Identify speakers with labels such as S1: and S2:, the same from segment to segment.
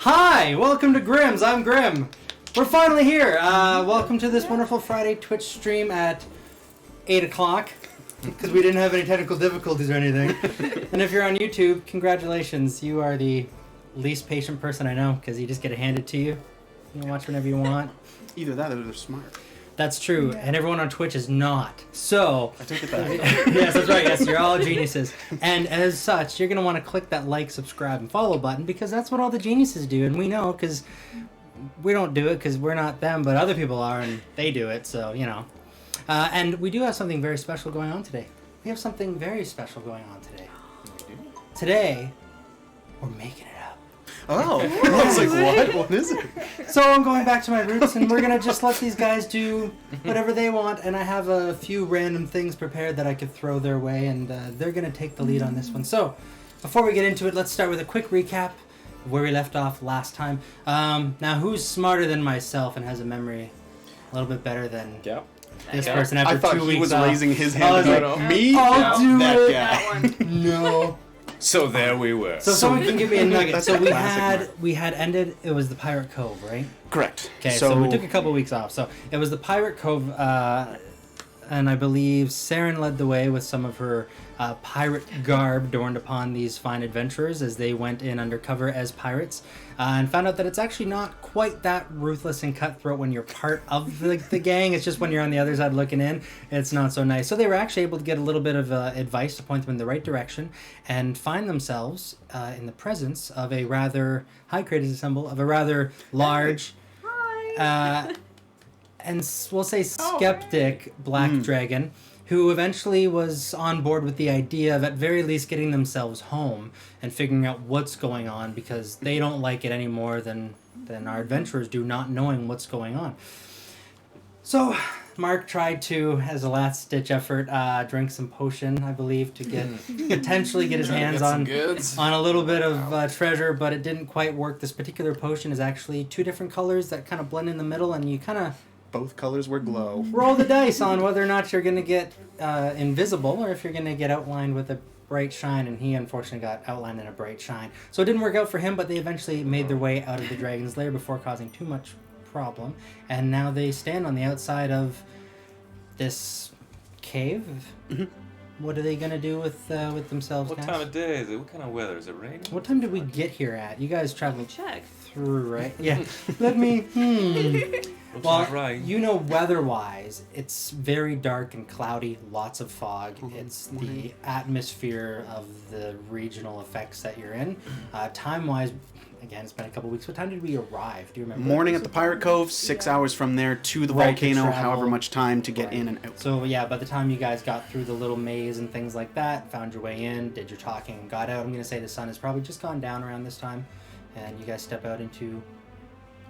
S1: Hi, welcome to Grimm's. I'm Grimm. We're finally here. Welcome to this wonderful Friday Twitch stream at 8 o'clock, because we didn't have any technical difficulties or anything. And if you're on YouTube, congratulations. You are the least patient person I know, because you just get it handed to you. You can watch whenever you want.
S2: Either that or they're smart.
S1: That's true, and everyone on Twitch is not. So,
S2: I take it back.
S1: yes, that's right. Yes, you're all geniuses. And as such, you're going to want to click that like, subscribe, and follow button because that's what all the geniuses do. And we know because we don't do it because we're not them, but other people are, and they do it. So, you know. And we do have something very special going on today. We have something very special going on today. Today, we're making it up.
S2: Oh, I was like, what? What is it?
S1: So I'm going back to my roots, and we're going to just let these guys do whatever they want, and I have a few random things prepared that I could throw their way, and they're going to take the lead on this one. So, before we get into it, let's start with a quick recap of where we left off last time. Now, who's smarter than myself and has a memory a little bit better than this person after 2 weeks
S2: I thought he was
S1: off?
S2: raising his hand. Me?
S1: I'll do
S2: that
S1: it.
S2: guy.
S1: No.
S3: So there we were.
S1: So someone can give me a nugget.
S2: That's
S1: So
S2: a
S1: we
S2: classic
S1: had ended. It was the Pirate Cove, right?
S2: Correct.
S1: Okay, so we took a couple weeks off. So it was the Pirate Cove, and I believe Saren led the way with some of her pirate garb adorned upon these fine adventurers as they went in undercover as pirates, and found out that it's actually not quite that ruthless and cutthroat when you're part of the gang. It's just when you're on the other side looking in, it's not so nice. So they were actually able to get a little bit of advice to point them in the right direction and find themselves in the presence of a rather, hi Creative Assemble, of a rather large... and we'll say skeptic black dragon who eventually was on board with the idea of at very least getting themselves home and figuring out what's going on because they don't like it any more than our adventurers do, not knowing what's going on. So Mark tried to, as a last-ditch effort, drink some potion, I believe, to potentially get his hands on a little bit of treasure, but it didn't quite work. This particular potion is actually two different colors that kind of blend in the middle, and you kind of
S2: both colors were glow.
S1: Roll the dice on whether or not you're going to get invisible or if you're going to get outlined with a bright shine, and he unfortunately got outlined in a bright shine. So it didn't work out for him, but they eventually made their way out of the dragon's lair before causing too much problem, and now they stand on the outside of this cave. What are they going to do with themselves
S3: What
S1: now?
S3: time of day is it? What kind of weather? Is it raining?
S1: What time did we get here at? You guys traveled
S4: Check.
S1: through, right? Yeah. Let me... Well,
S3: right.
S1: you know, weather-wise, it's very dark and cloudy, lots of fog. It's the atmosphere of the regional effects that you're in. Time-wise, again, it's been a couple weeks. What time did we arrive? Do you remember?
S2: Morning at the Pirate Cove, 6 hours from there to the volcano, however much time to get in and out.
S1: So, yeah, by the time you guys got through the little maze and things like that, found your way in, did your talking, and got out, I'm going to say the sun has probably just gone down around this time, and you guys step out into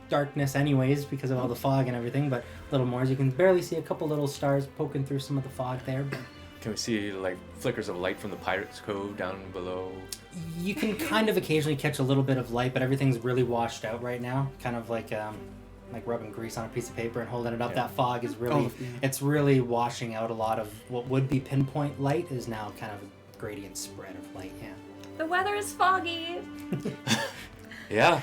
S1: darkness anyways because of all the fog and everything, but a little more as you can barely see a couple little stars poking through some of the fog there. But
S3: Can we see like flickers of light from the Pirate's Cove down below?
S1: you can kind of occasionally catch a little bit of light, but everything's really washed out right now, kind of like rubbing grease on a piece of paper and holding it up. That fog is really it's really washing out a lot of what would be pinpoint light is now kind of a gradient spread of light.
S4: The weather is foggy.
S3: Yeah.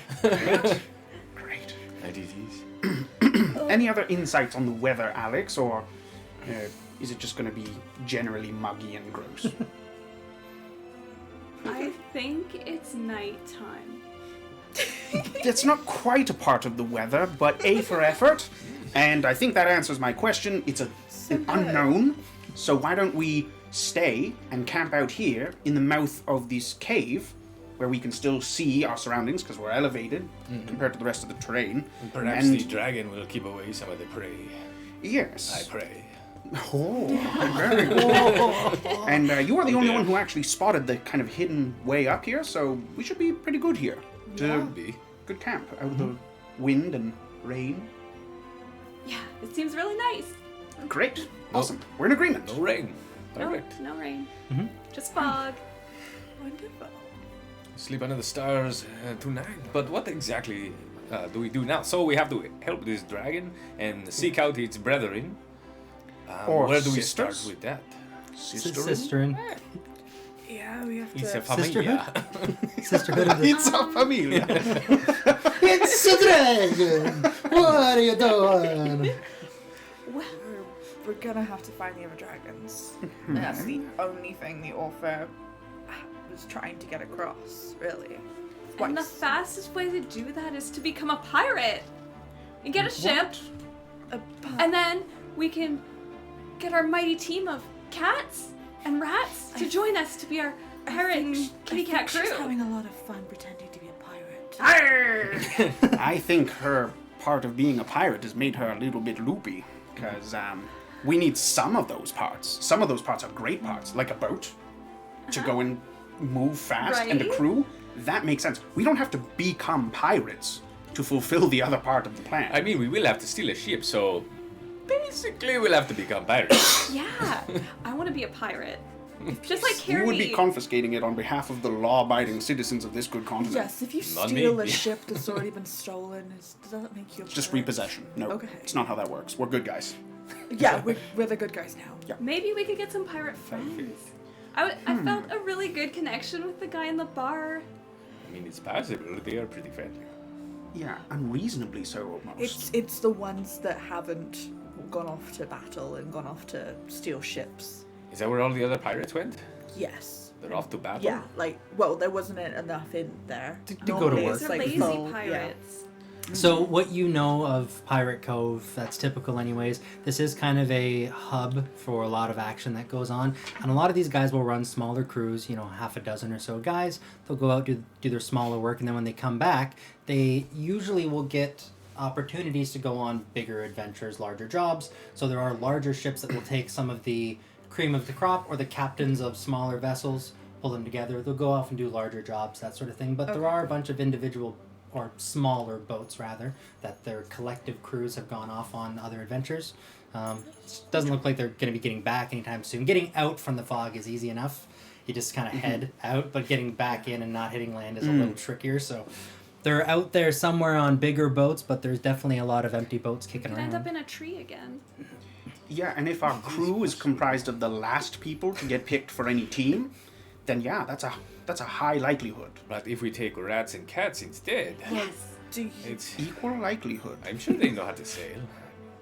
S2: Great.
S3: IDTs.
S2: Any other insights on the weather, Alex, or is it just going to be generally muggy and gross?
S4: I think it's nighttime.
S2: That's not quite a part of the weather, but A for effort, and I think that answers my question. It's an unknown, so why don't we stay and camp out here in the mouth of this cave, where we can still see our surroundings because we're elevated compared to the rest of the terrain.
S3: Perhaps the dragon will keep away some of the prey.
S2: Yes.
S3: I pray.
S2: Oh, very good. And you are the only one who actually spotted the kind of hidden way up here, so we should be pretty good here.
S3: Be.
S2: Good camp out of the wind and rain.
S4: Yeah, it seems really nice.
S2: Great. Awesome. We're in agreement.
S3: No rain. Perfect.
S4: No rain.
S1: Mm-hmm.
S4: Just fog. Wonderful.
S3: Sleep under the stars tonight. But what exactly do we do now? So we have to help this dragon and seek out its brethren.
S2: Or
S3: where do we
S2: sisters?
S3: start with that?
S1: Sister.
S5: Yeah, we have
S3: It's a
S5: to.
S3: familia.
S1: Sisterhood of the...
S2: It's a familia.
S1: It's a dragon! What are you doing?
S5: We're gonna have to find the other dragons. And that's the only thing the author was trying to get across, really.
S4: And the
S5: Twice.
S4: fastest way to do that is to become a pirate and get a ship,
S5: A
S4: and then we can get our mighty team of cats and rats to join us to be our pirate kitty cat crew.
S5: She's having a lot of fun pretending to be a pirate.
S2: I think her part of being a pirate has made her a little bit loopy, because we need some of those parts. Some of those parts are great parts, like a boat to go and move fast, and a
S4: Right.
S2: crew. That makes sense. We don't have to become pirates to fulfill the other part of the plan.
S3: I mean, we will have to steal a ship, so basically we'll have to become pirates.
S4: Yeah, I want to be a pirate. Just like
S2: we
S4: Carrie.
S2: would be confiscating it on behalf of the law-abiding citizens of this good continent.
S5: Yes, if you
S3: Not
S5: steal
S3: me.
S5: a ship that's already been stolen, does that make you a
S2: Just
S5: pirate?
S2: repossession. No,
S5: Okay.
S2: it's not how that works. We're good guys.
S5: Yeah, we're the good guys now.
S4: Maybe we could get some pirate friends. I felt a really good connection with the guy in the bar.
S3: I mean, it's possible. They are pretty friendly.
S2: Yeah, unreasonably so almost.
S5: It's the ones that haven't gone off to battle and gone off to steal ships.
S3: Is that where all the other pirates went?
S5: Yes.
S3: They're off to battle?
S5: Yeah, like, well, there wasn't enough in there.
S1: To go to
S5: Normally
S1: work.
S5: it's
S4: They're
S5: like
S4: lazy
S5: full,
S4: pirates.
S1: So what you know of Pirate Cove, that's typical anyways, this is kind of a hub for a lot of action that goes on. And a lot of these guys will run smaller crews, half a dozen or so guys. They'll go out, do their smaller work, and then when they come back, they usually will get opportunities to go on bigger adventures, larger jobs. So there are larger ships that will take some of the cream of the crop or the captains of smaller vessels, pull them together. They'll go off and do larger jobs, that sort of thing. But there are a bunch of individual or smaller boats rather, that their collective crews have gone off on other adventures. Doesn't look like they're going to be getting back anytime soon. Getting out from the fog is easy enough. You just kind of head out, but getting back in and not hitting land is a little trickier. So they're out there somewhere on bigger boats, but there's definitely a lot of empty boats kicking
S4: Could end up
S1: around.
S4: in a tree again.
S2: Yeah, and if our crew is comprised of the last people to get picked for any team, then yeah, that's a high likelihood.
S3: But if we take rats and cats instead,
S4: Yes.
S3: it's...
S2: Equal likelihood.
S3: I'm sure they know how to sail.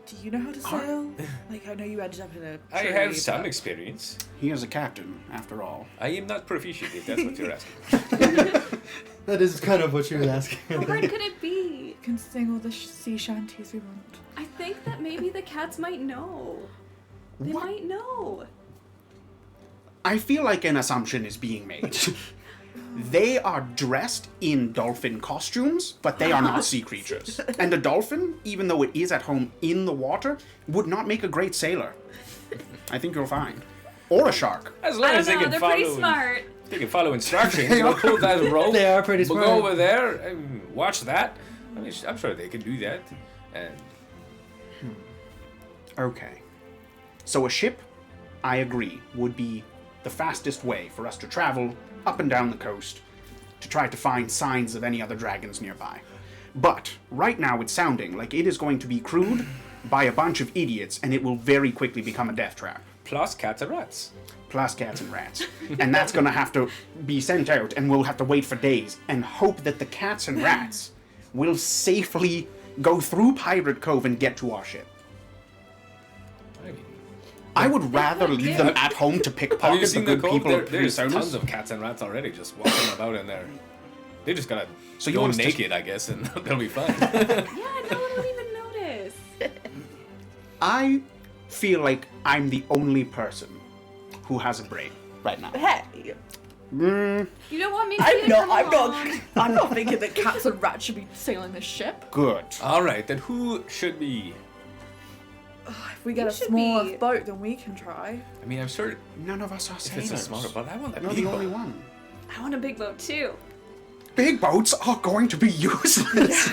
S5: Do you know how to sail? Like, I know you ended up in a
S3: I
S5: tree,
S3: have some
S5: but-
S3: experience.
S2: He is a captain, after all.
S3: I am not proficient, if that's what you're asking.
S1: That is kind of what she was asking.
S4: How hard could it be?
S5: can sing all the sea shanties we want.
S4: I think that maybe the cats might know. They
S2: What?
S4: might know.
S2: I feel like an assumption is being made. They are dressed in dolphin costumes, but they are not sea creatures. And a dolphin, even though it is at home in the water, would not make a great sailor. I think you'll find. Or a shark.
S3: As long
S4: I
S3: as
S4: don't
S3: they
S4: know,
S3: can
S4: they're pretty
S3: follow...
S4: smart.
S3: They can follow instructions. We'll pull that rope.
S1: They are pretty
S3: We'll
S1: smart.
S3: go over there and watch that. I mean, I'm sure they can do that. And
S2: Okay. So a ship, I agree, would be the fastest way for us to travel up and down the coast to try to find signs of any other dragons nearby. But right now it's sounding like it is going to be crewed by a bunch of idiots, and it will very quickly become a death trap.
S3: plus cats and rats.
S2: Plus cats and rats. And that's going to have to be sent out, and we'll have to wait for days and hope that the cats and rats will safely go through Pirate Cove and get to our ship.
S3: I mean,
S2: I would rather leave them at home to
S3: have you
S2: pickpocket the
S3: seen the
S2: good
S3: cove?
S2: people of
S3: There's
S2: Personas.
S3: tons of cats and rats already just walking about in there. They just gotta
S2: So you
S3: go
S2: want us to-
S3: naked, I guess, and they'll be fine.
S4: Yeah, no one will even notice.
S2: I feel like I'm the only person who has a brain right now.
S5: Hey,
S4: You don't want me to see it come along.
S5: I'm not thinking that cats and rats should be sailing this ship.
S2: Good.
S3: All right, then who should be?
S5: If we get
S4: You
S5: a
S4: should
S5: smaller
S4: be-
S5: boat, then we can try.
S3: I mean, I'm sure
S2: None of us are
S3: if
S2: sailors.
S3: it's a smaller boat, I want that
S2: You're
S3: big
S2: the only
S3: boat.
S2: one.
S4: I want a big boat too.
S2: Big boats are going to be useless.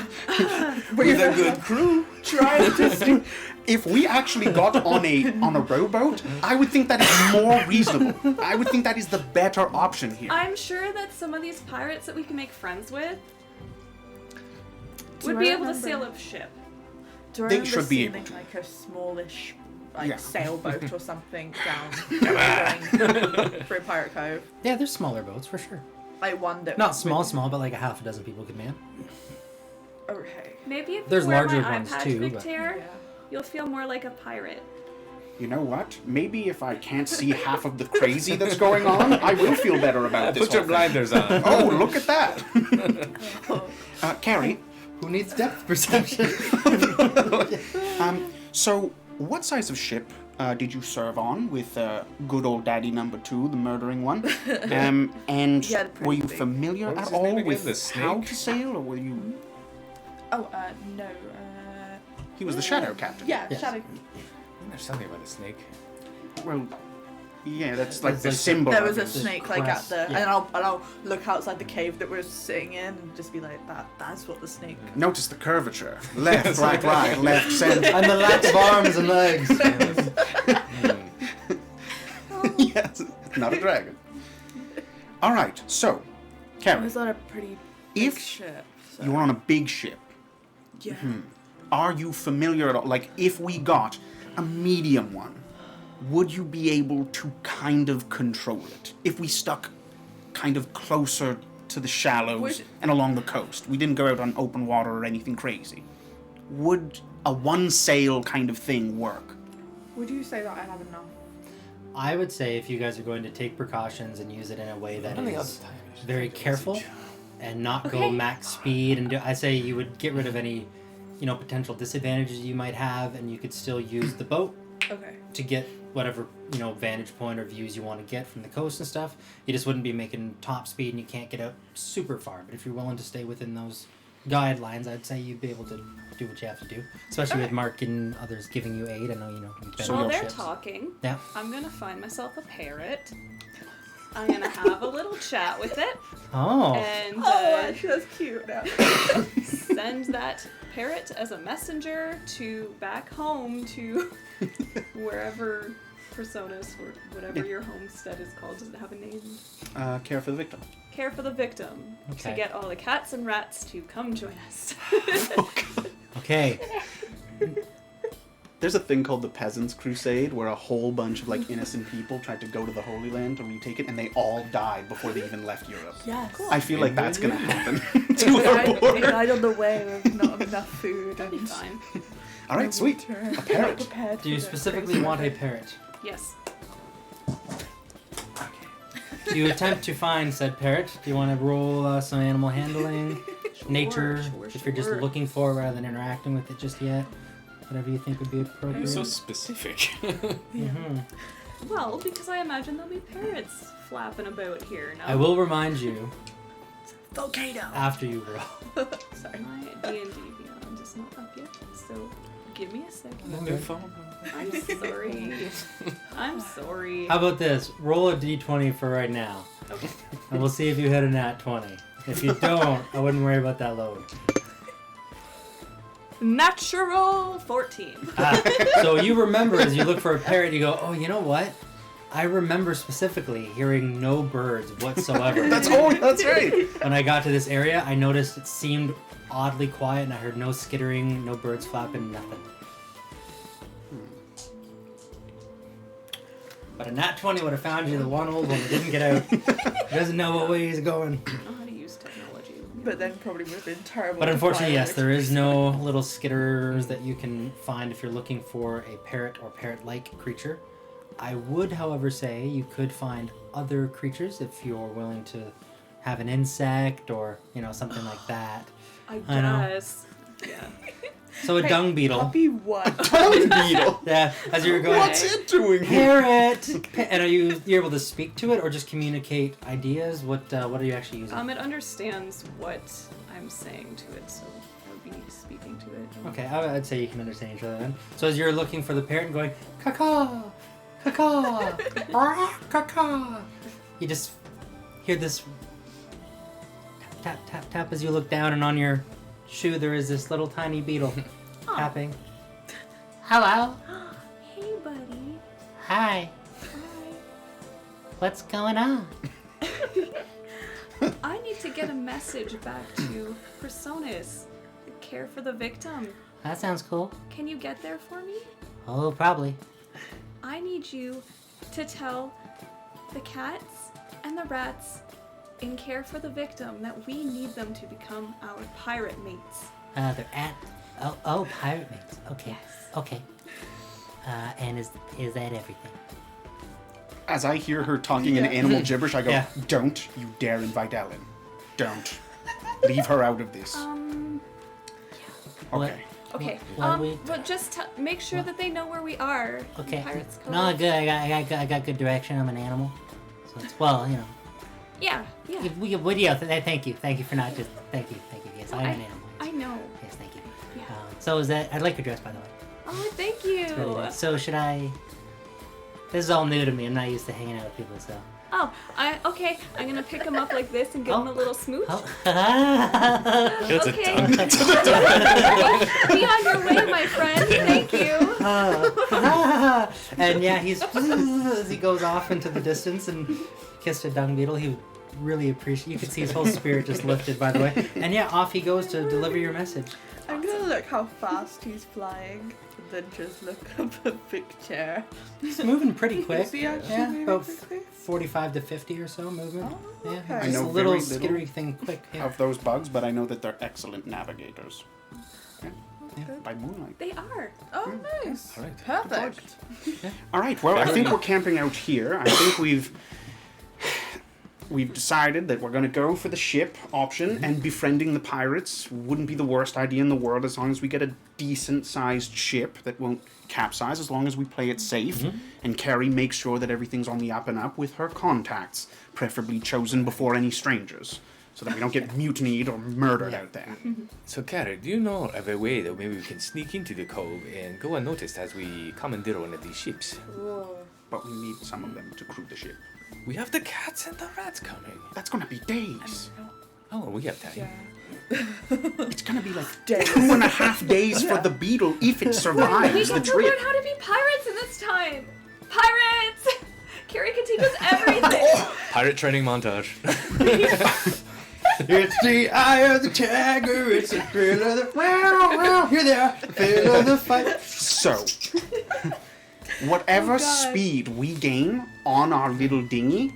S3: With a good crew.
S5: Trying to
S2: If we actually got on a rowboat, I would think that is more reasonable. I would think that is the better option here.
S4: I'm sure that some of these pirates that we can make friends with
S5: Do
S4: would
S5: I
S4: be able to
S5: remember-
S4: sail a ship.
S5: Do I
S2: They
S5: remember
S2: should be
S5: seeing
S2: able to.
S5: like a smallish like
S2: Yeah.
S5: sailboat or something down through Pirate Cove.
S1: Yeah, there's smaller boats for sure.
S5: Like one that
S1: Not small, but like a half a dozen people could man.
S5: Okay.
S4: Maybe if
S1: There's
S4: you wear
S1: larger
S4: my eye
S1: ones
S4: patch,
S1: too, but-
S4: Victaire,
S5: Yeah.
S4: you'll feel more like a pirate.
S2: You know what? Maybe if I can't see half of the crazy that's going on, I will feel better about this
S3: Put your
S2: whole thing.
S3: blinders on.
S2: Oh, look at that! Carrie,
S1: Who needs depth perception?
S2: so what size of ship did you serve on with good old Daddy Number 2, the murdering one? And
S5: Yeah, pretty
S2: were you
S5: big.
S2: familiar
S3: What was
S2: at
S3: his name
S2: all
S3: again?
S2: with
S3: The
S2: how
S3: snake?
S2: to sail, or were you?
S5: Oh, no.
S2: He was the shadow captain.
S5: Yeah,
S1: Yes.
S5: Shadow.
S3: There's something about a snake.
S2: Well, yeah, that's like
S1: It's
S2: the
S1: like
S2: symbol.
S5: There
S2: of
S5: was a
S2: it.
S5: snake like at
S1: crest,
S5: the,
S1: yeah.
S5: and I'll look outside the cave that we're sitting in and just be like, that's what the snake.
S2: Notice the curvature. Left, right, left, center.
S1: And the lack of arms and legs.
S2: Yes, not a dragon. All right, so,
S5: It
S2: Carrie,
S5: was on a pretty big
S2: if
S5: ship. So.
S2: you're on a big ship,
S5: Yeah.
S2: are you familiar at all? Like, if we got a medium one, would you be able to kind of control it? If we stuck kind of closer to the shallows
S5: Would-
S2: and along the coast, we didn't go out on open water or anything crazy, would a one sail kind of thing work?
S5: Would you say that I have enough?
S1: I would say if you guys are going to take precautions and use it in a way that
S3: Only
S1: is
S3: other time you should
S1: very
S3: take a
S1: careful
S3: message.
S1: and not go
S4: Okay.
S1: max speed, and I say you would get rid of any, potential disadvantages you might have, and you could still use the boat
S5: Okay.
S1: to get whatever vantage point or views you want to get from the coast and stuff. You just wouldn't be making top speed, and you can't get out super far. But if you're willing to stay within those guidelines, I'd say you'd be able to do what you have to do, especially with Mark and others giving you aid. I know you've been
S2: So
S1: on
S4: While they're
S1: ships.
S4: talking,
S1: Yeah.
S4: I'm gonna find myself a parrot. I'm gonna have a little chat with it
S1: Oh.
S4: and
S5: that's cute now.
S4: send that parrot as a messenger to back home to wherever Personas or whatever your homestead is called. Does it have a name?
S2: Care for the victim.
S4: Care for the victim.
S1: Okay.
S4: To get all the cats and rats to come join us.
S1: Okay.
S2: There's a thing called the Peasants' Crusade, where a whole bunch of innocent people tried to go to the Holy Land to retake it, and they all died before they even left Europe.
S5: Yes.
S2: I feel like that's gonna happen
S5: They
S2: to our
S5: died, they
S2: border.
S5: died on the way with not enough food
S4: That'd be
S5: and
S4: fine.
S2: All right, sweet. A parrot.
S5: prepared
S1: Do you
S5: for the
S1: specifically
S5: crazy
S1: want a
S5: weather.
S1: parrot?
S4: Yes.
S1: Do you attempt to find said parrot? Do you want to roll some animal handling, nature, if you're just
S4: sure.
S1: looking for rather than interacting with it just yet? Whatever you think would be
S3: You're
S1: appropriate.
S3: so specific.
S1: Mhm.
S4: Well, because I imagine there'll be parrots flapping about here. No?
S1: I will remind you
S5: Volcano.
S1: after you roll.
S5: Sorry.
S4: My D&D Beyond is not up yet, so give me a second.
S3: On your phone.
S4: I'm sorry. I'm sorry.
S1: How about this? Roll a d20 for right now,
S4: Okay.
S1: and we'll see if you hit a nat 20. If you don't, I wouldn't worry about that load.
S4: Natural 14.
S1: So you remember as you look for a parrot, you go, oh, you know what? I remember specifically hearing no birds whatsoever.
S2: That's right.
S1: When I got to this area, I noticed it seemed oddly quiet, and I heard no skittering, no birds flapping, nothing. But a nat 20 would have found you, the one old one that didn't get out. He doesn't know what way he's going.
S4: I know how to use technology.
S5: But then probably would have been terrible.
S1: But
S5: to
S1: unfortunately,
S5: fire
S1: yes, there is no little skitterers that you can find if you're looking for a parrot or parrot-like creature. I would, however, say you could find other creatures if you're willing to have an insect or, something like that.
S4: I
S1: I know.
S4: guess. Yeah.
S1: So a dung beetle.
S5: Puppy what?
S2: Tongue beetle.
S1: Yeah, as you're going,
S2: What's it doing here?
S1: parrot! And are you're able to speak to it or just communicate ideas? What are you actually using?
S4: It understands what I'm saying to it, so I would be speaking to it.
S1: Okay, I'd say you can understand each other then. So as you're looking for the parrot and going, caw, caw, caw, you just hear this tap, tap, tap as you look down, and on your shoe there is this little tiny beetle tapping. Hello.
S4: Hey, buddy.
S1: Hi.
S4: Hi.
S1: What's going on?
S4: I need to get a message back to Personas. Care for the victim.
S1: That sounds cool.
S4: Can you get there for me?
S1: Oh, probably.
S4: I need you to tell the cats and the rats in Care for the Victim that we need them to become our pirate mates.
S1: They're at. Oh, pirate mates. Okay.
S4: Yes.
S1: Okay. And is that everything?
S2: As I hear her talking in animal gibberish, I go,
S1: Yeah.
S2: don't you dare invite Ellen. Don't. Leave her out of this. Okay.
S4: Okay.
S1: What we-
S4: But just make sure that they know where we are.
S1: Okay.
S4: Pirates Cove.
S1: No, good. I got good direction. I'm an animal. So it's
S4: Yeah.
S1: Thank you for not just. Thank you. Yes, I'm an animal.
S4: I know.
S1: Yes, thank you.
S4: Yeah.
S1: So is that? I like your dress, by the way.
S4: Oh, thank you.
S1: It's really nice. So should I? This is all new to me. I'm not used to hanging out with people, so.
S4: Oh, okay. I'm gonna pick him up like this and give him a little smooch.
S1: Oh.
S3: It's a
S4: Okay.
S3: tongue.
S4: Be on your way, my friend. Thank you.
S1: And yeah, he's as he goes off into the distance and kissed a dung beetle. He really appreciate. You could see his whole spirit just lifted, by the way. And yeah, off he goes to deliver your message.
S5: I'm gonna look how fast he's flying, and then just look up a picture.
S1: He's moving pretty quick.
S5: Is he actually
S1: Yeah,
S5: moving
S1: about
S5: quickly?
S1: 45 to 50 or so movement.
S5: Oh,
S1: Yeah,
S5: okay.
S2: I
S1: just
S2: know
S1: a little
S2: very little
S1: skittery thing quick. Yeah.
S2: Of those bugs, but I know that they're excellent navigators. By moonlight.
S4: They are.
S5: Oh, nice.
S3: All right.
S5: Perfect.
S2: All right. Well, I
S3: Fair
S2: think
S3: enough.
S2: we're camping out here. I think we've decided that we're going to go for the ship option, and befriending the pirates wouldn't be the worst idea in the world as long as we get a decent-sized ship that won't capsize, as long as we play it safe. And Carrie makes sure that everything's on the up and up with her contacts, preferably chosen before any strangers, so that we don't get mutinied or murdered out there.
S3: So, Carrie, do you know of a way that maybe we can sneak into the cove and go unnoticed as we commandeer one of these ships?
S2: But we need some of them to crew the ship.
S3: We have the cats and the rats coming.
S2: That's going to be days.
S3: Oh, we have time.
S5: Yeah.
S2: It's going to be like
S5: Days.
S2: 2.5 days for the beetle if it
S4: We
S2: survives the
S4: get to learn
S2: trip.
S4: how to be pirates in this time. Pirates! Carrie can teach us everything.
S3: Pirate training montage.
S1: It's the eye of the tiger, it's the thrill of the... Wow, here they are, thrill of the fight.
S2: So, whatever
S5: Oh, God.
S2: speed we gain on our little dinghy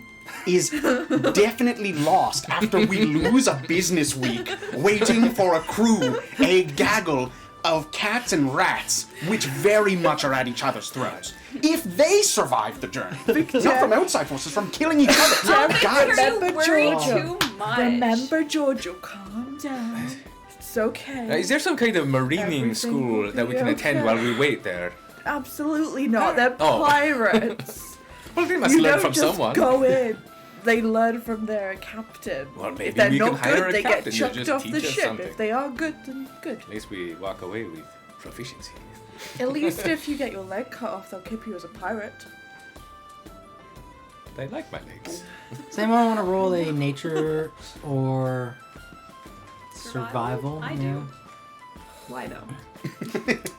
S2: is definitely lost after we lose a business week waiting for a crew, a gaggle of cats and rats, which very much are at each other's throats. If they survive the journey, not from outside forces, from killing each other.
S4: Oh,
S2: God,
S4: Victor, you
S5: Remember
S4: worry
S5: Georgia.
S4: too much.
S5: Remember, Giorgio, calm down. It's okay.
S3: Is there some kind of marining
S5: Everything
S3: school
S5: will
S3: that we
S5: be
S3: can attend
S5: okay.
S3: while we wait there?
S5: Absolutely not. They're
S3: Oh.
S5: pirates.
S3: Well, they must
S5: You
S3: learn
S5: don't
S3: from
S5: just
S3: someone.
S5: go in. They learn from their captain.
S3: Well, maybe
S5: if they're
S3: we can
S5: not
S3: hire
S5: good,
S3: a
S5: they
S3: captain
S5: get
S3: to
S5: chucked
S3: just
S5: off the
S3: teach us
S5: ship.
S3: something.
S5: If they are good, then good.
S3: At least we walk away with proficiency.
S5: At least if you get your leg cut off, they'll keep you as a pirate.
S3: I like my legs.
S1: Does anyone want to roll a nature or survival?
S4: I do. Why though?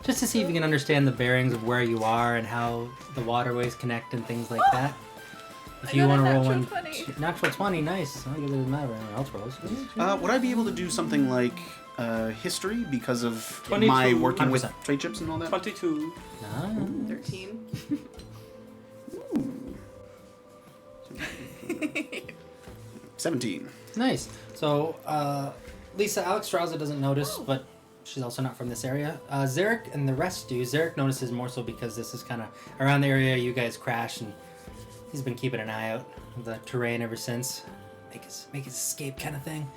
S1: Just to see if you can understand the bearings of where you are and how the waterways connect and things like that. If
S5: I
S1: you
S5: got a
S1: want to roll
S5: natural
S1: one,
S5: 20.
S1: natural 20, nice. I don't think it doesn't matter what anyone else rolls.
S2: would I be able to do something like history because of
S3: 22.
S2: my working with
S1: 100%.
S2: trade chips and all that?
S3: 22.
S1: Ah.
S4: 13.
S2: 17.
S1: Nice. So, Lisa, Alex Strauza doesn't notice, but she's also not from this area. Zarek and the rest do. Zarek notices more so because this is kind of around the area you guys crashed, and he's been keeping an eye out of the terrain ever since. Make his escape kind of thing.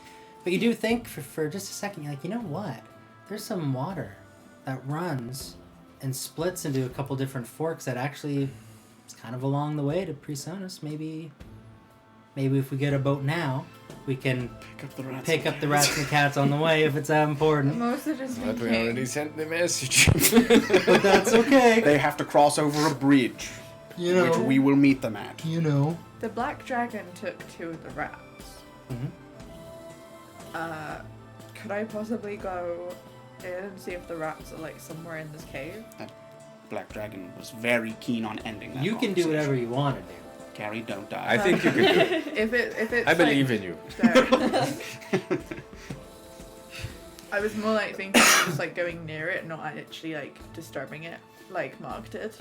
S1: But you do think for just a second, you're like, you know what? There's some water that runs and splits into a couple different forks that actually is kind of along the way to Presonus. Maybe if we get a boat now, we can pick up the rats and the cats on the way if it's that important.
S5: Most of just
S3: But we
S5: thinking.
S3: already sent the message.
S1: But that's okay.
S2: They have to cross over a bridge,
S1: You know.
S2: which we will meet them at.
S1: You know.
S5: The black dragon took 2 of the rats.
S1: Mhm.
S5: Could I possibly go in and see if the rats are like somewhere in this cave?
S2: That Black Dragon was very keen on ending that
S1: You can do
S2: conversation.
S1: whatever you want to do.
S2: Carrie, don't die.
S3: I think you can do it.
S5: If it's
S3: I believe
S5: like,
S3: in you.
S5: there. I was more like thinking of just like going near it, not actually like disturbing it, like Mark did.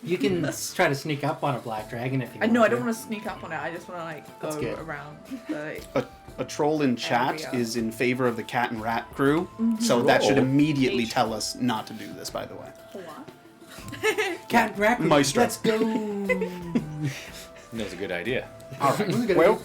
S1: You can try to sneak up on a black dragon if you
S5: I
S1: want.
S5: know, I don't want to sneak up on it. I just want to like
S1: That's
S5: go
S1: good.
S5: around. The,
S2: A troll in chat
S5: Area.
S2: is in favor of the cat and rat crew, so that should
S3: Troll?
S2: immediately tell us not to do this, by the way.
S4: What?
S1: Cat Rack.
S2: Maestro.
S1: Let's go.
S3: That's a good idea.
S2: Alright, well,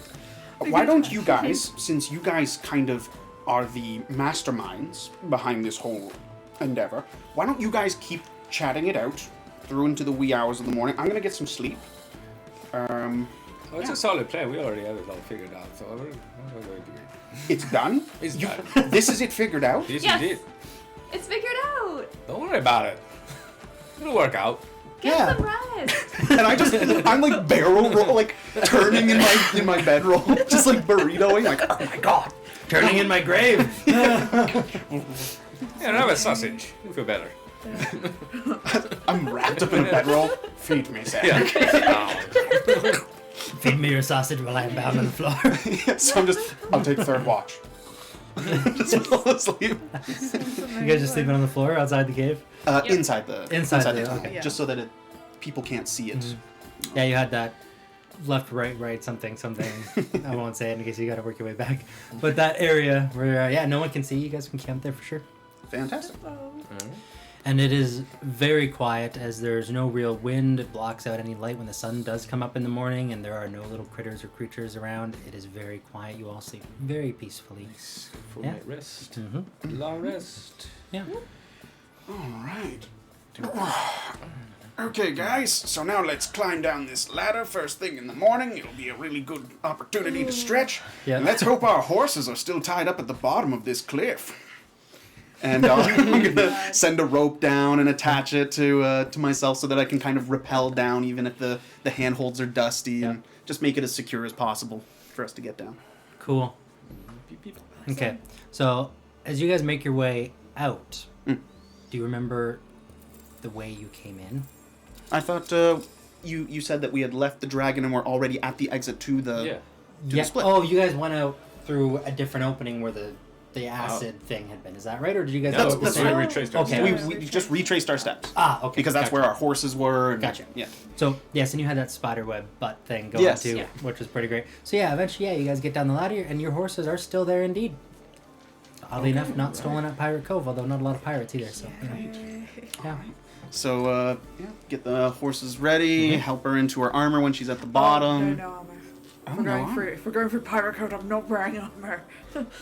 S2: why don't you guys, since you guys kind of are the masterminds behind this whole endeavor, why don't you guys keep chatting it out through into the wee hours of the morning? I'm gonna get some sleep.
S3: Oh, it's a solid plan. We already have it all figured out, so we're going to be
S2: It's done?
S3: It's
S2: You-
S3: done.
S2: This is it figured out?
S3: Yes,
S4: Yes.
S3: you did.
S4: It's figured out.
S3: Don't worry about it. It'll work out.
S4: Get
S1: Yeah.
S4: some rest.
S2: And I'm like barrel roll, like turning in my bedroll, just like burritoing, like, oh my god.
S1: Turning in my grave.
S3: Yeah, have a sausage. You'll feel better.
S2: I'm wrapped up in a bedroll. Feed me, Sam.
S3: Yeah.
S1: Feed me your sausage while I'm bound on the floor.
S2: So I'll take third watch. Just fall asleep.
S1: You guys just sleeping on the floor outside the cave?
S4: Yep.
S2: Inside the
S1: Inside the-
S2: tunnel,
S1: okay.
S5: Yeah.
S2: just so that people can't see it.
S1: Yeah, you had that left, right, something. I won't say it in case you got to work your way back. But that area where, no one can see, you guys can camp there for sure.
S2: Fantastic.
S1: And it is very quiet as there's no real wind. It blocks out any light when the sun does come up in the morning, and there are no little critters or creatures around. It is very quiet. You all sleep very peacefully.
S3: Full
S1: Yeah.
S3: night rest.
S1: Mm-hmm.
S3: Long rest.
S1: Yeah.
S2: All right. Okay, guys. So now let's climb down this ladder first thing in the morning. It'll be a really good opportunity to stretch.
S1: Yeah.
S2: And let's hope our horses are still tied up at the bottom of this cliff. And I'm gonna send a rope down and attach it to myself so that I can kind of rappel down even if the handholds are dusty, and just make it as secure as possible for us to get down.
S1: Cool.
S3: Beep, beep.
S1: Okay. So as you guys make your way out,
S2: Mm.
S1: do you remember the way you came in?
S2: I thought you said that we had left the dragon and we're already at the exit to the
S3: Yeah.
S2: to the split.
S1: Oh, you guys went out through a different opening where the acid thing had been. Is that right, or did you guys?
S2: That's-
S1: go
S2: that's
S1: the
S2: right.
S1: same-
S3: We retraced our
S1: Okay.
S2: We,
S3: steps.
S2: we just retraced our steps
S1: Okay.
S2: because that's
S1: gotcha.
S2: where our horses were. And,
S1: Gotcha.
S2: Yeah.
S1: So yes, and you had that spider web butt thing going
S2: Yes.
S1: too,
S4: Yeah.
S1: which was pretty great. So yeah, eventually, you guys get down the ladder, and your horses are still there indeed. Oddly enough, not stolen at Pirate Cove, although not a lot of pirates either. So you know. Yeah.
S2: So get the horses ready. Help her into her armor when she's at the bottom.
S5: No armor.
S2: Oh,
S5: If we're
S2: no
S5: going
S2: armor.
S5: if we're going for pirate code, I'm not wearing armor.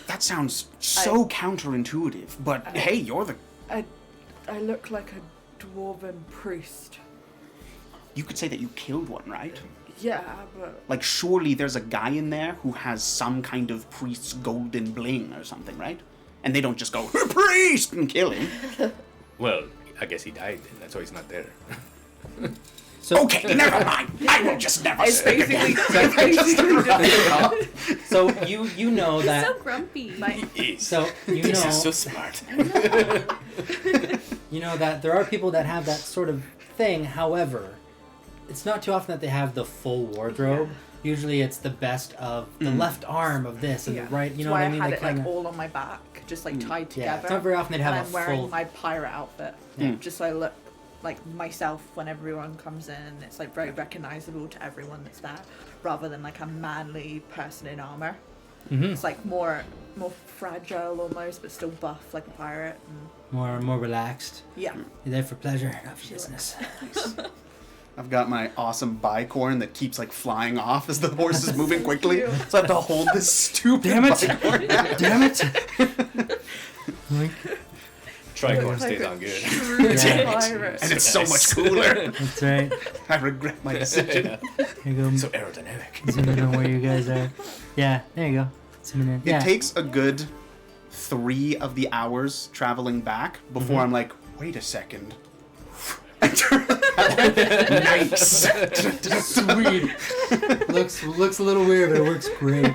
S2: That sounds so counterintuitive. But hey, you're the.
S5: I look like a dwarven priest.
S2: You could say that you killed one, right?
S5: Yeah, but
S2: Like, surely there's a guy in there who has some kind of priest's golden bling or something, right? And they don't just go, priest, and kill him.
S3: Well, I guess he died then. That's why he's not there.
S1: So
S2: Okay, never mind. I will just never
S5: it's
S2: speak
S5: basically,
S2: again.
S1: so you know
S4: He's
S1: that.
S4: so grumpy.
S3: Is.
S1: So you
S3: This
S1: know
S3: is so smart.
S1: you know that there are people that have that sort of thing. However, it's not too often that they have the full wardrobe. Usually, it's the best of the left arm of this and
S5: yeah.
S1: the right. You know
S5: That's why
S1: what I mean?
S5: had
S1: They
S5: it like
S1: kinda-
S5: all on my back, just like tied
S1: yeah,
S5: together.
S1: it's not very often they'd
S5: and
S1: have
S5: I'm
S1: a
S5: wearing
S1: full.
S5: my pirate outfit, just so I look like myself when everyone comes in. It's like very recognizable to everyone that's there, rather than like a manly person in armor.
S1: Mhm.
S5: It's like more fragile almost, but still buff like a pirate. And
S1: More relaxed.
S5: yeah,
S1: You're there for pleasure, not for business.
S2: I've got my awesome bicorn that keeps like flying off as the horse is moving quickly. So I have to hold this stupid
S1: Damn it.
S2: bicorn.
S1: Damn it!
S3: Tricorn stays on good.
S5: true
S1: Yeah.
S5: pirate.
S2: And it's so much cooler.
S1: That's right.
S2: I regret my decision.
S1: Here you go.
S3: So aerodynamic.
S1: Zoom in on where you guys are. Yeah, there you go. Zoom in. Yeah.
S2: It takes a good 3 of the hours traveling back before I'm like, wait a second. And turn nice.
S1: Sweet. looks a little weird, but it works great.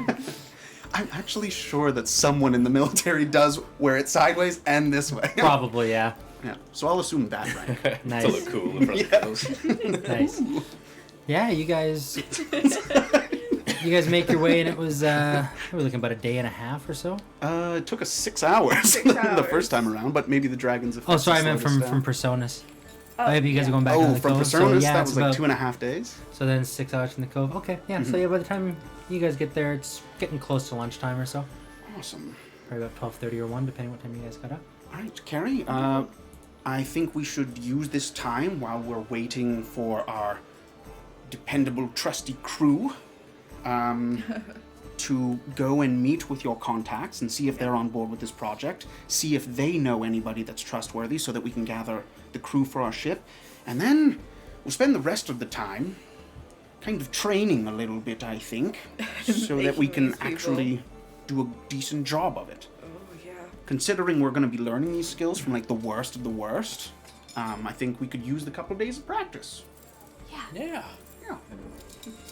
S2: I'm actually sure that someone in the military does wear it sideways and this way.
S1: Probably, yeah.
S2: Yeah, so I'll assume that rank.
S1: Nice.
S3: To look cool in front of girls.
S1: Nice. Yeah, you guys make your way, and it was we were looking about a day and a half or so.
S2: It took us 6 hours,
S5: 6
S2: the
S5: hours.
S2: first time around, but maybe the dragons have
S1: Oh, sorry, I meant
S2: slowed us
S1: from
S2: down.
S1: Personas. Oh, yeah, you guys are going back down the
S2: from
S1: cove.
S2: Personas,
S1: yeah,
S2: that
S1: it's
S2: was like
S1: about-
S2: 2.5 days.
S1: So then 6 hours from the cove. Okay, yeah. So yeah, by the time you guys get there, it's getting close to lunchtime or so.
S2: Awesome.
S1: Probably about 12:30 or 1, depending what time you guys got up.
S2: All right, Carrie, I think we should use this time while we're waiting for our dependable, trusty crew to go and meet with your contacts and see if they're on board with this project, see if they know anybody that's trustworthy so that we can gather the crew for our ship, and then we'll spend the rest of the time kind of training a little bit, I think, so that we can
S5: Making these
S2: actually do a decent job of it.
S5: Oh, yeah.
S2: Considering we're going to be learning these skills from like the worst of the worst, I think we could use the couple of days of practice.
S3: Yeah.
S2: Yeah.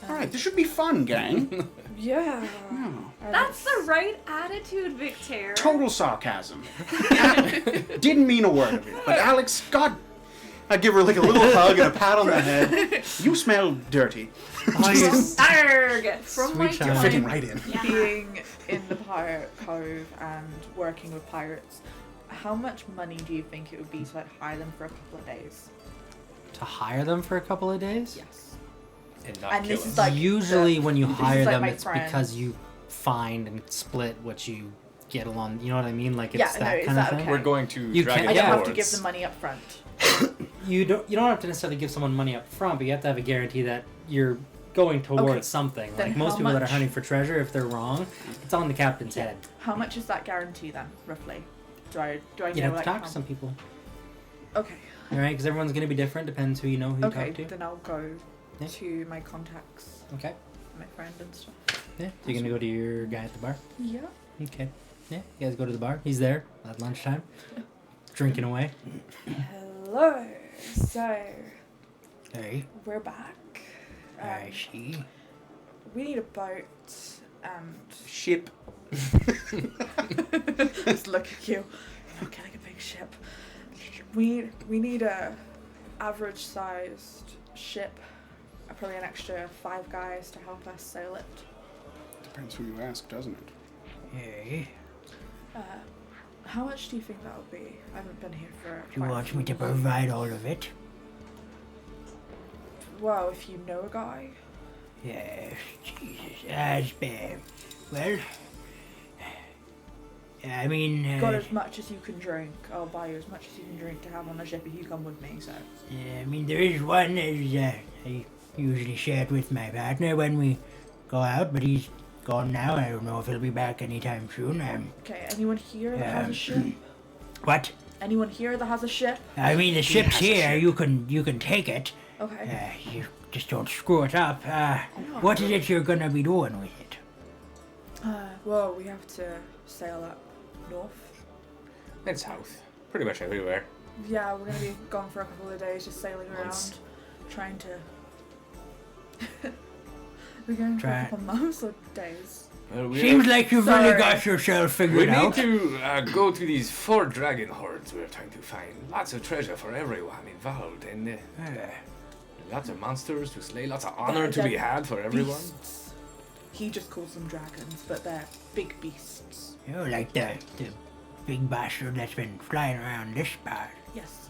S2: All right, this should be fun, gang.
S5: Yeah.
S2: Yeah.
S4: That's the right attitude, Victor.
S2: Total sarcasm. Didn't mean a word of it. But Alex, God, I give her like a little hug and a pat on the head. You smell dirty.
S4: Arg!
S5: From
S1: Sweet
S5: my
S1: child.
S2: You're
S5: time
S2: fitting right in.
S4: Yeah.
S5: being in the pirate cove and working with pirates, how much money do you think it would be to like hire them for a couple of days?
S1: To hire them for a couple of days?
S5: Yes.
S3: And not
S5: And
S3: kill
S5: this
S3: us.
S5: is like
S1: Usually when you
S5: this is
S1: hire
S5: like
S1: them,
S5: my
S1: it's
S5: friend.
S1: because you find and split what you get along. You know what I mean? Like it's
S5: Yeah,
S1: that
S5: is
S1: kind
S5: that
S1: of thing.
S5: okay?
S3: We're going to
S1: You
S3: Dragon
S1: can't-
S5: I don't have to
S3: Lords.
S5: give them money up front.
S1: You don't have to necessarily give someone money up front, but you have to have a guarantee that you're going towards
S5: Okay,
S1: something.
S5: then
S1: Like most
S5: how
S1: people that are
S5: much?
S1: hunting for treasure, if they're wrong, it's on the captain's head.
S5: How much is that guarantee then, roughly? Do I
S1: You
S5: know
S1: have to
S5: like
S1: talk
S5: how-
S1: to some people,
S5: Okay.
S1: all right? Because everyone's going to be different. Depends who you know, who you
S5: Okay,
S1: talk to.
S5: then I'll go
S1: Yeah.
S5: to my contacts,
S1: Okay.
S5: my friend and stuff.
S1: Yeah. So you're going to go to your guy at the bar.
S5: Yeah.
S1: Okay. Yeah. You guys go to the bar. He's there at lunchtime, drinking away.
S5: Hello. So
S1: Hey.
S5: we're back.
S1: I see.
S5: We need a boat and
S2: Ship.
S5: just look at you. You're not getting a big ship. We need a average sized ship. Probably an extra 5 guys to help us sail it.
S2: Depends who you ask, doesn't it?
S1: Hey.
S5: How much do you think that would be? I haven't been here for.
S1: You
S5: quite a
S1: want
S5: few
S1: me to
S5: months.
S1: provide all of it?
S5: Well, if you know a guy.
S1: Yes, Jesus, that's bad. Well, I mean,
S5: Got as much as you can drink. I'll buy you as much as you can drink to have on the ship if you come with me. So.
S1: I mean, there is one that I usually share it with my partner when we go out, but he's gone now. I don't know if he'll be back anytime soon.
S5: Okay. Anyone here that has a ship?
S1: What?
S5: Anyone here that has a ship?
S1: I mean, the ship's
S2: has a
S1: here.
S2: ship.
S1: You can take it.
S5: Okay.
S1: You just don't screw it up. What is it you're gonna be doing with it?
S5: Well, we have to sail up north.
S3: And south. Pretty much everywhere.
S5: Yeah, we're gonna be gone for a couple of days, just sailing around,
S3: Months.
S5: trying to. We're going for
S1: Try-
S5: a couple months or days.
S3: Well, we
S1: Seems like you've really
S5: Sorry.
S1: got yourself
S3: we
S1: figured
S3: need
S1: out.
S3: to go to these 4 dragon hordes we're trying to find. Lots of treasure for everyone involved, and lots of monsters to slay, lots of honor to be had for everyone.
S5: Beasts. He just calls them dragons, but they're big beasts.
S1: Oh, like the big bastard that's been flying around this part.
S5: Yes.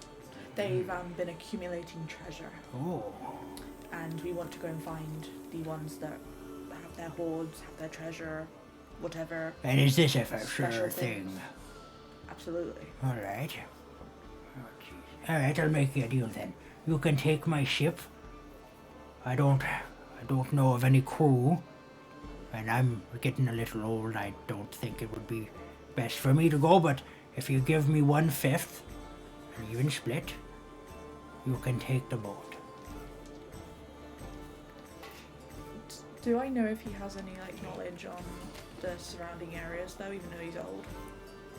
S5: They've been accumulating treasure,
S1: Oh.
S5: and we want to go and find the ones that have their hoards, have their treasure, whatever.
S1: And is this a for
S5: Special
S1: sure
S5: things.
S1: thing?
S5: Absolutely.
S1: Alright. Oh, jeez. Alright, I'll make you a deal then. You can take my ship. I don't know of any crew. And I'm getting a little old. I don't think it would be best for me to go, but if you give me 1/5, and even split, you can take the boat.
S5: Do I know if he has any like knowledge on the surrounding areas though, even though he's old?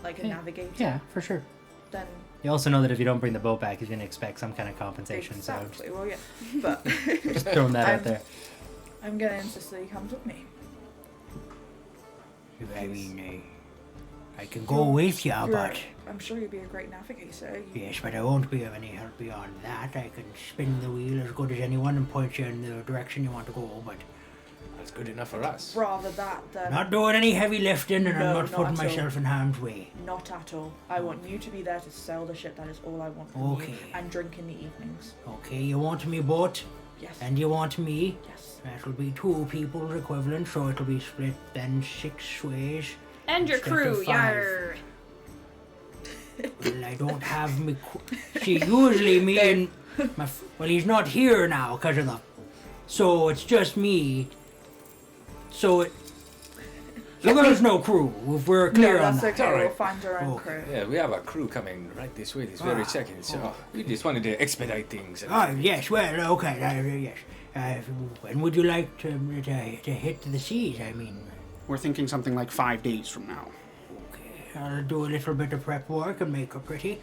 S5: Like a
S1: Yeah.
S5: navigator?
S1: Yeah, for sure.
S5: Then
S1: You also know that if you don't bring the boat back, he's going to expect some kind of compensation.
S5: exactly. Well, yeah. But
S1: So just throwing that out
S5: I'm-
S1: there.
S5: I'm gonna insist that he comes with me.
S1: I mean, I can go with you,
S5: You're-
S1: but
S5: I'm sure you'd be a great navigator.
S1: yes, but I won't be of any help beyond that. I can spin the wheel as good as anyone and point you in the direction you want to go, but
S3: That's good enough for us.
S5: Rather that than
S6: Not doing any heavy lifting, and
S5: No,
S6: I'm
S5: not
S6: not putting
S5: at all.
S6: myself in harm's way.
S5: not at all. I want you to be there to sell the ship. That is all I want from
S6: Okay.
S5: you. And drink in the evenings.
S6: Okay, you want me boat,
S5: Yes.
S6: and you want me.
S5: Yes.
S6: That'll be 2 people's equivalent, so it'll be split then 6 ways.
S4: And your
S6: Instead of
S4: crew,
S6: 5.
S4: yar.
S6: Well, I don't have me. See, usually me and well, he's not here now because of the. So it's just me. So it. So there's no crew. If we're clear
S5: No,
S6: on
S5: that's
S6: that.
S5: okay. We'll
S3: Alright.
S5: find our own
S6: Okay.
S5: crew.
S3: Yeah, we have a crew coming right this way this very second, so we just wanted to expedite things.
S6: Oh yes, well, okay, yes. When would you like to hit the seas? I mean,
S2: We're thinking something like 5 days from now.
S6: okay, I'll do a little bit of prep work and make her pretty.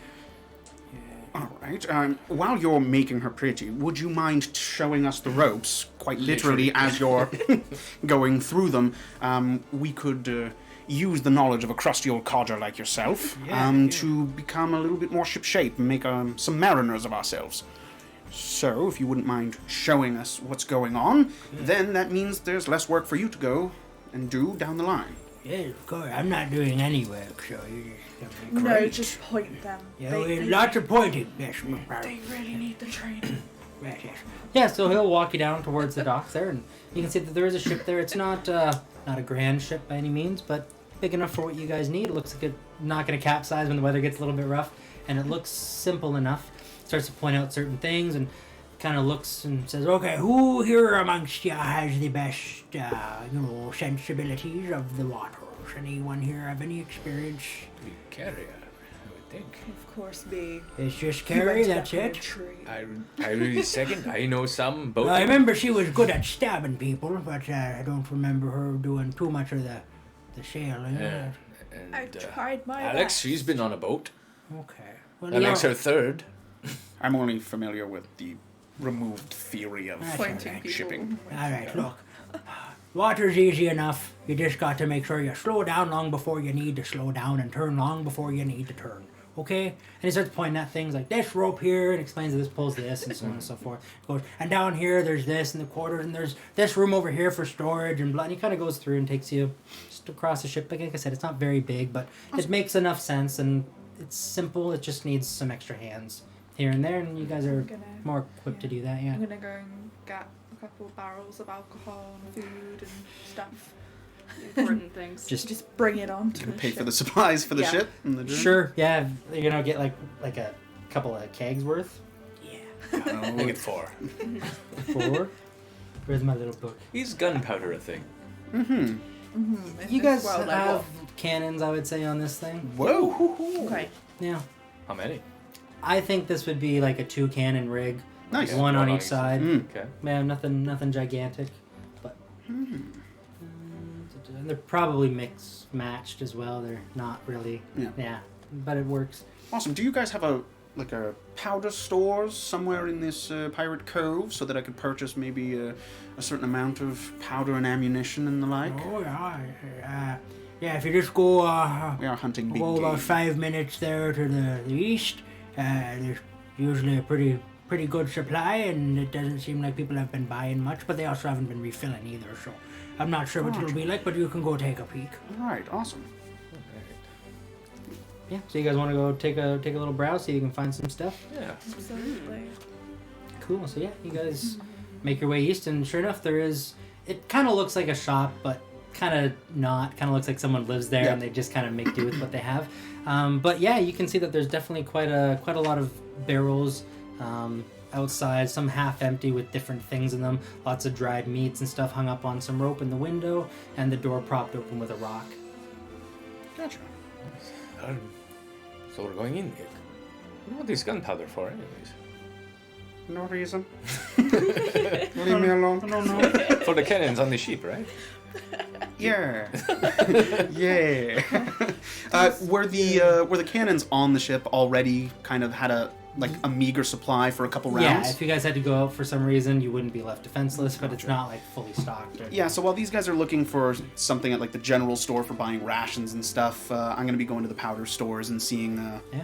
S2: All right. While you're making her pretty, would you mind showing us the ropes, quite literally, as you're going through them? We could use the knowledge of a crusty old codger like yourself to become a little bit more shipshape and make some mariners of ourselves. So, if you wouldn't mind showing us what's going on, then that means there's less work for you to go and do down the line.
S6: Yeah, of course. I'm not doing any work, so you just.
S5: No, just point them.
S6: Yeah,
S5: They
S6: lots of pointing. Yes,
S5: they really need the training.
S6: yes, yes.
S1: Yeah, so he'll walk you down towards the docks there, and you can see that there is a ship there. It's not a grand ship by any means, but big enough for what you guys need. It looks like it's not going to capsize when the weather gets a little bit rough, and it looks simple enough. Starts to point out certain things and kind of looks and says,
S6: Okay, who here amongst you has the best, sensibilities of the waters? Anyone here have any experience?
S3: We carrier, I would think.
S5: Of course, me.
S6: It's just
S5: You went
S6: Carrie,
S5: to
S6: that's
S5: that
S6: it?
S5: tree.
S3: I really second. I know some boating.
S6: I remember she was good at stabbing people, but I don't remember her doing too much of the sailing.
S3: Yeah. And,
S5: I tried my
S3: Alex,
S5: best.
S3: she's been on a boat.
S6: Okay. Well,
S3: Alex,
S6: yeah.
S3: her third.
S2: I'm only familiar with the removed theory of
S5: Pointing people.
S2: shipping.
S6: All right, look. Water's easy enough. You just got to make sure you slow down long before you need to slow down and turn long before you need to turn. Okay? And he starts pointing at things like this rope here and explains that this pulls this and so on and so forth. Goes, and down here there's this in the quarters and there's this room over here for storage and blah. And he kind of goes through and takes you just across the ship. Like I said, it's not very big, but it makes enough sense and it's simple. It just needs some extra hands here and there, and you guys are
S5: Gonna-
S6: more equipped to do that, yeah.
S5: I'm gonna go and get a couple of barrels of alcohol and food and stuff.
S4: Important things.
S5: Just bring it on to
S2: Gonna
S5: the
S2: pay
S5: ship.
S2: for the supplies for the
S5: Yeah.
S2: ship and the drink?
S1: sure, yeah, you're gonna get like a couple of kegs worth.
S2: Oh,
S3: Make it 4.
S1: 4. Where's my little book?
S3: Is gunpowder a thing?
S5: In
S1: You
S5: this
S1: guys
S5: world, I
S1: have
S5: will.
S1: cannons, I would say, on this thing.
S2: Whoa!
S5: Okay.
S1: Yeah.
S3: How many?
S1: I think this would be like a 2 cannon rig.
S2: Nice.
S1: One on each side.
S3: Okay.
S1: Man, nothing gigantic. But they're probably matched as well. They're not really.
S2: Yeah.
S1: But it works.
S2: Awesome. Do you guys have a powder stores somewhere in this pirate cove so that I could purchase maybe a certain amount of powder and ammunition and the like?
S6: Oh, yeah. Yeah, if you just go,
S2: We are hunting big
S6: go about
S2: game.
S6: 5 minutes there to the east, there's usually a pretty good supply, and it doesn't seem like people have been buying much, but they also haven't been refilling either, so I'm not sure what it'll be like, but you can go take a peek.
S2: All right. Awesome.
S1: Yeah. So you guys want to go take a little browse, see if you can find some stuff.
S3: Yeah.
S5: Absolutely.
S1: Cool. So yeah, you guys make your way east, and sure enough, there is. It kind of looks like a shop, but kind of not. Kind of looks like someone lives there,
S2: Yeah.
S1: and they just kind of make do with what they have. But yeah, you can see that there's definitely quite a lot of barrels outside, some half empty with different things in them. Lots of dried meats and stuff hung up on some rope in the window, and the door propped open with a rock.
S2: Gotcha.
S3: So we're going in here. What do you want this gunpowder for, anyways?
S2: No reason. Leave me alone.
S1: I don't know.
S3: For the cannons on the ship, right?
S2: Yeah. Yeah. Were the cannons on the ship already kind of had a meager supply for a couple rounds?
S1: Yeah, if you guys had to go out for some reason, you wouldn't be left defenseless, but it's not like fully stocked. Or...
S2: Yeah, so while these guys are looking for something at like the general store for buying rations and stuff, I'm going to be going to the powder stores and seeing
S1: Yeah.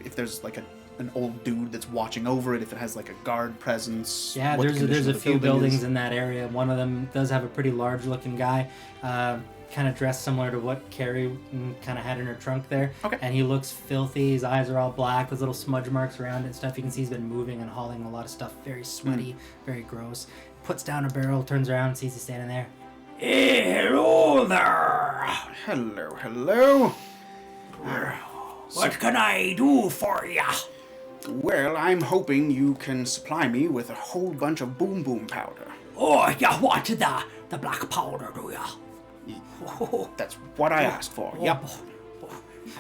S2: if there's like a an old dude that's watching over it, if it has like a guard presence.
S1: Yeah,
S2: what the
S1: there's
S2: condition
S1: a
S2: of the
S1: few
S2: building
S1: buildings
S2: is.
S1: in that area. One of them does have a pretty large looking guy, kind of dressed similar to what Carrie kind of had in her trunk there.
S2: Okay.
S1: And he looks filthy. His eyes are all black with little smudge marks around it and stuff. You can see he's been moving and hauling a lot of stuff. Very sweaty, very gross. Puts down a barrel, turns around, sees you standing there.
S6: Hey, hello there.
S2: Hello.
S6: What can I do for ya?
S2: Well, I'm hoping you can supply me with a whole bunch of boom boom powder.
S6: Oh, you want the black powder, do ya? Oh,
S2: That's what I asked for. Yep.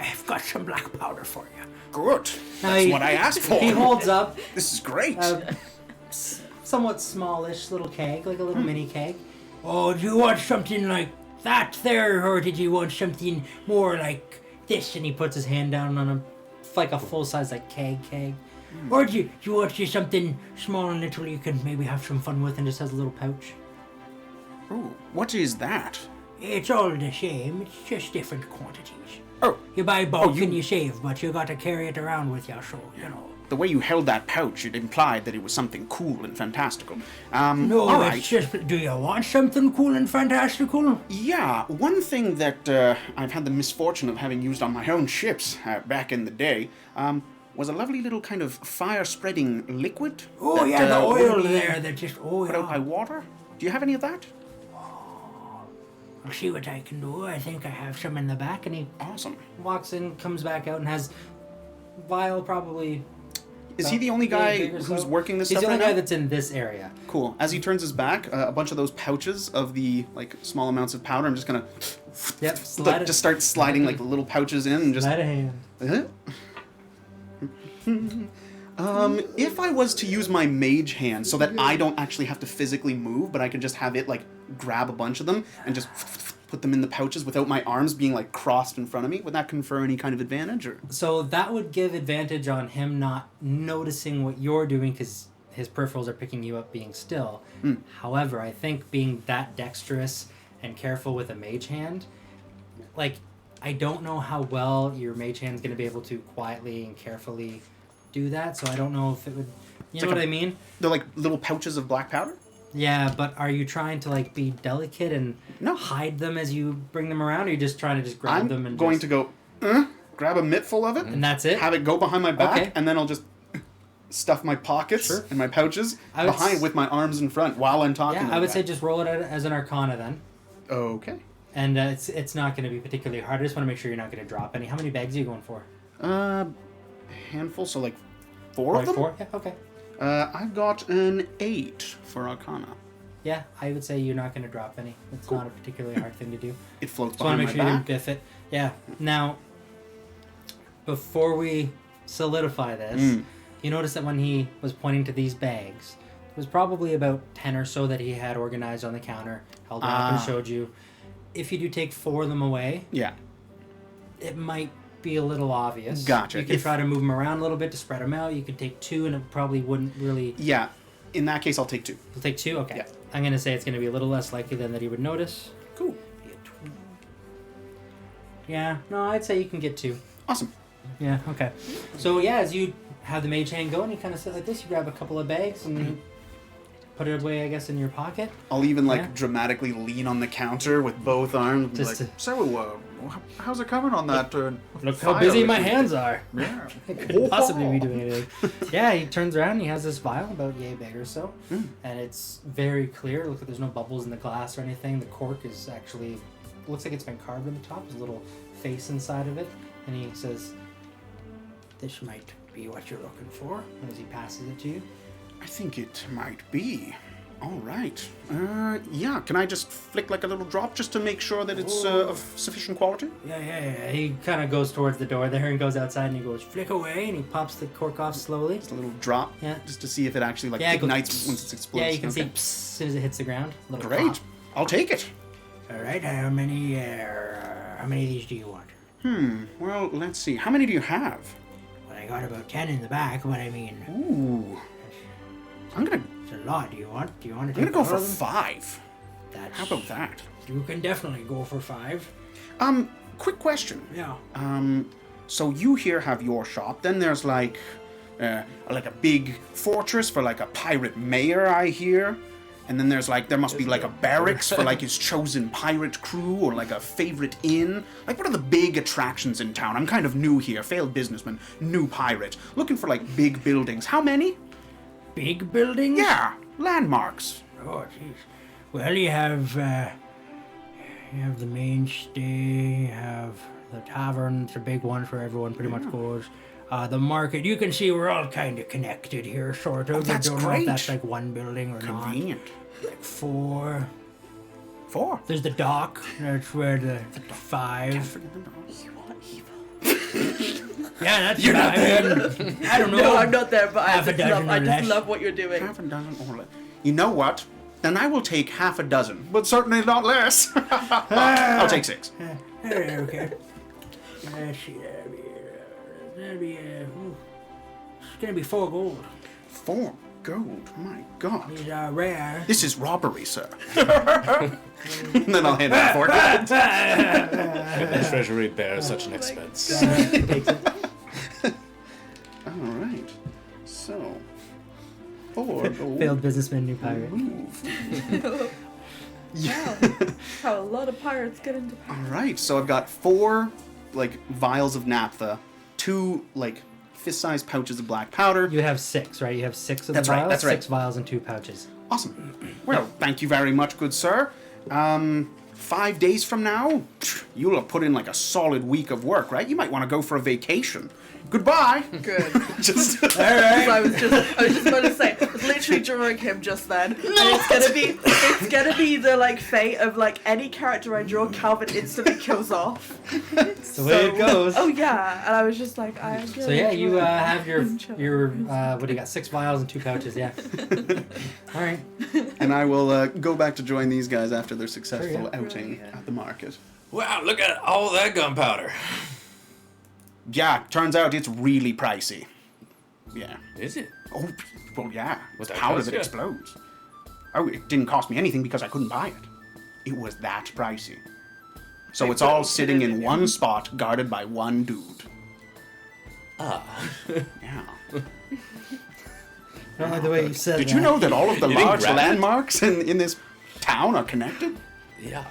S6: I've got some black powder for you.
S2: Good.
S1: Now
S2: That's
S1: he-
S2: what I asked for.
S1: He holds up
S2: This is great.
S1: a somewhat smallish little keg, like a little mini keg.
S6: Oh, do you want something like that there, or did you want something more like this?
S1: And he puts his hand down on like a full size like keg.
S6: Or do you want just something small and little you can maybe have some fun with?
S1: And just has a little pouch.
S2: Ooh, what is that?
S6: It's all the same, it's just different quantities.
S2: Oh,
S6: You buy bulk
S2: you-
S6: and you save, but you got to carry it around with you, so, you know.
S2: the way you held that pouch, it implied that it was something cool and fantastical.
S6: No,
S2: all
S6: it's
S2: right.
S6: just, do you want something cool and fantastical?
S2: Yeah, one thing that I've had the misfortune of having used on my own ships back in the day was a lovely little kind of fire-spreading liquid.
S6: Oh,
S2: that,
S6: yeah, the
S2: wouldn't
S6: oil
S2: be
S6: there that just, oh,
S2: put out by
S6: yeah.
S2: water. Do you have any of that?
S6: I'll see what I can do. I think I have some in the back.
S1: And he
S2: Awesome.
S1: walks in, comes back out, and has vial probably.
S2: Is he the only
S1: about
S2: guy
S1: big or
S2: who's
S1: so.
S2: working this
S1: He's
S2: stuff
S1: the only
S2: right
S1: guy
S2: now?
S1: that's in this area.
S2: Cool. As he turns his back, a bunch of those pouches of the like small amounts of powder, I'm just gonna
S1: Yep. Slide
S2: just start sliding like little pouches in and just.
S1: Slide a hand.
S2: If I was to use my mage hand so that I don't actually have to physically move, but I can just have it like grab a bunch of them and just put them in the pouches without my arms being like crossed in front of me, would that confer any kind of advantage? Or
S1: So that would give advantage on him not noticing what you're doing because his peripherals are picking you up being still. However, I think being that dexterous and careful with a mage hand, like, I don't know how well your mage hand's going to be able to quietly and carefully do that, so I don't know if it would... You know
S2: like
S1: what I mean?
S2: they're like little pouches of black powder?
S1: Yeah, but are you trying to, like, be delicate and
S2: No.
S1: hide them as you bring them around, or are you just trying to just grab
S2: I'm
S1: them and
S2: going
S1: just...
S2: to go, grab a mittful of it,
S1: And that's it?
S2: have it go behind my back,
S1: Okay.
S2: and then I'll just stuff my pockets
S1: Sure.
S2: and my pouches
S1: I would
S2: behind
S1: s-
S2: with my arms in front while I'm talking.
S1: Yeah, I
S2: like
S1: would
S2: that.
S1: say just roll it out as an arcana then.
S2: Okay.
S1: And it's not going to be particularly hard. I just want to make sure you're not going to drop any. How many bags are you going for?
S2: Handful, so like four of them?
S1: 4? Yeah, okay.
S2: I've got an 8 for Arcana.
S1: Yeah, I would say you're not going to drop any. It's not a particularly hard thing to do.
S2: It floats
S1: Just want
S2: behind
S1: to make
S2: my
S1: sure you
S2: back.
S1: didn't biff it. Yeah. Now, before we solidify this, you notice that when he was pointing to these bags, it was probably about 10 or so that he had organized on the counter, held them up and showed you. If you do take 4 of them away,
S2: Yeah.
S1: it might be a little obvious.
S2: Gotcha.
S1: You could
S2: If-
S1: try to move them around a little bit to spread them out. You could take 2 and it probably wouldn't really...
S2: Yeah. In that case, I'll take 2.
S1: You'll take 2? Okay.
S2: Yeah.
S1: I'm going to say it's going to be a little less likely than that he would notice.
S2: Cool.
S1: Yeah, no, I'd say you can get 2.
S2: Awesome.
S1: Yeah, okay. So, yeah, as you have the mage hand going, you kind of sit like this. You grab a couple of bags and put it away, I guess, in your pocket.
S2: I'll even like
S1: Yeah.
S2: dramatically lean on the counter with both arms. And be
S1: Just
S2: like, so, how's it coming on that?
S1: Look how
S2: fire
S1: busy my
S2: liquid?"
S1: hands are.
S2: Yeah.
S1: I couldn't possibly be doing anything. Yeah, he turns around and he has this vial about yay big or so. And it's very clear. Look, there's no bubbles in the glass or anything. The cork is actually, looks like it's been carved on the top. There's a little face inside of it. And he says,
S6: This might be what you're looking for.
S1: as he passes it to you.
S2: I think it might be. All right. Yeah. Can I just flick like a little drop just to make sure that it's of sufficient quality?
S1: Yeah. He kind of goes towards the door there and goes outside and he goes flick away and he pops the cork off slowly.
S2: Just a little drop.
S1: Yeah.
S2: Just to see if it actually like
S1: Yeah, it goes
S2: ignites once it explodes.
S1: Yeah, you can see
S2: Okay.
S1: psst, as soon as it hits the ground. A little
S2: Great.
S1: pop.
S2: I'll take it.
S6: All right, how many of these do you want?
S2: Well, let's see. How many do you have?
S6: Well, I got about 10 in the back, but I mean,
S2: Ooh. I'm gonna
S6: it's a lot. Do you want to
S2: I'm
S6: take
S2: gonna go
S6: all
S2: for
S6: of them?
S2: 5.
S6: That's,
S2: How about that?
S6: You can definitely go for 5.
S2: Quick question.
S6: Yeah.
S2: So you here have your shop. Then there's like like a big fortress for like a pirate mayor, I hear. And then there's like, there must be like a barracks for like his chosen pirate crew or like a favorite inn. Like, what are the big attractions in town? I'm kind of new here, failed businessman, new pirate, looking for like big buildings. How many?
S6: Big buildings?
S2: Yeah, landmarks.
S6: Oh, jeez. Well, you have the mainstay, you have the tavern. It's a big one where everyone pretty much goes. The market, you can see we're all kind of connected here, sort of.
S2: Oh, that's
S6: I don't know
S2: great.
S6: if that's like one building or
S2: Convenient.
S6: not. Like 4.
S2: 4.
S6: There's the dock. That's where the 5.
S5: You are evil.
S6: Yeah, that's
S2: You're not
S6: there. I don't know.
S5: No, I'm not there, but
S6: Half a dozen
S5: I
S6: or
S5: just
S6: less.
S5: love what you're doing.
S2: Half a dozen or less. You know what? Then I will take half a dozen, but certainly not less. I'll take 6.
S6: Okay. Let's see. That'll be it's gonna be 4 gold.
S2: 4 gold. My God.
S6: These are rare.
S2: This is robbery, sir. And then I'll hand out 4 gold.
S3: The treasury bears such an expense.
S2: All right. So, 4 gold.
S1: Failed businessman, new pirate.
S2: Move.
S5: Wow. How a lot of pirates get into
S2: All right. So I've got 4 like vials of naphtha, 2 like fist-sized pouches of black powder.
S1: You have 6, right? You have 6 of
S2: That's
S1: the
S2: right,
S1: vials?
S2: that's right.
S1: 6 vials and 2 pouches.
S2: Awesome. Well, thank you very much, good sir. 5 days from now, you'll have put in like a solid week of work, right? You might want to go for a vacation. Goodbye.
S5: Good.
S2: Just
S5: I was just about to say, I was literally drawing him just then. And it's gonna be the like fate of like any character I draw, Calvin instantly kills off.
S1: That's the way it goes.
S5: Oh yeah, and I was just like, I.
S1: So yeah, you have your what do you got? 6 vials and 2 pouches. Yeah. All right.
S2: and I will go back to join these guys after their successful
S1: Sure, yeah.
S2: outing at the market.
S3: Wow, look at all that gunpowder.
S2: Yeah, turns out it's really pricey. Yeah.
S3: Is it?
S2: Oh, well, yeah.
S3: What
S2: It's
S3: that
S2: powder
S3: cost
S2: that
S3: you?
S2: explodes. Oh, it didn't cost me anything because I couldn't buy it. It was that pricey. So
S5: They
S2: it's
S5: put
S2: all
S5: it
S2: sitting
S5: in
S2: in
S5: you.
S2: one spot, guarded by one dude.
S3: Ah.
S2: Yeah.
S1: I don't like the way you said
S2: Did
S1: that.
S2: you know that all of the
S3: You didn't
S2: large
S3: grab it?
S2: landmarks in this town are connected?
S3: Yeah.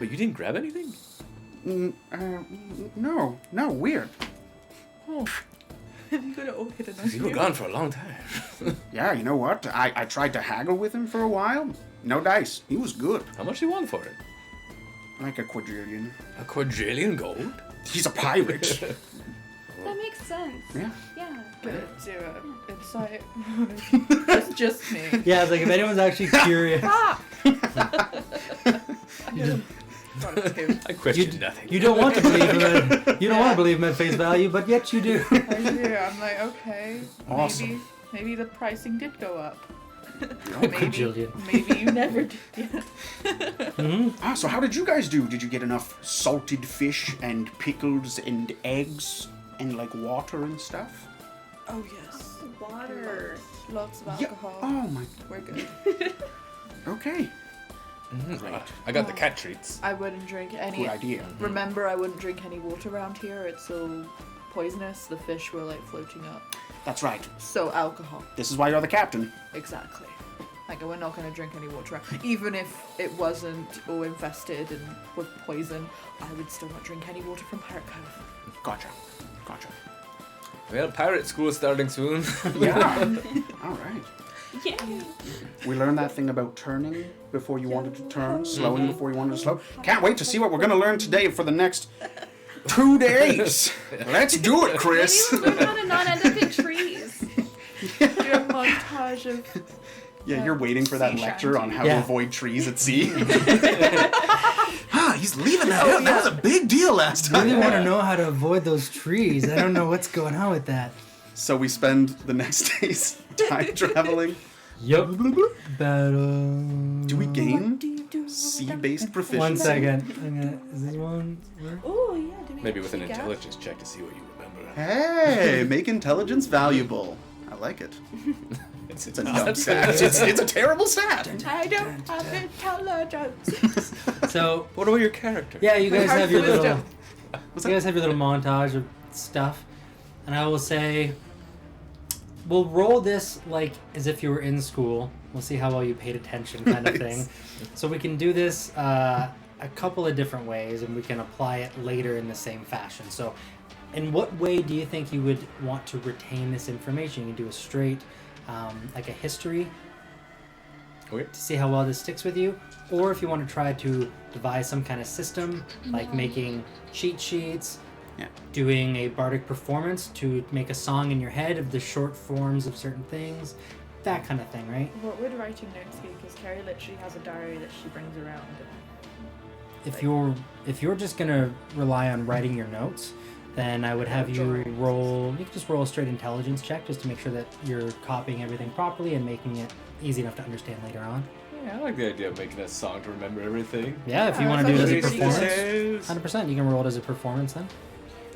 S3: But you didn't grab anything?
S2: No, weird.
S5: Oh. You could have all hidden on
S3: You were gone for a long time.
S2: Yeah, you know what? I tried to haggle with him for a while. No dice. He was good.
S3: How much do you want for it?
S2: Like a quadrillion.
S3: A quadrillion gold?
S2: He's a pirate.
S4: That makes sense.
S2: Yeah.
S4: Yeah.
S5: Gonna do an insight. just me.
S1: Yeah, it's like if anyone's actually curious,
S3: I question nothing.
S1: you don't want to believe him. You don't want to believe him at face value, but yet you do.
S5: I do. I'm like, okay.
S2: Awesome.
S5: Maybe the pricing did go up.
S1: Quadrillion.
S5: Maybe you never did.
S2: Ah, so how did you guys do? Did you get enough salted fish and pickles and eggs and like water and stuff?
S5: Oh yes.
S4: Water.
S5: Lots of
S2: Yeah.
S5: alcohol.
S2: Oh my.
S5: We're good.
S2: Okay.
S3: I got the cat treats.
S5: I wouldn't drink any.
S2: Good idea.
S5: Remember, I wouldn't drink any water around here. It's so poisonous. The fish were like floating up.
S2: That's right.
S5: So alcohol.
S2: This is why you're the captain.
S5: Exactly. Like, we're not going to drink any water. Even if it wasn't all infested and with poison, I would still not drink any water from Pirate Cove.
S2: Gotcha.
S3: Well, pirate school is starting soon.
S2: Yeah. All right.
S4: Yay.
S2: We learned that thing about turning before you wanted to turn, slowing before you wanted to slow. Can't wait to see what we're going to learn today for the next 2 days. Let's do it, Chris.
S4: Maybe we'll learn how to not end up in trees.
S5: Do a montage of.
S2: Yeah, you're waiting for that
S5: Sea
S2: lecture on how
S1: Yeah.
S2: to avoid trees at sea. He's leaving that out. That
S5: yeah.
S2: was a big deal last
S1: I really
S2: time.
S1: want to know how to avoid those trees. I don't know what's going on with that.
S2: So we spend the next days time traveling.
S1: Yup. Battle.
S2: Do we gain sea-based proficiency?
S1: 1 second. Is this one? Where?
S5: Oh, yeah. Do we
S3: Maybe with an
S5: actually get-
S3: intelligence check to see what you remember.
S2: Hey, make intelligence valuable. I like it.
S3: It's
S2: It's a dumb stat. It's a terrible stat.
S5: I don't have intelligence.
S1: So,
S3: What about your character?
S1: yeah, you guys have your little.
S5: Wisdom.
S1: You guys have your little montage of stuff, and I will say, we'll roll this like as if you were in school. We'll see how well you paid attention, kind of thing. So we can do this a couple of different ways, and we can apply it later in the same fashion. So, in what way do you think you would want to retain this information? You can do a straight, like a history,
S3: Okay.
S1: to see how well this sticks with you, or if you want to try to devise some kind of system, like making cheat sheets.
S2: Yeah.
S1: Doing a bardic performance to make a song in your head of the short forms of certain things, that kind of thing, right?
S5: What would writing notes be? Because Carrie literally has a diary that she brings around.
S1: If you're just gonna rely on writing your notes, then I would have you roll. You can just roll a straight intelligence check just to make sure that you're copying everything properly and making it easy enough to understand later on.
S3: Yeah, I like the idea of making a song to remember everything.
S1: Yeah, if you
S5: Yeah,
S1: want to do it as a
S5: that's pretty
S1: performance, 100%. You can roll it as a performance then.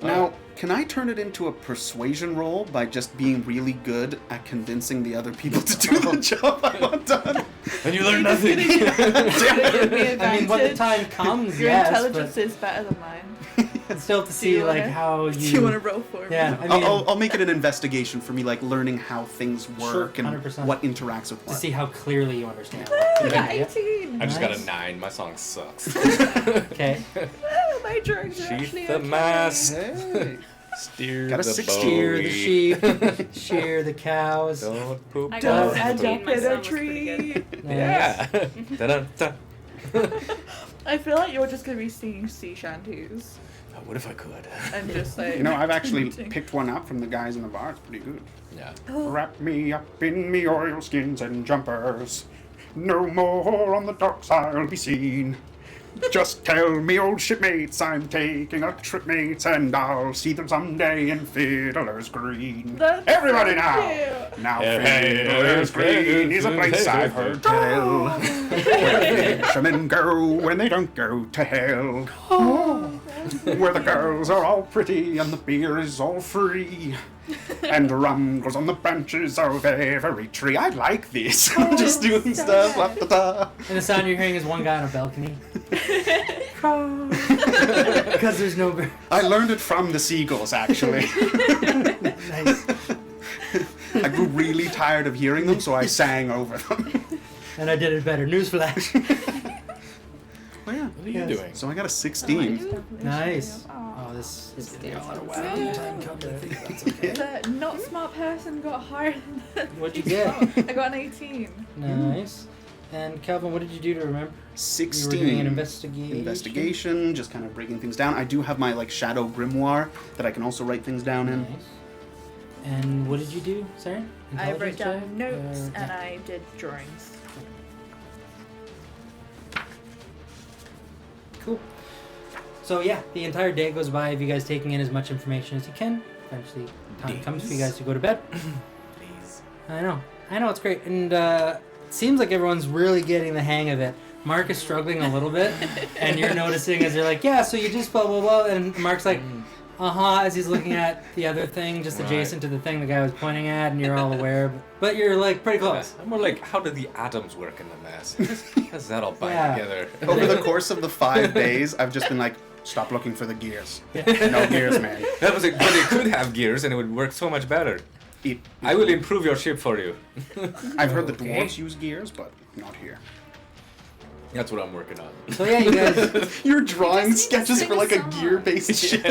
S2: Now, can I turn it into a persuasion roll by just being really good at convincing the other people to do the job I want done?
S3: And you learn nothing.
S1: I mean, when the time comes,
S5: Your
S1: yes,
S5: intelligence is better than mine.
S1: but still to
S5: Do
S1: see
S5: you
S1: like
S5: wanna-
S1: how
S5: Do you want to roll for me?
S1: Yeah, I mean,
S2: I'll make it an investigation for me, like learning how things work and
S1: 100%.
S2: what interacts with
S1: to
S2: what.
S1: see how clearly you understand.
S5: I got
S1: Yeah.
S5: 18.
S3: I just got
S1: Nice.
S3: a 9. My song sucks.
S1: Okay.
S5: Oh, my drugs are actually
S3: Sheath the
S5: okay.
S3: mask.
S2: Hey.
S3: Steer
S2: Got a
S3: the
S2: 16.
S1: Shear the
S3: boat.
S1: sheep, shear the cows.
S3: Don't poop.
S4: I
S5: Don't
S4: got
S5: end
S4: 17.
S5: up
S4: My
S5: in
S4: son
S5: a
S4: was pretty
S5: tree.
S3: Yeah. Da-da-da.
S5: I feel like you're just going to be singing sea shanties
S3: What if I could?
S5: and just like...
S2: You know, I've actually picked one up from the guys in the bar. It's pretty good.
S3: Yeah.
S2: Wrap me up in me oilskins and jumpers. No more on the docks I'll be seen. Just tell me, old shipmates, I'm taking a trip, mates, and I'll see them someday in Fiddler's Green.
S5: That's
S2: Everybody
S5: so
S2: now!
S5: cute.
S2: Now
S3: Hey,
S2: Fiddler's
S3: hey,
S2: Green is a place
S3: hey,
S2: I've
S3: hey,
S2: heard tell, where fishermen go when they don't go to hell. Where the girls are all pretty and the beer is all free. And rum grows on the branches of every tree. I like this. I'm just doing stuff. La, da, da.
S1: And the sound you're hearing is one guy on a balcony. Because there's no.
S2: I learned it from the seagulls, actually.
S1: Nice.
S2: I grew really tired of hearing them, so I sang over them.
S1: And I did it better. Newsflash.
S2: Oh, yeah.
S3: What are you
S1: Yes.
S3: doing?
S2: So I got a 16.
S1: Nice.
S5: Aw.
S1: Oh, this is
S4: Just
S1: gonna be a lot of
S4: dancing.
S1: wow. Time comes, I think that's okay.
S5: The not smart person got higher than the
S1: What'd you
S5: smart.
S1: get?
S5: I got an 18.
S1: Nice. And Calvin, what did you do to remember?
S2: 16.
S1: You were doing an investigation.
S2: Investigation, just kind of breaking things down. I do have my like shadow grimoire that I can also write things down in.
S1: Nice. And what did you do, Sarah?
S5: I wrote
S1: Intelligence
S5: down
S1: check?
S5: notes
S1: Or-
S5: and
S1: yeah.
S5: I did drawings.
S1: Cool. So yeah, the entire day goes by of you guys taking in as much information as you can. Eventually, time comes for you guys to go to bed.
S3: Please.
S1: I know, it's great, and it seems like everyone's really getting the hang of it. Mark is struggling a little bit, and you're noticing as you're like, yeah, so you just blah blah blah, and Mark's like, as he's looking at the other thing just
S3: Right.
S1: adjacent to the thing the guy was pointing at, and you're all aware, but you're like pretty close.
S3: I'm more like, how do the atoms work in the mass? How does that all bind
S1: Yeah.
S3: together?
S2: Over the course of the 5 days, I've just been like, stop looking for the gears. No gears, man.
S3: That was it, but it could have gears and it would work so much better.
S2: It,
S3: I will improve your ship for you.
S2: I've heard the
S1: Okay.
S2: dwarves use gears, but not here.
S3: That's what I'm working on.
S1: So yeah, you guys.
S2: You're drawing
S4: just need to
S2: sketches
S4: sing
S2: for
S4: a
S2: like a
S4: song.
S2: gear-based ship.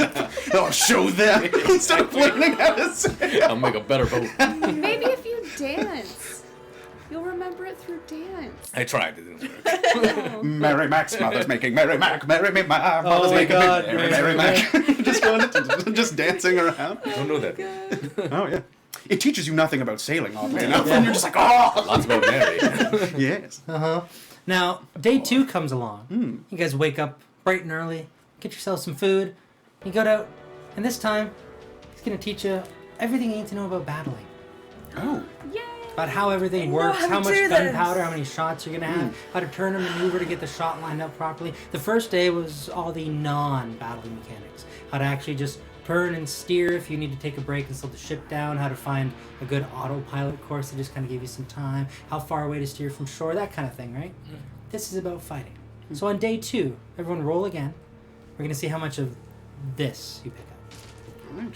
S2: Oh, show them instead of learning how to sing.
S3: I'll make a better boat.
S4: Maybe if you dance, you'll remember it through dance.
S3: I tried, it didn't work.
S4: Oh.
S2: Merry Mac's mother's making Merry Mac, Merry me, my mother's
S1: my
S2: making
S1: God,
S2: Merry
S1: Merry
S2: Mac. Just going, just dancing around.
S3: I don't know that.
S2: Oh yeah. It teaches you nothing about sailing, oddly enough, and you're just like, oh,
S3: Lots about Mary.
S2: yes.
S1: Now, day 2 comes along. You guys wake up bright and early, get yourself some food, you go out, and this time, he's going to teach you everything you need to know about battling.
S2: Oh,
S4: Yay!
S1: About how everything
S5: know
S1: works,
S5: how to
S1: how much
S5: do
S1: gunpowder,
S5: this.
S1: how many shots you're going to have, how to turn a maneuver to get the shot lined up properly. The first day was all the non-battling mechanics. How to actually just turn and steer if you need to take a break and slow the ship down, how to find a good autopilot course to just kind of give you some time, how far away to steer from shore, that kind of thing, right? This is about fighting. So on day 2, everyone roll again. We're going to see how much of this you pick up.
S2: right.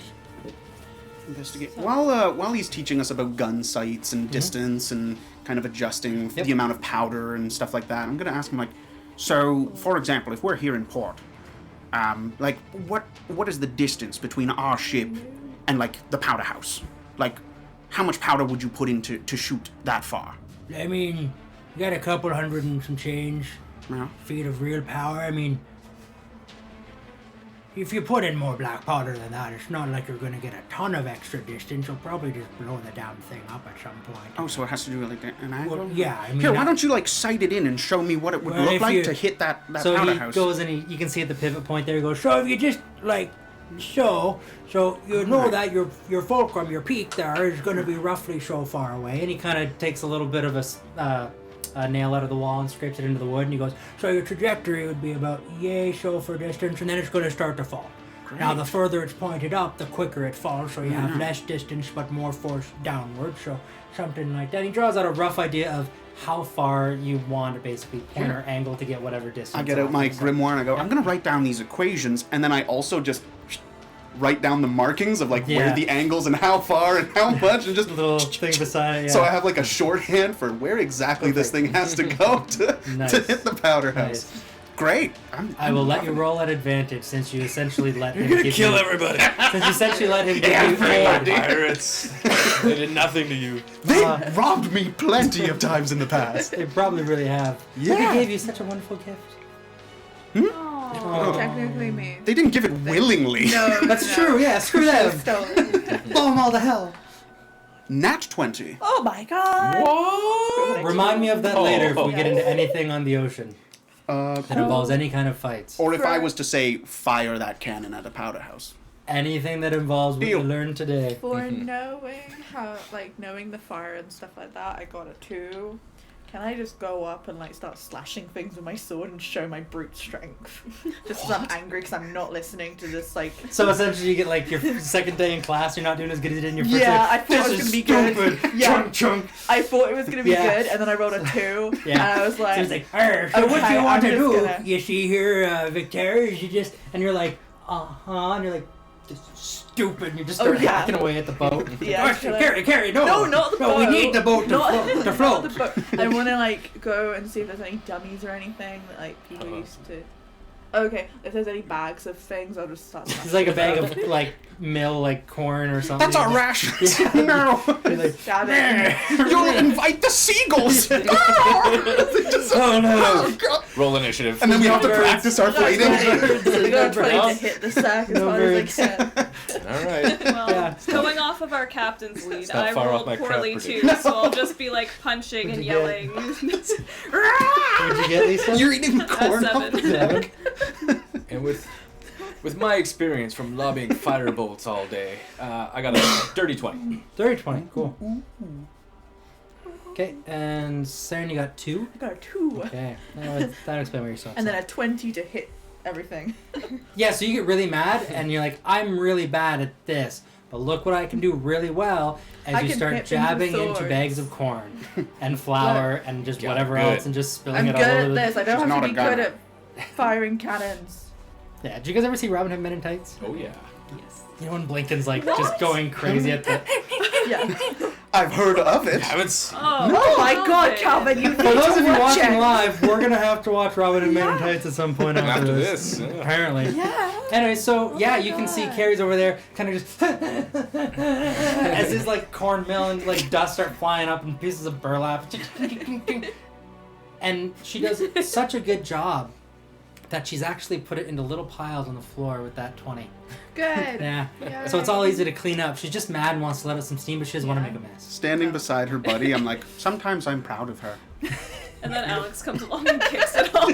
S2: Investigate. While he's teaching us about gun sights and distance and kind of adjusting the amount of powder and stuff like that, I'm going to ask him, like, so, for example, if we're here in port, like, what is the distance between our ship and, like, the powder house? Like, how much powder would you put in to shoot that far?
S6: I mean, you got a couple hundred and some change feet of real power. I mean, if you put in more black powder than that, it's not like you're going to get a ton of extra distance. You'll probably just blow the damn thing up at some point.
S2: Oh, so it has to do with, like, an angle?
S6: Well, yeah, I mean...
S2: Here, why don't you, like, sight it in and show me what it would look like to hit that
S1: so
S2: powder
S1: he
S2: house?
S1: goes and you can see at the pivot point there, he goes,
S6: So if you just, like, so you know that your fulcrum, your peak there, is going to be roughly so far away.
S1: and he kind of takes a little bit of a nail out of the wall and scrapes it into the wood, and he goes,
S6: So your trajectory would be about yay so for distance, and then it's going to start to fall.
S2: Great.
S6: Now, the further it's pointed up, the quicker it falls, so you have less distance but more force downward, so something like that.
S1: He draws out a rough idea of how far you want to basically point or angle to get whatever distance.
S2: I get out my grimoire and I go, I'm going to write down these equations, and then I also just write down the markings of, like, where the angles and how far and how much, and just
S1: a little thing beside it.
S2: So I have, like, a shorthand for where exactly this thing has to go to hit the powder house.
S1: Nice.
S2: Great.
S1: I will let you roll at advantage since you essentially let him give
S3: Kill
S1: you,
S3: everybody.
S1: Since you essentially let him give you aid.
S3: Pirates. They did nothing to you.
S2: They robbed me plenty of times in the past.
S1: They probably really have.
S2: Yeah.
S1: But he gave you such a wonderful gift.
S5: Oh, technically me.
S2: They didn't give it willingly.
S5: No,
S1: That's true, yeah, screw them.
S5: Stolen.
S1: Blow them all to hell.
S2: Nat 20.
S5: Oh my god!
S3: What?
S1: Remind me of that later if we get into anything on the ocean that
S2: Cool.
S1: involves any kind of fights.
S2: Or if I was to say, fire that cannon at a powder house.
S1: Anything that involves what you
S2: Deal.
S1: learned today.
S5: For knowing the fire and stuff like that, I got a 2. Can I just go up and, like, start slashing things with my sword and show my brute strength? Just because I'm angry because I'm not listening to this, like...
S1: So essentially you get like your second day in class, you're not doing as good as you did in your first day.
S5: Yeah, I thought it was
S1: This
S5: gonna
S1: is
S5: be good.
S1: stupid.
S5: Yeah.
S1: Chunk, chunk.
S5: I thought it was gonna be
S1: Yeah.
S5: good, and then I rolled a 2,
S1: Yeah.
S5: and I was like...
S6: So it's like, so what
S5: Okay,
S6: you want
S5: I'm
S6: to
S5: just
S6: do,
S5: gonna-
S6: you see here, Victor, is you just...
S1: And you're like, and you're like, this is stupid, and you just start
S5: yeah.
S1: hacking away at the boat.
S5: Yeah,
S6: Gosh, carry, no!
S5: No, not the boat.
S6: No, we need the boat to
S5: Not-
S6: float. To
S5: not
S6: float.
S5: the boat. I want to, like, go and see if there's any dummies or anything that, like, people used to... Okay, if there's any bags of things, I'll just start...
S1: It's like a bag of like mill, like corn or something.
S2: That's our rations. No.
S1: You're like,
S5: Stab it.
S2: You'll invite the seagulls.
S1: oh no!
S2: Oh, God.
S3: Roll initiative.
S2: And then we have to practice our fighting.
S5: I got
S1: No
S5: 20 to
S1: birds.
S5: hit the sack as
S1: No
S5: hard
S1: birds.
S5: as I can.
S3: All right.
S4: Well,
S1: Yeah.
S4: going off of our captain's lead,
S3: not
S4: I
S3: far off
S4: rolled
S3: my craft
S4: poorly
S3: prediction.
S4: too, so I'll just be like punching and
S1: What'd you
S4: yelling.
S1: What'd you get, Lisa?
S2: You're eating corn.
S4: 7.
S1: 7.
S3: And with my experience from lobbing fire bolts all day, I got a dirty 20.
S1: 30, 20. Cool. Okay, and Saren, you got 2.
S5: I got a 2.
S1: Okay, that explains where you're so
S5: And then a 20 to hit everything.
S1: Yeah, so you get really mad, and you're like, I'm really bad at this. But look what I can do really well as
S5: I
S1: you
S5: can
S1: start
S5: hit things with
S1: jabbing into
S5: swords.
S1: bags of corn and flour and just
S3: Yeah,
S1: whatever
S3: good.
S1: else and just spilling
S5: I'm
S1: it
S5: good
S1: all
S5: at
S1: over
S5: this. I
S2: She's
S5: don't
S2: not
S5: have
S2: a
S5: to be good
S2: gunner.
S5: at firing cannons.
S1: Yeah, did you guys ever see Robin Hood Men in Tights?
S3: Oh yeah.
S1: You know when Blinken's like just going crazy at the...
S5: Yeah.
S2: I've heard of it.
S3: Haven't.
S5: Oh my god, Calvin, you need
S1: For those
S5: to
S1: of you
S5: watch
S1: watching
S5: it.
S1: live, we're going to have to watch Robin Hood Men in
S5: Yeah.
S1: Tights at some point after,
S3: After this. Yeah.
S1: Apparently.
S5: Yeah.
S1: Anyway, so yeah,
S5: my
S1: you can see
S5: God.
S1: Carrie's over there, kind of just as his like corn mill and like dust start flying up and pieces of burlap, and she does such a good job that she's actually put it into little piles on the floor with that 20.
S5: Good.
S1: Yeah.
S5: Yeah.
S1: So it's all easy to clean up. She's just mad and wants to let out some steam, but she doesn't want to make a mess.
S2: Standing beside her buddy, I'm like, sometimes I'm proud of her.
S4: And then Alex comes along and kicks it all.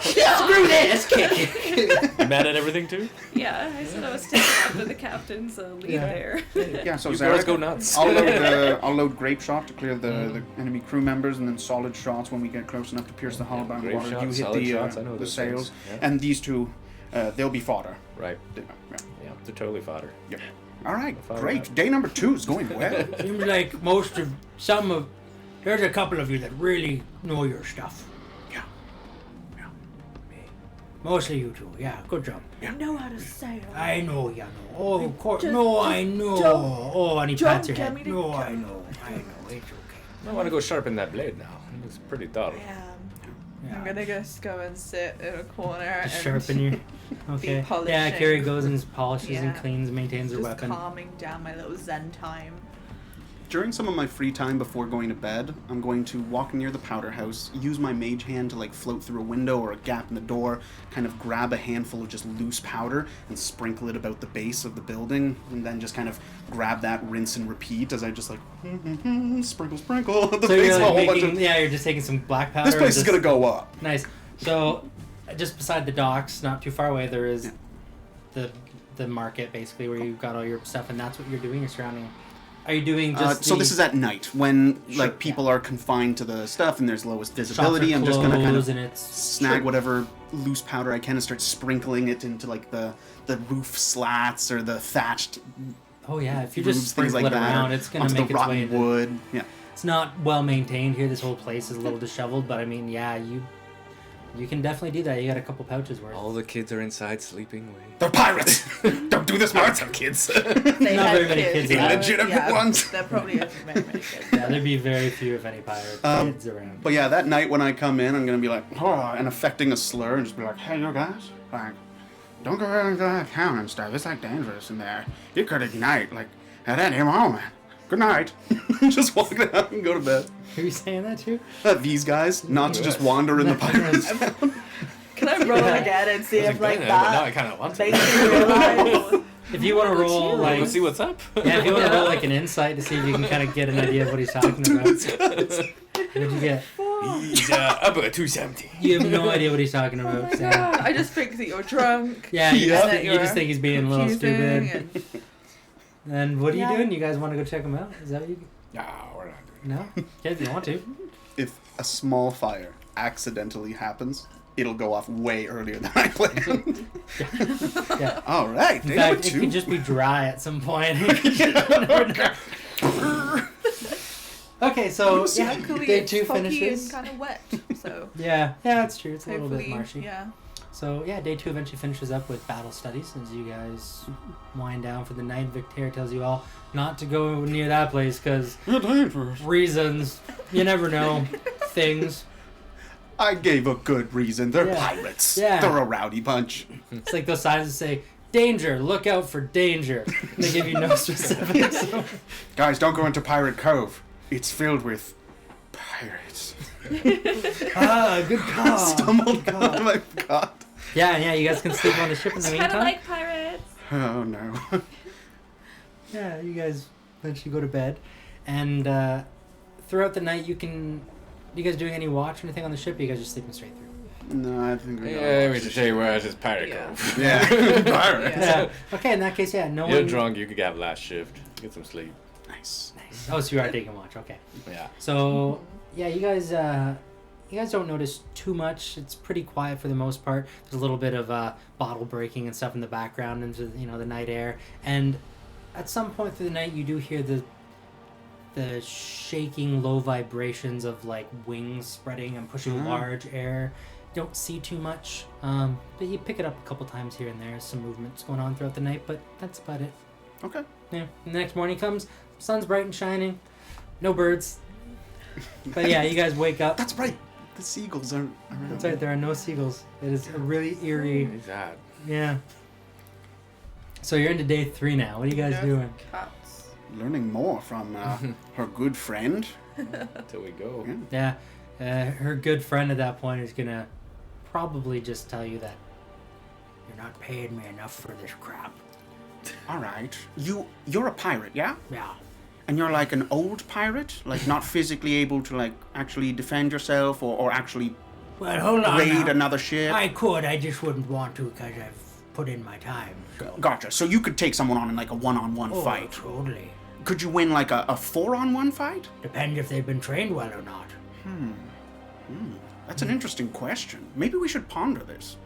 S1: Screw this, kick it.
S3: You mad at everything too?
S4: Yeah, I said I was taking after the captain's lead
S1: Yeah.
S4: there.
S2: Yeah, so
S3: You girls go
S2: Zarek,
S3: nuts.
S2: I'll load grape shot to clear the enemy crew members, and then solid shots when we get close enough to pierce the hull bound
S3: Grape
S2: water.
S3: shot,
S2: You hit
S3: solid shots, I know
S2: the
S3: those
S2: sails,
S3: things. Yeah.
S2: and these two, they'll be fodder.
S3: Right.
S2: Yeah.
S3: Yeah, they're totally fodder.
S2: Yeah. All right,
S3: Follow
S2: great.
S3: that.
S2: Day number 2 is going well.
S6: Seems like there's a couple of you that really know your stuff.
S2: Yeah.
S6: Mostly you two. Yeah, good job.
S5: I know how to sail.
S6: I know, you know. Oh, of course.
S5: Just-
S6: No,
S5: just
S6: I know.
S5: don't-
S6: Oh, and he
S5: don't
S6: pats your
S5: get
S6: head.
S5: me to
S6: No,
S5: go.
S6: I know. It's okay.
S3: I want to go sharpen that blade now. It looks pretty dull.
S6: Yeah.
S5: I'm gonna just go and sit in a corner
S1: Just
S5: and
S1: sharpen your. Okay. Yeah,
S5: polishing.
S1: Carrie goes and polishes and
S5: Yeah.
S1: cleans, maintains her
S5: just
S1: weapon.
S5: calming down my little zen time.
S2: During some of my free time before going to bed, I'm going to walk near the powder house, use my mage hand to like float through a window or a gap in the door, kind of grab a handful of just loose powder and sprinkle it about the base of the building, and then just kind of grab that, rinse and repeat as I just like sprinkle, sprinkle the
S1: So
S2: base
S1: you're
S2: of a
S1: like
S2: whole bunch
S1: making,
S2: of.
S1: yeah, you're just taking some black powder.
S2: This place
S1: and
S2: is gonna go up.
S1: Nice. So, just beside the docks, not too far away, there is the market basically where you've got all your stuff, and that's what you're doing. You're surrounding. Are you doing just?
S2: So this is at night when
S1: Sure,
S2: like people are confined to the stuff and there's lowest
S1: shops
S2: visibility.
S1: are
S2: I'm just gonna kind
S1: closed
S2: of
S1: and it's
S2: snag
S1: Sure.
S2: whatever loose powder I can and start sprinkling it into like the roof slats or the thatched
S1: Oh yeah, if you
S2: roofs,
S1: just sprinkle it around, it's gonna
S2: onto
S1: make
S2: the
S1: its way
S2: rotten
S1: into.
S2: wood. Yeah.
S1: It's not well maintained here. This whole place is a little disheveled, but I mean, yeah, you can definitely do that. You got a couple pouches worth.
S3: All the kids are inside sleeping.
S2: They're pirates! Don't do this, Mark! Some kids.
S5: They
S1: Not
S5: had
S1: very many kids
S5: yeah,
S1: around.
S2: Illegitimate
S5: yeah,
S2: ones.
S5: There probably isn't very many kids.
S1: Yeah, there'd be very few, if any, pirate kids around.
S2: But yeah, that night when I come in, I'm gonna be like, oh, and affecting a slur and just be like, hey, you guys, like, don't go into that town and stuff. It's like dangerous in there. You could ignite, like, at any moment. Good night. Just walk out and go to bed.
S1: Are you saying that too?
S2: These guys, not to just wander in the pirates.
S5: Can I roll again and see if like
S3: But now I
S5: that
S3: kind of want
S5: makes
S3: to.
S5: me realize?
S1: If you want to roll like,
S3: Let's see what's up.
S1: yeah, if you want to roll like an insight to see if you can kind of get an idea of what he's talking about. What did you get?
S3: He's up at 270.
S1: You have no idea what he's talking
S5: Oh
S1: about.
S5: my
S1: Sam.
S5: god! I just think that you're drunk.
S1: Yeah, you,
S2: Yeah.
S1: Just,
S5: That
S1: you
S5: you're
S1: just think he's being a little
S5: confusing
S1: stupid.
S5: and-
S1: And what are
S5: Yeah.
S1: you doing? You guys want to go check him out? Is that what you?
S3: No, we're not doing
S1: No. Okay, if you want to.
S2: If a small fire accidentally happens, it'll go off way earlier than I planned.
S1: Yeah.
S2: All right,
S1: In
S2: day
S1: fact,
S2: number
S1: it
S2: two.
S1: could just be dry at some point. Okay, so yeah,
S5: Luckily,
S1: day
S5: it's
S1: 2
S5: foggy
S1: finishes.
S5: and kind of wet, so
S1: Yeah, that's true. It's a little bit
S5: hopefully,
S1: marshy.
S5: yeah.
S1: So yeah, day 2 eventually finishes up with battle studies as you guys wind down for the night. Victor tells you all not to go near that place because
S2: You're dangerous.
S1: reasons. You never know. Things.
S2: I gave a good reason. They're
S1: Yeah.
S2: pirates.
S1: Yeah.
S2: They're a rowdy bunch.
S1: It's like those signs that say, danger, look out for danger. They give you no specifics.
S2: Guys, don't go into Pirate Cove. It's filled with pirates.
S1: Ah, good call.
S2: Stumbled out of my god.
S1: Yeah, you guys can sleep on the ship in the
S4: Kind of
S1: meantime.
S4: like pirates.
S2: Oh no.
S1: Yeah, you guys eventually go to bed. And throughout the night, you guys doing any watch or anything on the ship? Or you guys just sleeping straight through?
S2: No, I think we
S3: Yeah, we should show you where it's Pirate
S5: Yeah.
S3: Cove.
S2: Yeah. Pirates.
S1: Yeah. Okay, in that case, yeah, no
S3: You're
S1: one.
S3: drunk, you could have last shift. Get some sleep.
S2: Nice.
S1: Nice. Oh, so you are taking watch. Okay.
S3: Yeah.
S1: So yeah, you guys don't notice too much. It's pretty quiet for the most part. There's a little bit of bottle breaking and stuff in the background into the night air. And at some point through the night, you do hear the shaking, low vibrations of like wings spreading and pushing
S2: Mhm.
S1: large air. Don't see too much, but you pick it up a couple times here and there. Some movements going on throughout the night, but that's about it.
S2: Okay.
S1: Yeah. The next morning comes, sun's bright and shining, no birds. But yeah, you guys wake up.
S2: That's right. The seagulls aren't around.
S1: That's right, there are no seagulls. It is a really eerie.
S3: Who's that?
S1: Yeah. So you're into day 3 now. What are you guys
S5: Yeah.
S1: doing?
S5: Cats.
S2: Learning more from her good friend.
S3: Until we go.
S2: Yeah.
S1: Yeah. Her good friend at that point is gonna probably just tell you that
S6: You're not paying me enough for this crap.
S2: All right. You're a pirate, yeah?
S6: Yeah.
S2: And you're like an old pirate, like not physically able to like actually defend yourself or actually
S6: Well, hold on.
S2: raid
S6: now.
S2: another ship.
S6: I could, I just wouldn't want to because I've put in my time. So.
S2: Gotcha. So you could take someone on in like a one-on-one
S6: Oh,
S2: fight.
S6: totally.
S2: Could you win like a 4-on-1 fight?
S6: Depends if they've been trained well or not.
S2: That's an interesting question. Maybe we should ponder this.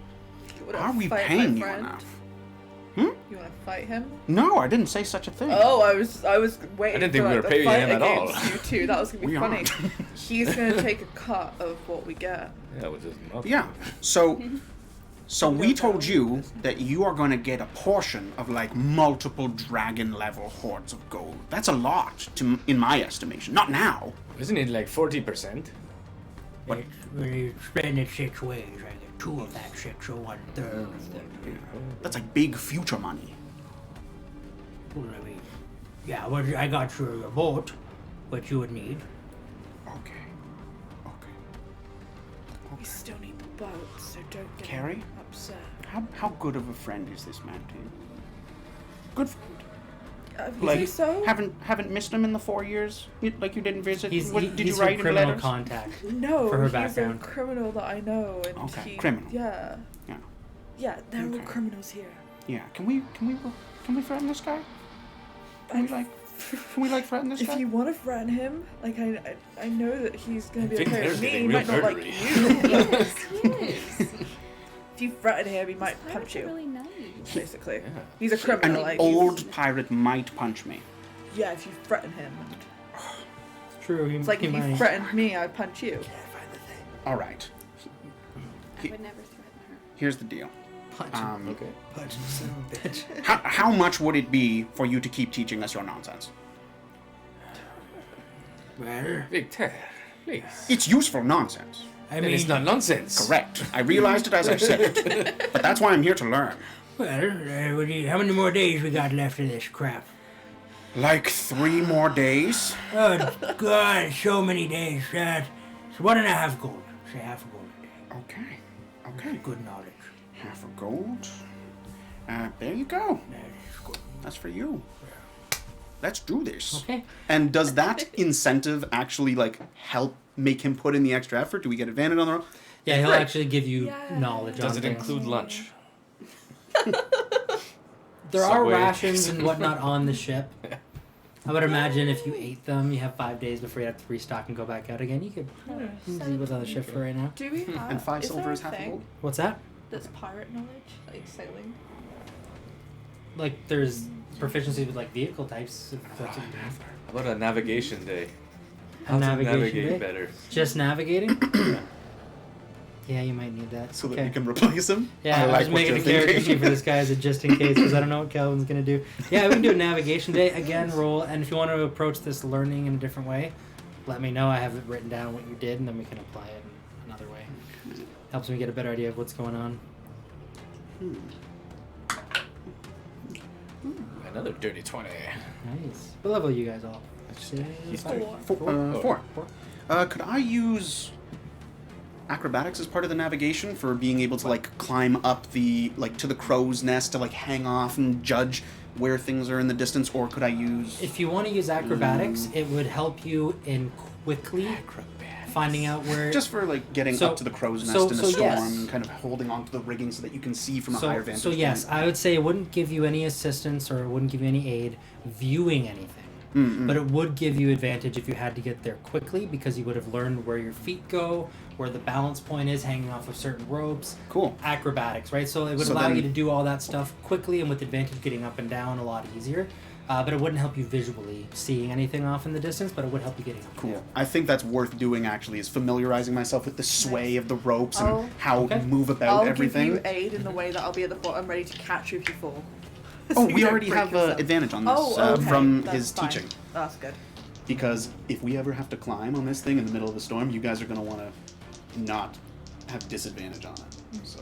S5: You wanna
S2: Are we
S5: fight my
S2: paying you
S5: friend?
S2: enough?
S5: You want to fight him?
S2: No, I didn't say such a thing.
S5: Oh, I was waiting
S3: I didn't think
S5: for
S3: we
S5: like,
S3: were
S5: the
S3: paying
S5: fight
S3: him at all.
S5: against you two. That was gonna be
S2: We
S5: funny.
S2: aren't.
S5: He's gonna take a cut of what we get.
S3: Yeah, which is nothing.
S2: Yeah. So So we told you that you are going to get a portion of like multiple dragon level hordes of gold. That's a lot, in my estimation. Not now.
S3: Isn't it like 40%?
S2: What?
S6: It's, when you spend it 6 ways, I get 2 of that 6, so 1/3.
S2: That's like big future money.
S6: Well, I mean, yeah, well, I got your boat, which you would need.
S2: Okay. Okay.
S5: We still need the boat, so don't get
S2: Carrie?
S5: upset.
S2: How good of a friend is this man to you? Good friend.
S5: You
S2: Like,
S5: think so?
S2: haven't missed him in the 4 years? You didn't visit?
S1: He's,
S2: What,
S1: he,
S2: did
S1: he's
S2: you
S1: her
S2: write in
S1: criminal
S2: letters?
S1: contact.
S5: No,
S1: for her
S5: he's
S1: background.
S5: a criminal that I know, and
S2: Okay,
S5: he,
S2: criminal.
S5: Yeah,
S2: Yeah.
S5: yeah, they're all
S2: Okay.
S5: criminals here.
S2: Yeah. Can we threaten this guy? Can we threaten this guy?
S5: If you want to threaten him, like I know that he's gonna
S3: I
S5: be
S3: think
S5: okay
S3: they're
S5: with me. He
S3: getting
S5: might
S3: real
S5: not like
S3: murdery.
S5: you.
S4: Yes.
S5: If you threaten him, he might
S4: Pirates
S5: punch
S4: are
S5: you.
S4: really nice.
S5: Basically,
S3: Yeah.
S5: he's a
S2: An
S5: criminal. Like
S2: old
S5: he's-
S2: pirate might punch me.
S5: Yeah, if you threaten him,
S1: It's true.
S5: it's like if you
S1: might.
S5: threatened me, I'd punch you.
S2: All right.
S4: I would never threaten her.
S2: Here's the deal.
S1: Punch him.
S3: Okay.
S1: Punch him, son of a bitch.
S2: How much would it be for you to keep teaching us your nonsense?
S6: Well,
S3: Victor, please.
S2: It's useful nonsense.
S6: I
S3: And
S6: mean,
S3: it's not nonsense.
S2: Correct. I realized it as I said it. But that's why I'm here to learn.
S6: well, how many more days we got left of this crap?
S2: Like 3 more days?
S6: Oh, God, so many days. It's 1.5 gold. Say half a gold a day.
S2: Okay. Okay.
S6: Good knowledge.
S2: Half a gold. There you go.
S6: That's good.
S2: That's for you. Let's do this.
S1: Okay.
S2: And does that incentive actually like help make him put in the extra effort? Do we get advantage on the roll?
S1: Yeah, he'll
S2: Great.
S1: actually give you
S5: Yeah.
S1: knowledge
S3: Does
S1: on
S3: it
S1: things.
S3: include lunch?
S1: There are
S3: Subway.
S1: rations and whatnot on the ship. I would imagine if you ate them, you have 5 days before you have to restock and go back out again. You could see what's on the ship for right now.
S5: Do we have?
S2: And 5
S5: is
S2: silver
S5: there
S2: is
S5: a
S2: half a
S5: thing
S2: gold?
S1: What's that?
S5: That's pirate knowledge, like sailing.
S1: Like, there's proficiencies with like vehicle types. If that's what you mean.
S3: How about a navigation day?
S1: A
S3: How to
S1: navigation
S3: navigate
S1: day?
S3: better.
S1: Just navigating? Yeah, you might need that.
S2: So
S1: okay.
S2: that you can replace him?
S1: Yeah,
S2: I
S1: I'm
S2: like
S1: just
S2: what
S1: making a
S2: you're
S1: character
S2: thinking.
S1: sheet for this guy as a just in case because I don't know what Calvin's gonna do. Yeah, we can do a navigation day again. Roll, and if you want to approach this learning in a different way, let me know. I have it written down what you did, and then we can apply it in another way. Helps me get a better idea of what's going on.
S3: Another dirty 20.
S1: Nice. What level are you guys all?
S3: He's
S1: Five?
S2: Four. Could I use acrobatics as part of the navigation for being able to like climb up the to the crow's nest to like hang off and judge where things are in the distance, or could I use?
S1: If you want to use acrobatics, it would help you in quickly finding out where.
S2: Just for like getting
S1: So-
S2: up to the crow's nest
S1: so-
S2: in a
S1: so
S2: storm,
S1: yes.
S2: kind of holding onto the rigging so that you can see from a higher vantage
S1: So yes,
S2: point.
S1: I would say it wouldn't give you any assistance or it wouldn't give you any aid viewing anything. But it would give you advantage if you had to get there quickly because you would have learned where your feet go, where the balance point is hanging off of certain ropes.
S2: Cool.
S1: Acrobatics, right? So it would
S2: So
S1: allow
S2: then-
S1: you to do all that stuff quickly and with advantage getting up and down a lot easier. But it wouldn't help you visually seeing anything off in the distance, but it would help you getting up. and
S2: Cool.
S1: down.
S2: I think that's worth doing actually, is familiarizing myself with the sway of the ropes and
S5: Oh.
S2: how
S1: Okay.
S2: to move about
S5: I'll
S2: everything.
S5: give you aid in the way that I'll be at the bottom, ready to catch you if you fall.
S2: Oh,
S5: So
S2: we
S5: you
S2: already
S5: don't
S2: have
S5: break yourself.
S2: advantage on this
S5: Oh, okay.
S2: from
S5: That's
S2: his
S5: fine.
S2: teaching.
S5: That's good.
S2: Because if we ever have to climb on this thing in the middle of a storm, you guys are going to want to not have disadvantage on it. So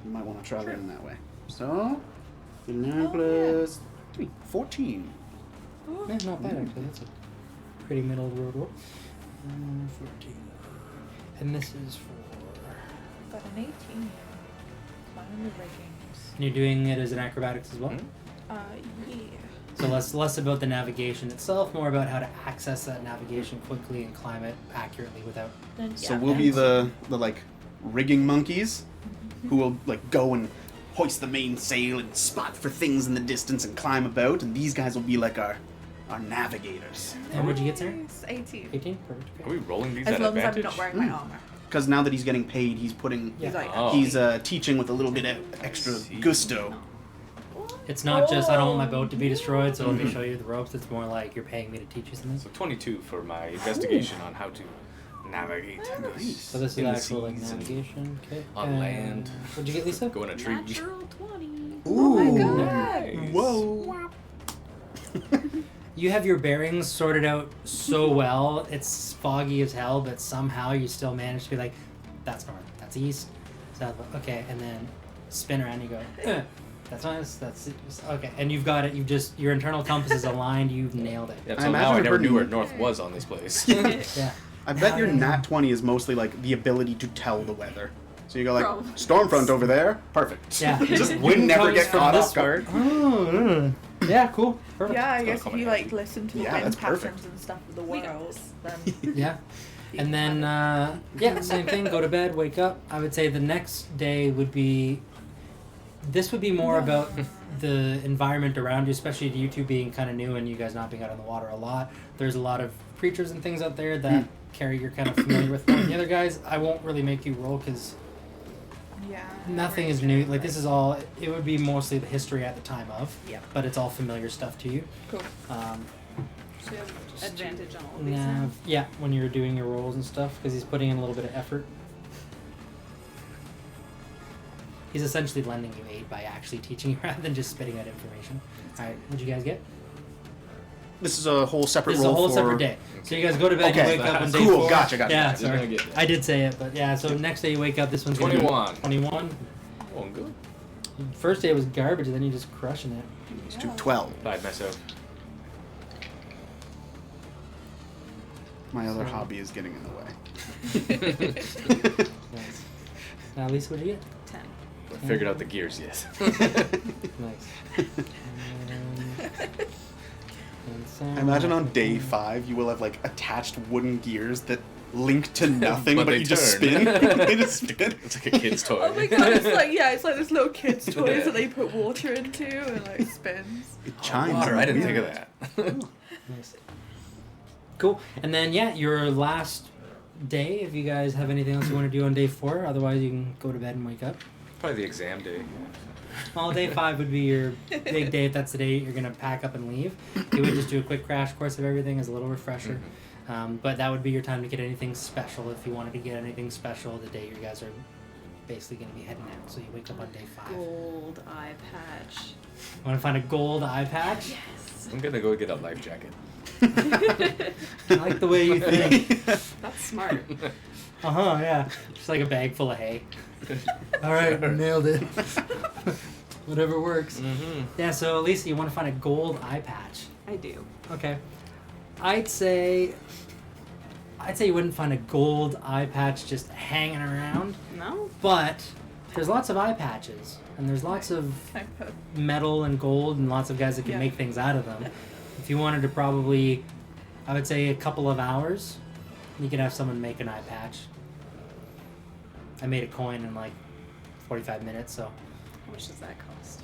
S2: you might want to try learning that way. So, 9 plus 3, 14.
S1: Yeah, not bad actually. That's a pretty middle of the road roll. 14. And this is for.
S5: Got an 18. Mine in the riggings.
S1: And you're doing it as an acrobatics as well?
S5: Yeah.
S1: So less about the navigation itself, more about how to access that navigation quickly and climb it accurately without.
S5: Then
S2: So we'll be the like rigging monkeys who will like go and hoist the mainsail and spot for things in the distance and climb about, and these guys will be like our navigators.
S1: And what'd you get, Sarah?
S5: It's 18.
S1: 18? Perfect.
S3: Are we rolling these
S5: As
S3: at
S5: long as
S3: advantage?
S5: I'm not wearing my armor.
S2: Because now that he's getting paid, he's putting
S1: Yeah.
S5: He's like,
S3: Oh.
S2: he's teaching with a little bit of extra
S3: See.
S2: gusto.
S1: It's not just I don't want my
S5: Oh.
S1: boat to be destroyed, so let me show you the ropes. It's more like you're paying me to teach you something.
S3: So 22 for my investigation on how to navigate
S1: So this is
S3: in the
S1: actual like
S3: seas and
S1: navigation. Okay.
S3: on land.
S1: What'd you get, Lisa?
S3: Go in a tree.
S4: Natural 20.
S5: Oh my god.
S3: Nice.
S2: Whoa.
S1: You have your bearings sorted out so well. It's foggy as hell, but somehow you still manage to be like, that's north, that's east, south. Okay, and then spin around. And you go, that's west, that's okay, and you've got it. You've just your internal compass is aligned. You've nailed it.
S3: Yeah,
S2: I
S3: so now
S2: imagine
S3: I
S2: a
S3: never knew where
S2: burden-
S3: north was on this place.
S1: Yeah.
S2: I bet your nat 20 is mostly like the ability to tell the weather. So you go like,
S4: Probably.
S2: storm front over there. Perfect.
S1: Yeah.
S2: Just we
S1: Wind
S2: never
S1: comes
S2: get
S1: from
S2: caught
S1: this
S2: off guard.
S1: Oh, yeah, cool, perfect.
S5: Yeah, I
S3: gonna
S5: guess
S3: come
S5: if
S3: in
S5: you like
S3: handy.
S5: listen to the
S2: Yeah,
S5: wind
S2: that's
S5: patterns
S2: perfect.
S5: and stuff of the
S4: We got
S5: world,
S4: this.
S5: then
S1: Yeah. And then, yeah, same thing. Go to bed, wake up. I would say the next day would be. This would be more about the environment around you, especially you two being kind of new and you guys not being out on the water a lot. There's a lot of creatures and things out there that Carrie you're kind of familiar with. More than the other guys, I won't really make you roll because
S5: yeah.
S1: nothing is new. Like this is all. It would be mostly the history at the time of.
S5: Yep.
S1: But it's all familiar stuff to you.
S5: Cool.
S4: So you have advantage on all of these now.
S1: Nav, yeah, when you're doing your rolls and stuff, because he's putting in a little bit of effort. He's essentially lending you aid by actually teaching you rather than just spitting out information. All right, what'd you guys get?
S2: This is a whole separate
S1: This is a
S2: roll
S1: whole
S2: for...
S1: separate day. So you guys go to bed,
S2: Okay.
S1: you wake up on day
S2: Cool,
S1: 4.
S2: gotcha.
S1: Yeah,
S3: Just gonna
S1: sorry.
S3: get that.
S1: I did say it, but yeah, so next day you wake up, this one's gonna be
S3: 21.
S1: 21.
S3: Oh, good.
S1: First day was garbage, then you're just crushing it.
S2: Let's do 12.
S3: Died myself.
S2: My other
S1: So-
S2: hobby is getting in the way.
S1: Nice. Now, Lisa, what'd you get?
S4: 10.
S3: I figured out the gears, yes.
S1: Nice.
S2: I imagine on day 5 you will have like attached wooden gears that link to nothing,
S3: But
S2: but
S3: they
S2: you just
S3: turn.
S2: spin. They just spin.
S3: It's like a kid's toy.
S5: Oh my god, it's like it's like this little kid's toys that they put water into and like spins.
S2: It
S3: Oh,
S2: chimes.
S3: water, I didn't
S2: Yeah.
S3: think of that.
S1: Nice. Cool. And then, yeah, your last day, if you guys have anything else you want to do on day 4, otherwise you can go to bed and wake up.
S3: Probably the exam day.
S1: Well, day 5 would be your big day if that's the day you're going to pack up and leave. You would just do a quick crash course of everything as a little refresher. But that would be your time to get anything special if you wanted to get anything special the day you guys are basically going to be heading out. So you wake up on day 5.
S4: Gold eye patch.
S1: Want to find a gold eye patch?
S4: Yes.
S3: I'm gonna go get a life jacket.
S1: I like the way you think.
S4: That's smart.
S1: Uh-huh, yeah. Just like a bag full of hay. All right, nailed it. Whatever works.
S3: Mm-hmm.
S1: Yeah, so Lisa, you want to find a gold eye patch.
S4: I do.
S1: Okay. I'd say you wouldn't find a gold eye patch just hanging around,
S4: No?
S1: but there's lots of eye patches, and there's lots of
S5: Can I put
S1: metal and gold, and lots of guys that can
S5: Yeah.
S1: make things out of them. If you wanted to probably, I would say a couple of hours, you could have someone make an eye patch. I made a coin in like 45 minutes, so
S4: How much does that cost?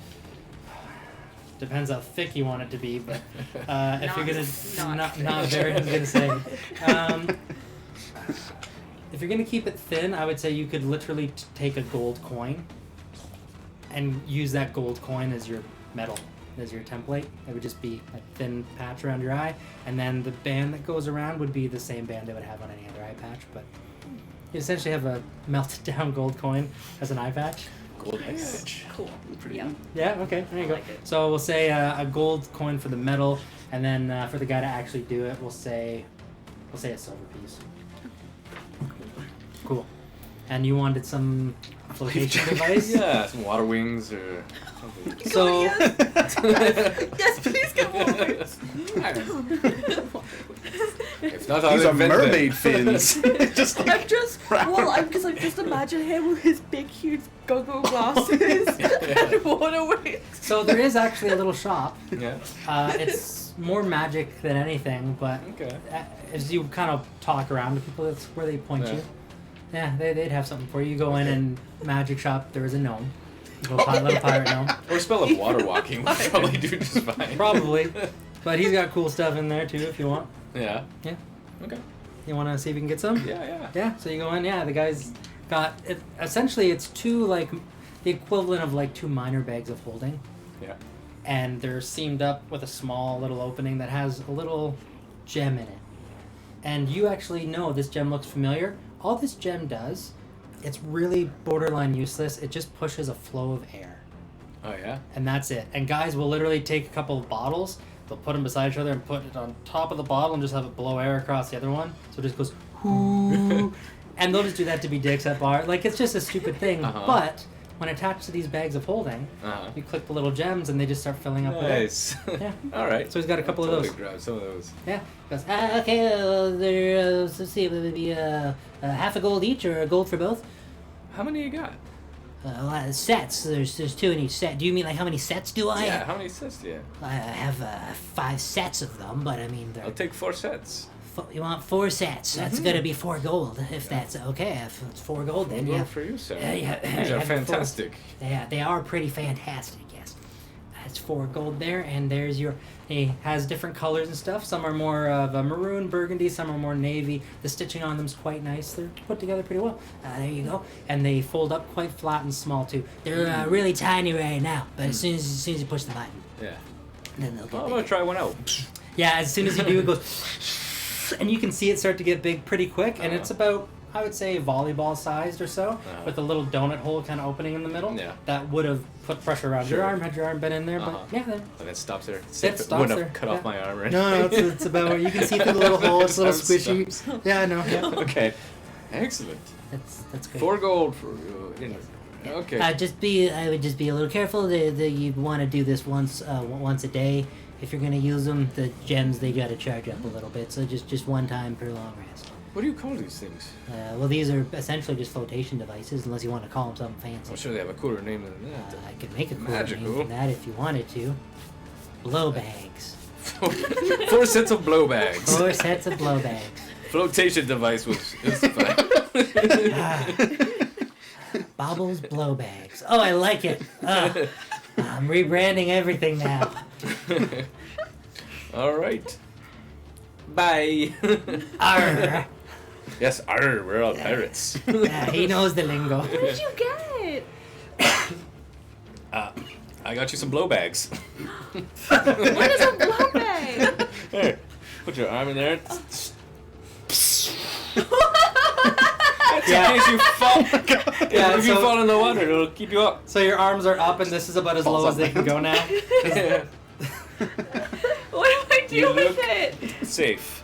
S1: depends how thick you want it to be, but if you're gonna
S4: Not
S1: not very, I was gonna say, if you're gonna keep it thin, I would say you could literally take a gold coin and use that gold coin as your metal, as your template. It would just be a thin patch around your eye, and then the band that goes around would be the same band they would have on any other eye patch, but you essentially have a melted down gold coin as an eye patch.
S3: Gold patch.
S4: Cool.
S2: Pretty
S4: Yeah.
S1: Yeah, okay, there you
S4: I
S1: go.
S4: like it.
S1: So we'll say a gold coin for the metal, and then for the guy to actually do it, we'll say a silver piece. Cool. And you wanted some flotation device?
S3: Yeah, some water wings or something.
S1: So
S5: yes, please get more.
S3: If not, I'll
S2: These are
S3: invent them.
S2: mermaid fins. Just like
S5: I'm just because I've just imagined him with his big, huge goggle glasses and water wings.
S1: so there is actually a little shop.
S3: Yeah.
S1: It's more magic than anything, but
S3: Okay.
S1: as you kind of talk around to people, that's where they point
S3: Yeah.
S1: you. Yeah, they'd have something for you. You go in and magic shop, there is a gnome. Little little pirate gnome.
S3: Or a spell of water walking would probably do just fine.
S1: Probably. But he's got cool stuff in there too if you want.
S3: Yeah.
S1: Yeah.
S3: Okay.
S1: You want to see if you can get some?
S3: Yeah, yeah.
S1: Yeah, so you go in, yeah, the guy's got it. Essentially, it's two, like, the equivalent of, like, 2 minor bags of holding.
S3: Yeah.
S1: And they're seamed up with a small little opening that has a little gem in it. and you actually know this gem looks familiar. All this gem does, it's really borderline useless. It just pushes a flow of air.
S3: Oh yeah.
S1: And that's it. And guys will literally take a couple of bottles, they'll put them beside each other and put it on top of the bottle and just have it blow air across the other one. So it just goes, whoo. And they'll just do that to be dicks at bar. Like, it's just a stupid thing.
S3: Uh-huh.
S1: But when attached to these bags of holding, you click the little gems and they just start filling up
S3: Nice.
S1: with it. Yeah.
S3: All right.
S1: So he's got a couple of those.
S3: Grab some of those.
S1: Yeah. He goes, okay, let's see, would be half a gold each or a gold for both?
S3: How many you got?
S6: A lot of sets. There's 2 in each set. Do you mean like how many sets do I?
S3: Yeah. How many sets do you have?
S6: I have 5 sets of them, but I mean,
S3: I'll take 4 sets.
S6: you want 4 sets. That's gonna be 4 gold, if that's okay. If it's 4 gold, then
S3: Good
S6: yeah.
S3: for you, sir.
S6: Yeah,
S3: These are
S6: have the 4.
S3: fantastic.
S6: They are pretty fantastic, yes.
S1: That's 4 gold there, and there's your. He has different colors and stuff. Some are more of a maroon, burgundy. Some are more navy. The stitching on them's quite nice. They're put together pretty well.
S6: There you go.
S1: And they fold up quite flat and small too.
S6: They're really tiny right now, but as soon as you push the button,
S3: Yeah.
S6: then they'll get
S3: Well, I'm
S6: bigger.
S3: gonna try one out.
S1: Yeah, as soon as you do, it goes, and you can see it start to get big pretty quick. And it's about, I would say, volleyball sized or so, with a little donut hole kind of opening in the middle.
S3: Yeah.
S1: That would have put pressure around your
S3: Sure.
S1: arm had your arm been in there. But yeah, there.
S3: And it stops there.
S1: It
S3: It
S1: stops
S3: wouldn't
S1: there,
S3: have cut off
S1: yeah.
S3: my arm or
S1: No, it's about you can see through the little hole. It's a little
S3: Sounds
S1: squishy. Yeah, I know. Yeah.
S3: Okay. Excellent.
S1: That's good.
S3: 4 gold for you. Okay.
S6: I would just be a little careful that you want to do this once a day. If you're gonna use them, the gems they gotta charge up a little bit. So just one time per long rest.
S3: What do you call these things?
S6: Well, these are essentially just flotation devices, unless you want to call them something fancy.
S3: I'm sure they have a cooler name than that.
S6: I could make a cool
S3: Magical.
S6: name for that if you wanted to. Blow bags.
S3: 4 sets of blow bags.
S6: 4 sets of blow bags.
S3: Flotation device is fine.
S6: Bobbles blow bags. Oh, I like it. I'm rebranding everything now.
S3: All right. Bye.
S6: Arr.
S3: Yes, arr, we're all pirates.
S6: Yeah, he knows the lingo.
S4: What did you get?
S3: I got you some blow bags.
S4: What is a blow bag?
S3: Here, put your arm in there.
S1: Yeah.
S3: In case you fall.
S1: Yeah,
S3: if you
S1: so-
S3: fall in the water, it'll keep you up.
S1: So your arms are up, and this is about as low as they can go now.
S3: Yeah.
S4: What do I do
S3: You
S4: with
S3: look-
S4: it?
S3: Safe.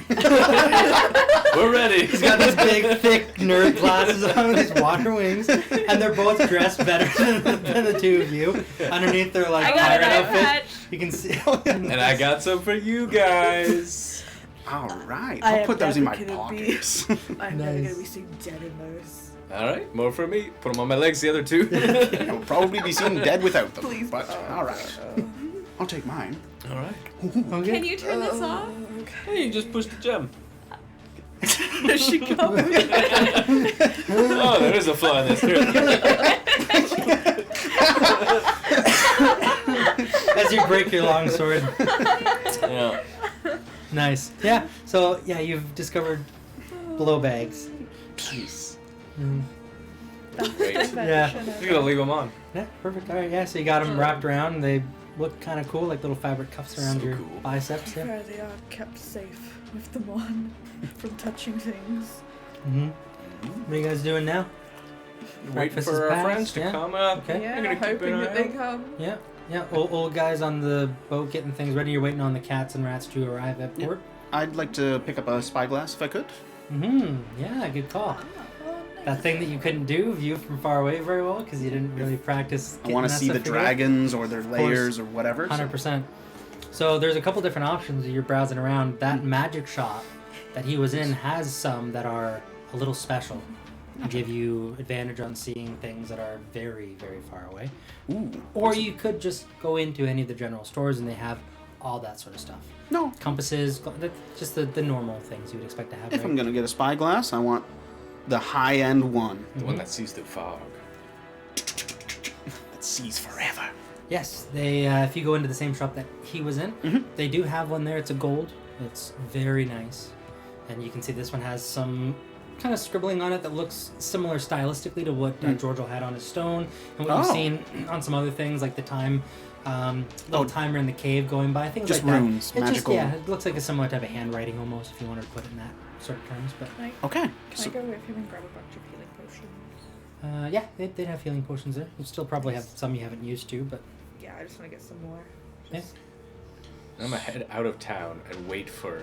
S3: We're ready.
S1: He's got these big, thick nerd glasses on with these water wings, and they're both dressed better than the two of you. Underneath their like
S4: I got
S1: pirate
S4: an eye
S1: outfits,
S4: patch.
S1: you can see.
S3: And I got some for you guys.
S2: All right,
S5: I
S2: I'll
S5: am
S2: put those in my
S5: never gonna
S2: pockets.
S5: I'm never
S1: Nice.
S5: gonna be seen dead in those.
S3: All right, more for me. Put them on my legs, the other 2.
S2: You'll probably be seen dead without them.
S5: Please.
S2: But all right, I'll take mine.
S3: All right.
S1: Okay.
S4: Can you turn this off?
S3: Hey, you just push the gem.
S5: There she goes.
S3: Oh, there is a flaw in this. Here.
S1: As you break your long sword.
S3: Yeah.
S1: Nice. Yeah. So yeah, you've discovered blow bags.
S2: Peace.
S3: Great.
S1: Yeah.
S3: You're gonna leave them on.
S1: Yeah. Perfect. All right. Yeah. So you got them wrapped around. They look kind of cool, like little fabric cuffs around
S3: So
S1: your
S3: cool.
S1: biceps. Yeah.
S5: Where they are kept safe with them on from touching things.
S1: Mm-hmm. What are you guys doing now?
S3: Waiting
S1: Breakfast is
S3: for our
S1: past,
S3: friends to
S1: yeah.
S3: come up.
S1: Okay.
S5: Yeah,
S3: You're gonna keep
S5: hoping
S3: an
S5: that
S3: eye
S5: they
S3: out.
S5: come.
S1: Yeah. Yeah. Old guys on the boat getting things ready. You're waiting on the cats and rats to arrive at
S2: Yeah.
S1: port.
S2: I'd like to pick up a spyglass if I could.
S1: Mm-hmm. Yeah. Good call. That thing that you couldn't do, view from far away very well because you didn't really practice.
S2: I want to see the dragons or their layers or whatever. so-
S1: 100%. So there's a couple different options that you're browsing around. That magic shop that he was in has some that are a little special. Give you advantage on seeing things that are very, very far away.
S2: Ooh.
S1: Or you could just go into any of the general stores and they have all that sort of stuff.
S2: No.
S1: Compasses, just the normal things you would expect to have.
S2: If
S1: right?
S2: I'm gonna get a spyglass, I want the high-end one
S3: The one that sees through fog.
S2: that sees forever.
S1: Yes, they. If you go into the same shop that he was in, they do have one there. It's a gold. It's very nice, and you can see this one has some kind of scribbling on it that looks similar stylistically to what Giorgio had on his stone, and what you've seen on some other things like the time, little timer in the cave going by, things
S2: just
S1: like that.
S2: runes,
S1: It
S2: magical.
S1: it looks like a similar type of handwriting almost, if you wanted to put it in that sort of terms. But
S2: Okay.
S5: Can I
S2: So,
S5: go with him and grab a bunch of healing potions?
S1: yeah, they'd have healing potions there. You still probably have some you haven't used to, but
S5: Yeah, I just want to get some more.
S1: yeah.
S3: I'm gonna head out of town and wait for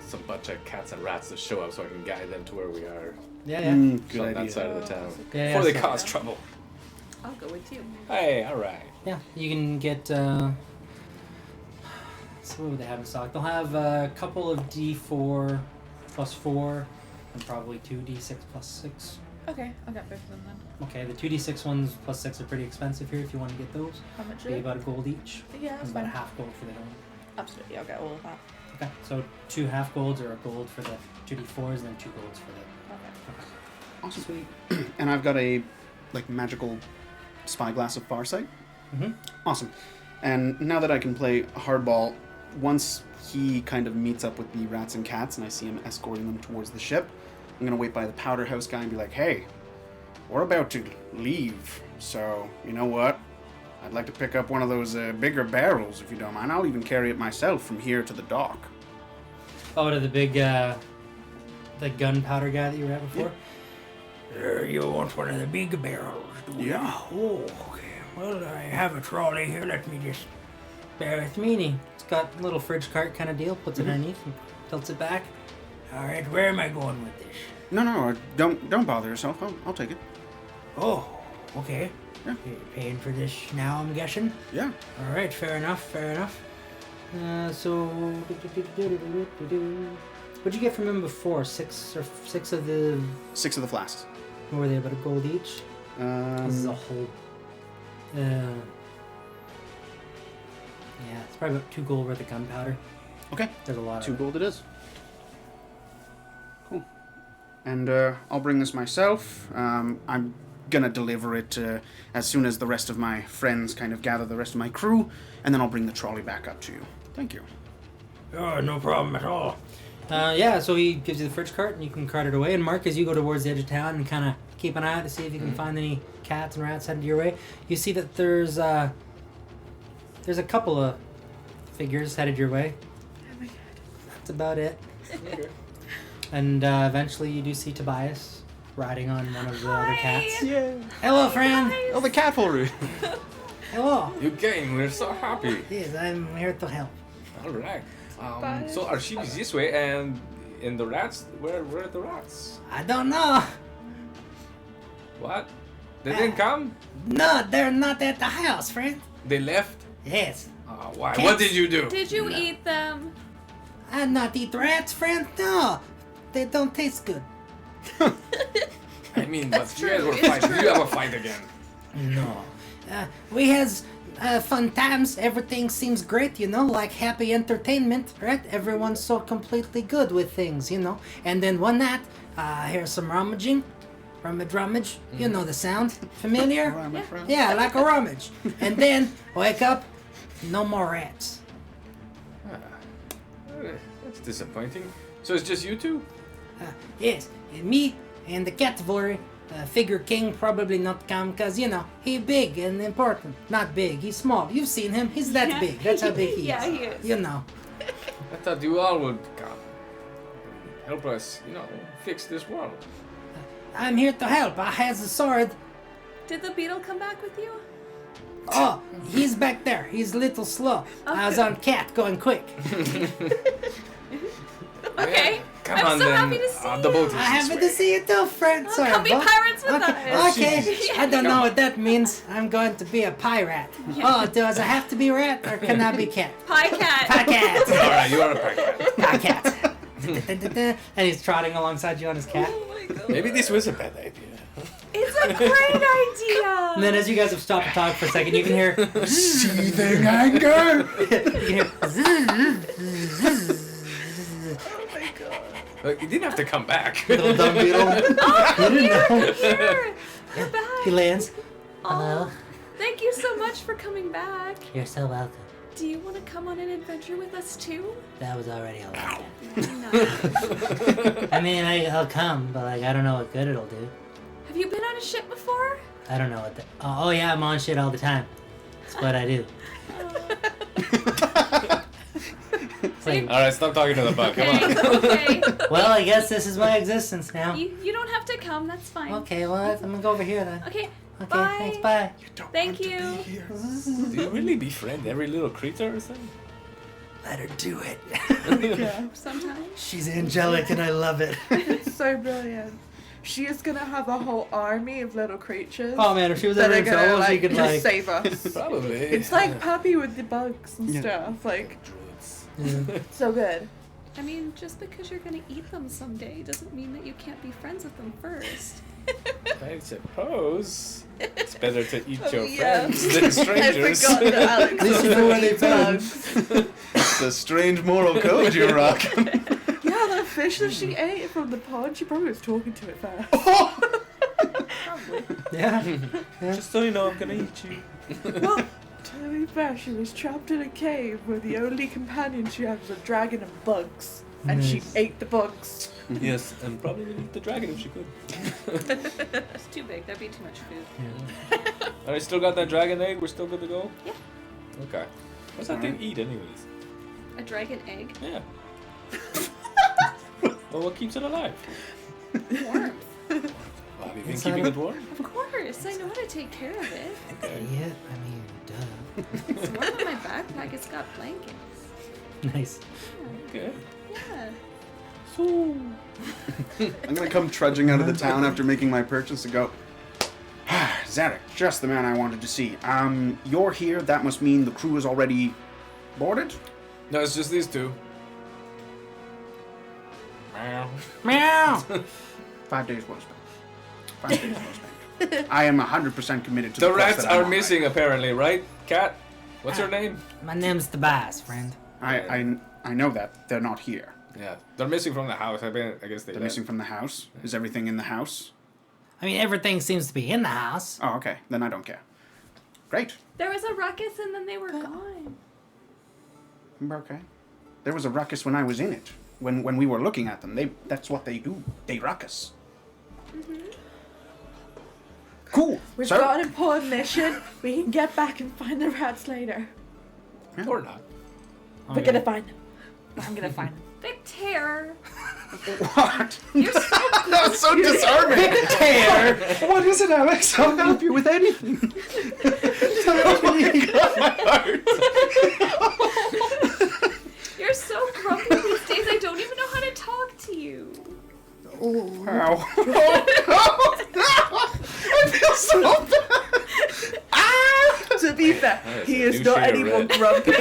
S3: some bunch of cats and rats to show up so I can guide them to where we are.
S1: Yeah.
S2: good
S3: on
S2: idea.
S3: that side of the town.
S1: Yeah,
S3: Before they
S1: so-
S3: cause trouble.
S4: I'll go with you.
S3: Hey, alright.
S1: Yeah, you can get. So what would they have in stock? They'll have a couple of D4 plus 4, and probably 2 D6 plus 6.
S5: Okay, I'll get both of them then.
S1: Okay, the 2D6 ones plus 6 are pretty expensive here if you want to get those.
S5: How much
S1: Be
S5: is it?
S1: about a gold each.
S5: Yeah,
S1: And
S5: that's
S1: about a
S5: fine.
S1: half gold for the other one.
S5: Absolutely, I'll get all of that.
S1: Okay, so 2 half golds or a gold for the 2D4s and then 2 golds for the.
S5: Okay.
S2: Awesome.
S1: Sweet.
S2: And I've got a magical spyglass of farsight.
S1: Mm-hmm.
S2: Awesome. And now that I can play hardball, once he kind of meets up with the rats and cats and I see him escorting them towards the ship, I'm going to wait by the powder house guy and be like, hey, we're about to leave, so you know what? I'd like to pick up one of those bigger barrels if you don't mind. I'll even carry it myself from here to the dock.
S1: Oh, to the big, the gunpowder guy that you were at before?
S6: You want one of the big barrels, do you?
S2: Yeah.
S6: Oh, okay. Well, I have a trolley here. Let me just bear with me.
S1: It's meanie. It's got a little fridge cart kind of deal, puts it underneath and tilts it back.
S6: All right, where am I going with this?
S2: No, don't bother yourself. I'll take it.
S6: Oh, okay.
S2: Yeah.
S6: You're paying for this now, I'm guessing?
S2: Yeah.
S1: All right, fair enough. So, what'd you get from him before? Six of the.
S2: 6 of the flasks.
S1: What were they, about a gold each? This is a whole. Yeah, it's probably about 2 gold worth of gunpowder.
S2: Okay.
S1: There's a lot
S2: 2
S1: of it.
S2: gold it is. Cool. And I'll bring this myself. I'm gonna deliver it as soon as the rest of my friends kind of gather the rest of my crew, and then I'll bring the trolley back up to you. Thank you.
S6: Oh, no problem at all.
S1: Yeah, so he gives you the fridge cart and you can cart it away. And Mark, as you go towards the edge of town and kind of keep an eye out to see if you can find any cats and rats headed your way, you see that there's a couple of figures headed your way.
S5: Oh my god.
S1: That's about it. And eventually you do see Tobias riding on one of the other cats.
S2: Yeah.
S1: Hello, friend.
S2: Oh, the cavalry.
S1: Hello.
S3: You came, we're so happy.
S1: Yes, I'm here to help.
S3: Alright.
S5: Bye.
S3: So our ship is this way, and in the rats, where are the rats?
S1: I don't know.
S3: What? They didn't come?
S1: No, they're not at the house, friend.
S3: They left?
S1: Yes.
S3: Why?
S1: Cats?
S3: What did you do?
S4: Did you eat them?
S1: I not eat rats, friend. No, they don't taste good.
S3: I mean, but you guys were fighting. Did you have a fight again?
S1: No. We has fun times. Everything seems great, like happy entertainment, right? Everyone's so completely good with things, And then one night, I hear some rummage. You know the sound. Familiar? Yeah, like a rummage. And then, wake up, no more rats.
S3: That's disappointing. So it's just you two?
S1: Yes, and me and the cavalry. Figure King probably not come because, he big and important. Not big, he's small. You've seen him, he's that
S4: Yeah.
S1: big. That's how big he
S4: Yeah,
S1: is.
S4: he is.
S3: I thought you all would come. Help us, fix this world.
S1: I'm here to help. I has a sword.
S4: Did the beetle come back with you?
S1: Oh, he's back there. He's a little slow. I was on cat going quick.
S4: Okay.
S3: Yeah, come
S4: I'm
S3: on
S4: so
S3: then.
S4: happy to see
S3: The boat
S4: you.
S3: is
S1: I
S3: this
S1: happy
S3: way.
S1: to see you too, friend.
S4: Oh,
S1: Sorry,
S4: come be
S1: Bob.
S4: pirates with
S1: Okay,
S4: us.
S1: okay. I don't know what that means. I'm going to be a pirate. Oh, does I have to be rat or can I be cat?
S4: Pie cat.
S1: Pie cat.
S3: Alright, you are a pack.
S1: Pie cat. And he's trotting alongside you on his cat.
S4: Oh my god.
S3: Maybe this was a bad idea.
S4: It's a great idea.
S1: And then as you guys have stopped to talk for a second, you can hear
S2: Seething anger.
S1: you can hear
S3: You didn't have to come back.
S1: little dumb beetle.
S4: Here. You're back.
S1: He lands.
S4: Oh, thank you so much for coming back.
S1: You're so welcome.
S4: Do you want to come on an adventure with us too?
S6: That was already a lot.
S4: No.
S6: I mean, I'll come, but like I don't know what good it'll do.
S4: Have you been on a ship before?
S6: I don't know what the. Oh yeah, I'm on shit all the time. That's what I do. It's like,
S3: All right, stop talking to the bug. Come on.
S4: Okay.
S6: well, I guess this is my existence now.
S4: You don't have to come. That's fine.
S6: Okay, well, I'm gonna go over here then.
S4: Okay.
S6: Okay,
S4: Bye.
S6: thanks, bye.
S4: Thank you.
S3: Do you really befriend every little creature or something?
S1: Let her do it.
S5: Yeah.
S4: Sometimes.
S1: She's angelic and I love it.
S5: It's so brilliant. She is gonna have a whole army of little creatures
S1: Oh man, if she was
S5: that
S1: ever
S5: are
S1: in
S5: gonna
S1: trouble, she
S5: like
S1: could
S5: just
S1: like.
S5: save us.
S3: Probably.
S5: It's like Pappy with the bugs and
S2: Yeah.
S5: stuff. Like,
S3: Druids.
S5: so good.
S4: I mean, just because you're gonna eat them someday doesn't mean that you can't be friends with them first.
S3: I suppose it's better to eat
S5: Oh,
S3: your
S5: yeah.
S3: friends than strangers.
S5: I forgot that Alex
S1: This is the one they found.
S5: bugs.
S2: It's a strange moral code you're rocking.
S5: Yeah, the fish that she ate from the pond, she probably was talking to it first.
S4: Probably.
S1: Yeah.
S3: Just so you know, I'm gonna eat you.
S5: Well, to be fair, she was trapped in a cave where the only companion she had was a dragon and bugs. And she
S1: Nice.
S5: ate the bugs.
S3: Yes, and probably would eat the dragon if she could.
S4: It's too big. That'd be too much food.
S3: Alright, still got that dragon egg? We're still good to go?
S4: Yeah.
S3: Okay. What's that thing eat, anyways?
S4: A dragon egg.
S3: Yeah. Well, what keeps it alive?
S4: Warmth.
S3: Well, have you been
S1: It's
S3: keeping
S1: not-
S3: it warm?
S4: Of course. I know how to take care of it.
S3: Okay.
S1: Yeah, I mean, duh.
S4: It's warm in my backpack. It's got blankets.
S1: Nice.
S3: Okay.
S4: Yeah.
S3: So.
S2: I'm gonna come trudging out of the town after making my purchase and go, Zarek, just the man I wanted to see. You're here, that must mean the crew is already boarded?
S3: No, it's just these two. Meow.
S6: Meow.
S2: 5 days well spent. 5 days well spent. I am 100% committed to the
S3: The
S2: quest
S3: rats
S2: that I'm
S3: are
S2: on
S3: missing, apparently, right? Cat? What's your name?
S6: My name's Tobias, friend.
S2: I know that. They're not here.
S3: Yeah, they're missing from the house. I guess
S2: They're missing from the house. Is everything in the house?
S6: I mean, everything seems to be in the house.
S2: Oh, okay. Then I don't care. Great.
S4: There was a ruckus and then they were gone.
S2: Okay. There was a ruckus when I was in it. When we were looking at them. That's what they do. They ruckus. Cool.
S5: We've
S2: So,
S5: got an important mission. We can get back and find the rats later.
S3: Or not.
S5: We're gonna find them. I'm gonna find them.
S4: Victor.
S2: what?
S4: You're so
S2: That was so disarming. Tear. What is it, Alex? I'll help you with anything.
S4: You're so grumpy these days. I don't even know how to talk to you.
S2: Ow. Oh, no. I feel so bad. Ah!
S5: To be fair,
S3: That is
S5: he
S3: a
S5: is
S3: new
S5: not
S3: shade of
S5: any more
S3: red.
S5: grumpy.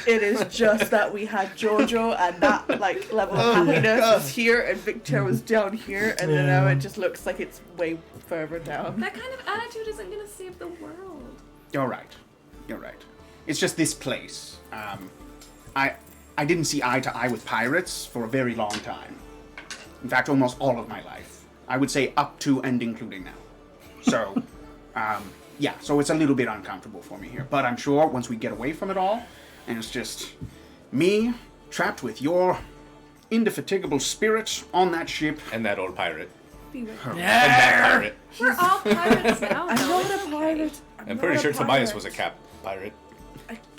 S5: It is just that we had Jojo and that like level of happiness was here and Victor was down here and then now it just looks like it's way further down.
S4: That kind of attitude isn't gonna save the world.
S2: You're right. You're right. It's just this place. I didn't see eye to eye with pirates for a very long time. In fact, almost all of my life. I would say up to and including now. So, yeah, so it's a little bit uncomfortable for me here. But I'm sure once we get away from it all, and it's just me trapped with your indefatigable spirit on that ship.
S3: And that old pirate.
S4: Beware.
S3: And that pirate.
S4: We're all pirates now.
S5: I'm
S4: though.
S5: not
S4: It's
S5: a
S4: okay.
S5: pirate.
S3: I'm pretty sure Tobias was a cap pirate.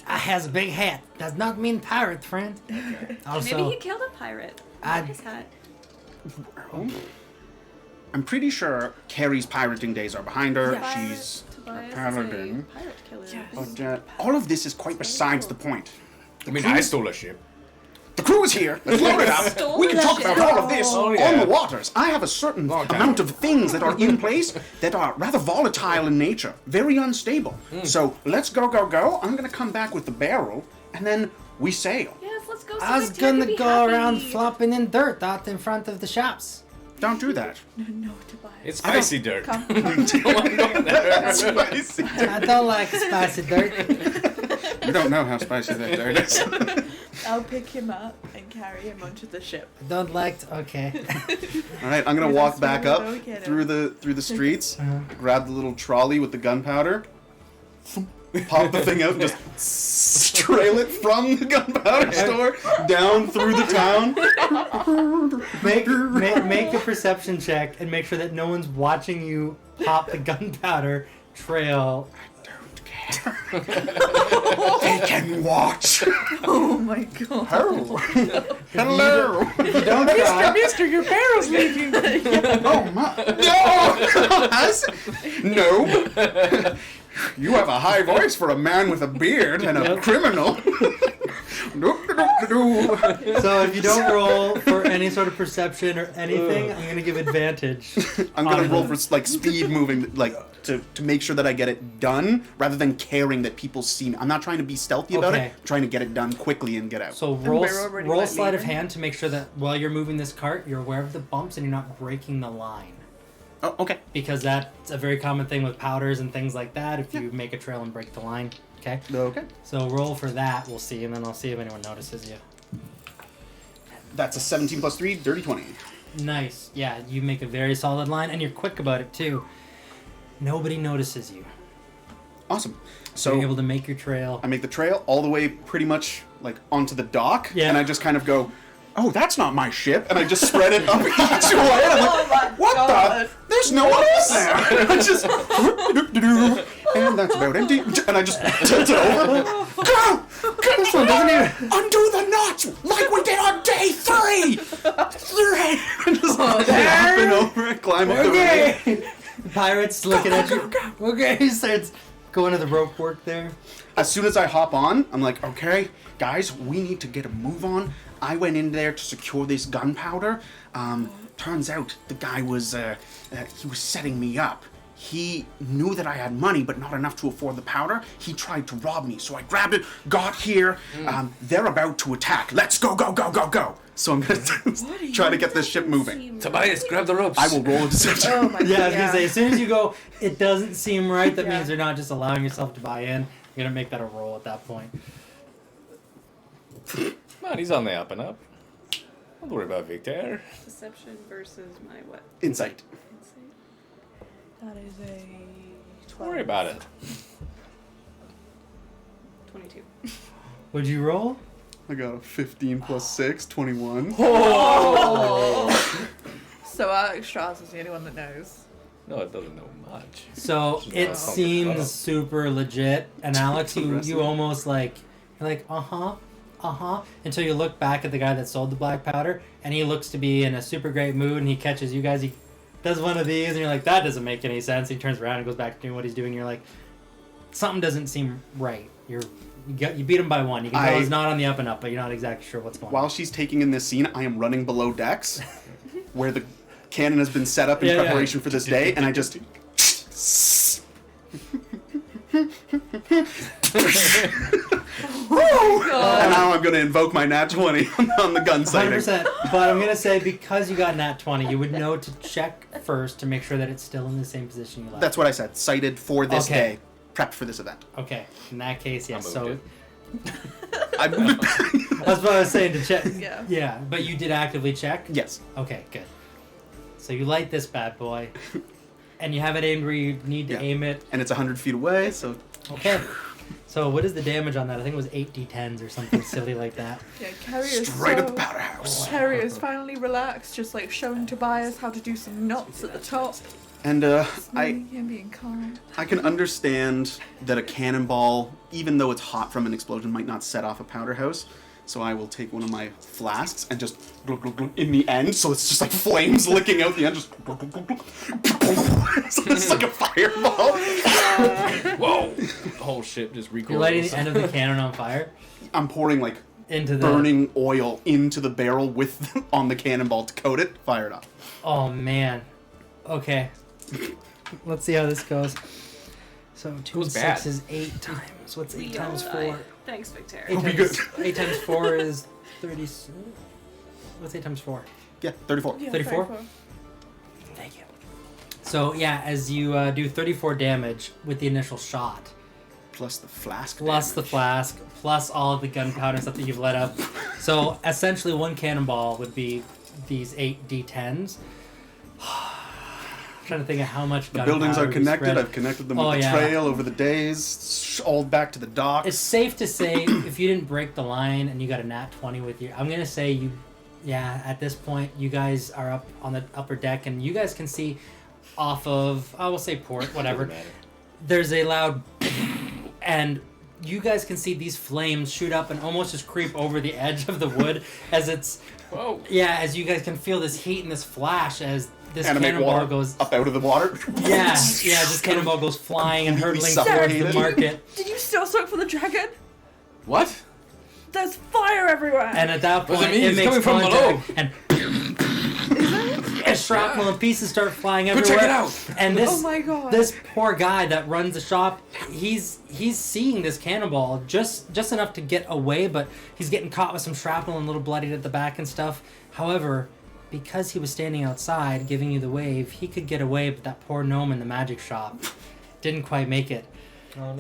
S6: I has a big hat. Does not mean pirate, friend. Also,
S4: Maybe he killed a pirate.
S6: I-
S4: His hat.
S2: I'm pretty sure Carrie's pirating days are behind her.
S5: Yeah.
S2: She's
S4: Tobias
S2: a paladin.
S4: is a pirate killer.
S5: Yes.
S2: But all of this is quite besides the point.
S3: I mean, I stole a ship.
S2: The crew is here. Let's load it up.
S4: Stole
S2: We can
S4: the
S2: talk
S4: ship.
S2: about all of this
S3: Oh,
S2: on
S3: yeah.
S2: the waters. I have a certain
S3: Long time
S2: amount
S3: ago.
S2: of things that are in place that are rather volatile in nature, very unstable. So let's go. I'm gonna come back with the barrel, and then we sail.
S4: Yes, let's go.
S6: I was gonna go around flopping in dirt out in front of the shops.
S2: Don't do that.
S5: No, Tobias.
S3: It's spicy dirt.
S5: Come.
S2: Spicy.
S6: I don't like spicy dirt.
S2: You don't know how spicy that dirt is.
S5: I'll pick him up and carry him onto the ship.
S6: I don't like. Okay.
S2: All right, I'm gonna
S5: Yeah,
S2: walk
S5: that's
S2: back
S5: where
S2: up
S5: we'll get
S2: through the streets, grab the little trolley with the gunpowder, pop the thing out, and just trail it from the gunpowder store down through the town.
S1: Make a perception check and make sure that no one's watching you pop the gunpowder trail.
S2: They can watch.
S5: Oh my god.
S2: Hello.
S1: If you don't try,
S5: Mister, your barrel's leaking.
S2: Oh my. No. No. You have a high voice for a man with a beard and a criminal.
S1: so if you don't roll for any sort of perception or anything, I'm gonna give advantage.
S2: I'm gonna roll for like speed moving, like to make sure that I get it done, rather than caring that people see me. I'm not trying to be stealthy about
S1: Okay.
S2: it. I'm trying to get it done quickly and get out.
S1: So roll sleight of hand to make sure that while you're moving this cart, you're aware of the bumps and you're not breaking the line.
S2: Oh, okay.
S1: Because that's a very common thing with powders and things like that. If you make a trail and break the line, okay.
S2: Okay.
S1: So roll for that. We'll see, and then I'll see if anyone notices you.
S2: That's a 17 plus 3, dirty 20.
S1: Nice. Yeah, you make a very solid line, and you're quick about it too. Nobody notices you.
S2: Awesome.
S1: So you're able to make your trail.
S2: I make the trail all the way pretty much like onto the dock,
S1: Yeah.
S2: and I just kind of go, oh, that's not my ship, and I just spread it up each way. And I'm like, what the? There's no one else there. I just, and that's about empty. And I just tilt it over. Go!
S1: This one doesn't even.
S2: Undo the knots like we did on day 3. 3. And just hopping over it, climb up the ravine.
S1: Okay. The pirate's looking at you. Okay, he starts going to the rope work there.
S2: As soon as I hop on, I'm like, okay, guys, we need to get a move on. I went in there to secure this gunpowder. Turns out the guy was he was setting me up. He knew that I had money, but not enough to afford the powder. He tried to rob me, so I grabbed it, got here. They're about to attack. Let's go, go, go, go, go. So I'm gonna try to get this ship moving.
S3: Tobias, grab the ropes.
S2: I will roll a deception.
S5: Oh my god.
S1: Yeah, I was gonna say, as soon as you go, it doesn't seem right. That means you're not just allowing yourself to buy in. You're gonna make that a roll at that point.
S3: Come on, he's on the up and up. Don't worry about Victor.
S4: Deception versus my what?
S2: Insight.
S4: Insight?
S5: That is a 12.
S3: Don't worry about it.
S4: 22.
S1: Would you roll?
S2: I got a 15 plus 6, 21.
S5: So Alex Strauss is the only one that knows.
S3: No, it doesn't know much.
S1: So it seems super legit, and Alex, you almost like you're like until you look back at the guy that sold the black powder, and he looks to be in a super great mood, and he catches you guys. He does one of these, and you're like, that doesn't make any sense. He turns around and goes back to doing what he's doing. And you're like, something doesn't seem right. You beat him by 1. You can tell he's not on the up and up, but you're not exactly sure what's going on.
S2: While she's taking in this scene, I am running below decks, where the cannon has been set up in preparation for this day, and I just... And now I'm going to invoke my nat 20 on the gun sighting.
S1: 100%. But I'm going to say, because you got nat 20, you would know to check first to make sure that it's still in the same position you left.
S2: That's what I said. Sighted for this
S1: Okay.
S2: day. Prepped for this event.
S1: Okay. In that case, yes. So
S2: I moved it back.
S1: that's what I was saying to check.
S5: Yeah.
S1: Yeah, but you did actively check?
S2: Yes.
S1: Okay, good. So you light this bad boy, and you have it aimed where you need to aim it.
S2: And it's 100 feet away, so...
S1: Okay. So what is the damage on that? I think it was 8 d10s or something silly like that.
S5: Yeah, Carrie is
S2: Straight
S5: so...
S2: at the powder house.
S5: Carrie is finally relaxed, just like showing Tobias how to do some knots at the top.
S2: And
S5: Him being calm.
S2: I can understand that a cannonball, even though it's hot from an explosion, might not set off a powder house. So I will take one of my flasks and just glug, glug, glug, in the end, so it's just like flames licking out the end, just glug, glug, glug, glug. So it's like a fireball.
S3: Whoa! The whole ship just recoils.
S1: You're lighting the end of the cannon on fire
S2: I'm pouring like
S1: into the
S2: burning oil into the barrel with on the cannonball to coat it. Fire it up.
S1: Oh man. Okay. Let's see how this goes. So 2 and 6 is 8 times. What's 8 times 4?
S4: Thanks, Victor.
S1: 8
S2: be
S1: times,
S2: good.
S1: 8 times 4 is 30. What's 8 times 4?
S2: Yeah, 34.
S5: Yeah,
S1: 34? Thank you. So yeah, as you do 34 damage with the initial shot,
S2: Plus the flask.
S1: plus the
S2: damage.
S1: flask, plus all of the gunpowder stuff that you've let up. So essentially, one cannonball would be these 8 d10s. trying to think of how much
S2: The buildings are
S1: gunpowder we
S2: connected.
S1: spread.
S2: I've connected them
S1: Oh,
S2: with the
S1: yeah.
S2: trail over the days, all back to the docks.
S1: It's safe to say if you didn't break the line and you got a nat 20 with you, I'm gonna say you, yeah. At this point, you guys are up on the upper deck and you guys can see off of, I will say port, whatever. There's a loud, and you guys can see these flames shoot up and almost just creep over the edge of the wood as it's.
S3: Whoa.
S1: Yeah, as you guys can feel this heat and this flash as this
S2: Animate
S1: cannonball
S2: water
S1: goes.
S2: up out of the water.
S1: Yeah, this cannonball goes flying and hurtling towards the
S2: suffocated.
S1: market.
S5: Did you still smoke for the dragon?
S3: What?
S5: There's fire everywhere.
S1: And at that
S3: What
S1: point,
S3: does it mean? It's
S1: makes
S3: coming from
S1: contact, and shrapnel and pieces start flying
S3: Go
S1: everywhere.
S3: check it out.
S1: And this
S5: Oh my God.
S1: this poor guy that runs the shop, he's seeing this cannonball just enough to get away, but he's getting caught with some shrapnel and a little bloodied at the back and stuff. However, because he was standing outside giving you the wave, he could get away, but that poor gnome in the magic shop didn't quite make it.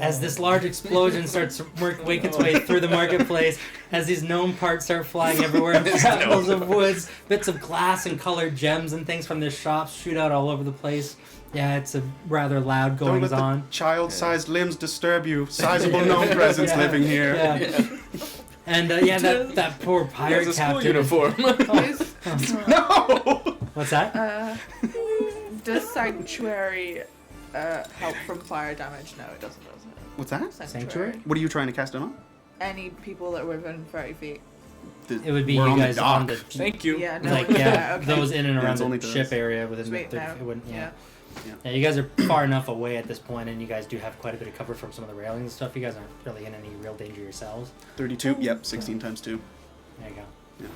S1: As this large explosion starts to make its way through the marketplace, as these gnome parts start flying everywhere, shrapnels of woods, bits of glass and colored gems and things from this shop shoot out all over the place. Yeah, it's a rather loud
S2: Don't
S1: goings
S2: let
S1: on.
S2: the child-sized limbs disturb you. Sizable gnome presence
S1: Yeah.
S2: living here.
S1: Yeah. And that poor pirate
S3: There's a school
S1: captain.
S3: uniform.
S2: No!
S1: What's that?
S5: Does sanctuary help from fire damage? No, it doesn't.
S2: What's that?
S1: Sanctuary?
S2: What are you trying to cast it on?
S5: Any people that were within 30 feet.
S1: It would be
S2: We're
S1: you
S2: on the
S1: guys on
S2: dock.
S1: the
S3: Thank you.
S5: Yeah, no.
S1: like
S5: okay.
S1: those in and
S2: Yeah,
S1: around
S2: it's only
S1: the
S2: to
S1: ship
S2: us.
S1: area within
S5: Sweet,
S1: the
S5: no.
S1: it wouldn't
S2: Yeah.
S1: Yeah, you guys are far enough away at this point, and you guys do have quite a bit of cover from some of the railings and stuff. You guys aren't really in any real danger yourselves.
S2: 32? Yep, 16 times 2.
S1: There you go.
S2: Yeah.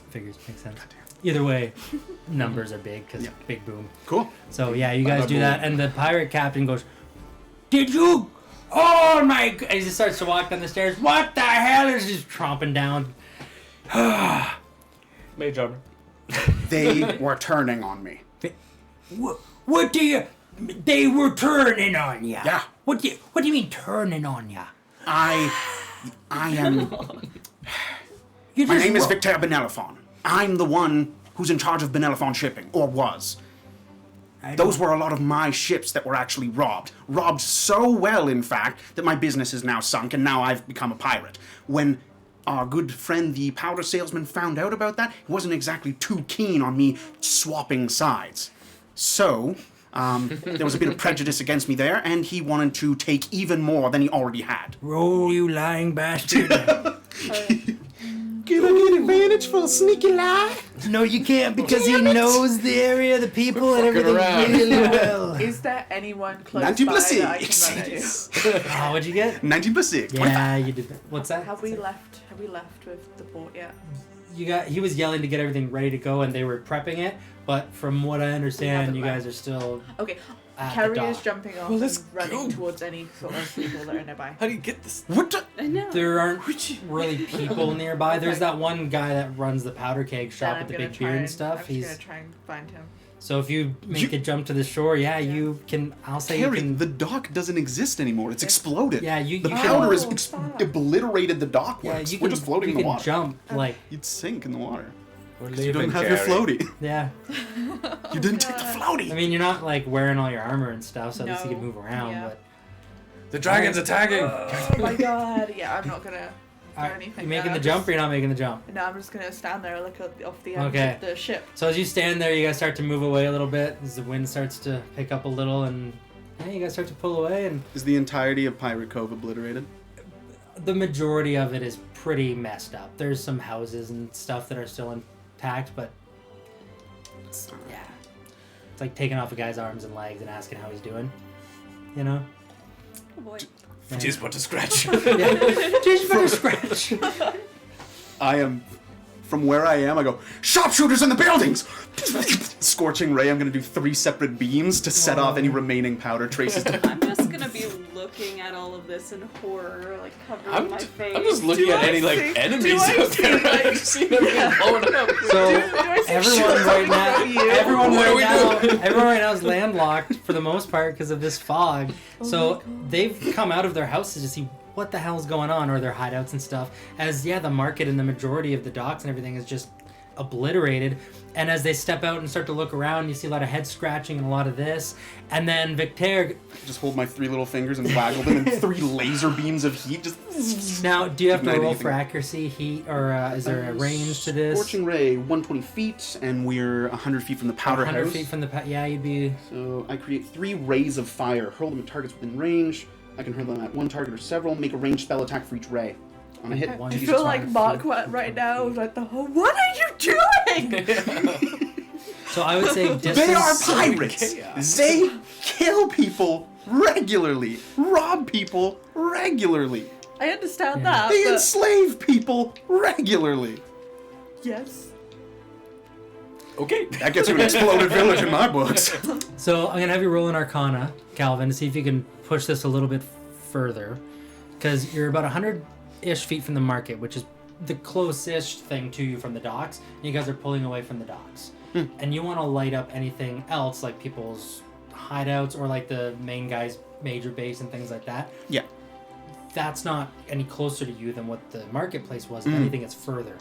S1: Figures make sense. Either way, numbers are big because
S2: Yeah.
S1: big boom.
S2: Cool.
S1: So yeah, you guys
S3: Bada
S1: do
S3: boom.
S1: that, and the pirate captain goes, "Did you? Oh my!" And he just starts to walk down the stairs. What the hell is just tromping down?
S3: Mage armor.
S2: They were turning on me.
S6: What do you? They were turning on ya.
S2: Yeah.
S6: What do you mean turning on ya?
S2: I am...
S6: You
S2: My
S6: just
S2: name is
S6: ro-
S2: Victor Benelephon. I'm the one who's in charge of Benelephon shipping, or was.
S6: I
S2: Those
S6: don't-
S2: were a lot of my ships that were actually robbed. Robbed so well, in fact, that my business is now sunk and now I've become a pirate. When our good friend the powder salesman found out about that, he wasn't exactly too keen on me swapping sides. So, there was a bit of prejudice against me there, and he wanted to take even more than he already had.
S6: Roll, you lying bastard.
S2: Can I get advantage for a sneaky lie?
S1: No, you can't because he knows the area, the people, and everything
S3: around.
S1: really well.
S5: Is there anyone close
S2: 90
S5: by
S2: plus
S5: that I can
S2: 6.
S5: run into?
S1: Oh, what'd you get?
S2: 90 plus 6. 25.
S1: Yeah, you did. What's that?
S5: Have we left with the port yet?
S1: He was yelling to get everything ready to go, and they were prepping it. But from what I understand,
S5: haven't
S1: you
S5: left.
S1: guys are still
S5: Okay.
S1: at
S5: Carrie
S1: the
S5: is
S1: dock.
S5: jumping off
S3: Well, let's
S5: and running
S3: go.
S5: towards any sort of people that are nearby.
S3: How do you get this?
S2: What the?
S4: I know.
S1: There aren't really people nearby. There's
S5: Okay.
S1: that one guy that runs the powder keg
S5: Then
S1: shop
S5: I'm
S1: with the
S5: gonna
S1: big
S5: try
S1: beard and stuff.
S5: I'm
S1: He's
S5: just gonna try and find him.
S1: so if you make a jump to the shore, you can. I'll say
S2: Harry,
S1: you can.
S2: the dock doesn't exist anymore. It's exploded.
S1: Yeah, you
S2: The
S1: can-
S2: powder has
S5: Oh, fuck.
S2: obliterated the dock
S1: Yeah,
S2: works.
S1: you
S2: We're
S1: can.
S2: just floating
S1: you
S2: in the
S1: can
S2: water.
S1: jump like
S2: You'd sink in the water.
S3: We're
S2: 'Cause you don't have
S3: Carrie.
S2: your floaty.
S1: yeah.
S2: You didn't take the floaty.
S1: I mean, you're not like wearing all your armor and stuff, so at least you can
S5: No.
S1: move around.
S5: Yeah.
S1: But
S3: The dragon's attacking.
S5: Oh my god! Yeah, I'm not gonna do
S1: Alright,
S5: anything.
S1: you making
S5: now.
S1: the
S5: I'm
S1: jump,
S5: just-
S1: or you're not making the jump?
S5: No, I'm just gonna stand there and look off the end
S1: Okay.
S5: of the ship.
S1: So as you stand there, you guys start to move away a little bit as the wind starts to pick up a little, and you guys start to pull away, and
S2: Is the entirety of Pirate Cove obliterated?
S1: the majority of it is pretty messed up. There's some houses and stuff that are still intact, but it's like taking off a guy's arms and legs and asking how he's doing. You know?
S4: Oh boy.
S1: Yeah.
S3: Just but a scratch.
S1: Yeah. Just for a scratch.
S2: I am, from where I am, I go, sharpshooters in the buildings! Scorching ray, I'm gonna do 3 separate beams to set off any remaining powder traces.
S4: I'm just gonna be looking at all of this in horror, like covering
S3: I'm
S4: my face.
S3: just looking
S5: Do
S3: at
S5: I
S3: any like
S5: see-
S3: enemies
S5: do I
S3: out
S5: see,
S3: there.
S5: like-
S3: I've seen everything blowing up.
S1: So
S5: Do I see
S1: everyone
S5: shit
S1: right now,
S5: talking about you?
S1: everyone
S3: What
S1: right
S3: are
S1: now,
S3: we doing?
S1: everyone right now is landlocked for the most part because of this fog.
S5: Oh
S1: So they've come out of their houses to see what the hell's going on, or their hideouts and stuff. As the market and the majority of the docks and everything is just obliterated. And as they step out and start to look around, you see a lot of head scratching and a lot of this. And then Victor,
S2: Just hold my 3 little fingers and waggle them, and 3 laser beams of heat just.
S1: now do you have to
S2: Ignite
S1: roll
S2: anything.
S1: for accuracy, heat, or is there a range to this?
S2: Scorching ray, 120 feet, and we're 100 feet from the powder
S1: 100
S2: house.
S1: feet from the yeah, you'd be.
S2: So I create 3 rays of fire, hurl them at targets within range. I can hurl them at one target or several. Make a ranged spell attack for each ray. On a hit,
S1: One
S5: I
S1: d6
S5: feel like
S1: fire.
S5: Mark went right now. Like the whole. What are you doing?
S1: So I would say distance.
S2: They are pirates.
S3: chaos.
S2: They kill people regularly, rob people regularly.
S5: I understand
S1: Yeah.
S5: that.
S2: They
S5: But
S2: enslave people regularly.
S5: yes.
S3: Okay.
S2: That gets you an exploded village in my books.
S1: So I'm gonna have you roll an Arcana, Calvin, to see if you can push this a little bit further, because you're about 100-ish feet from the market, which is the closest thing to you from the docks. And you guys are pulling away from the docks, and you want to light up anything else, like people's hideouts or like the main guy's major base and things like that.
S2: Yeah.
S1: That's not any closer to you than what the marketplace was. If anything, it's further.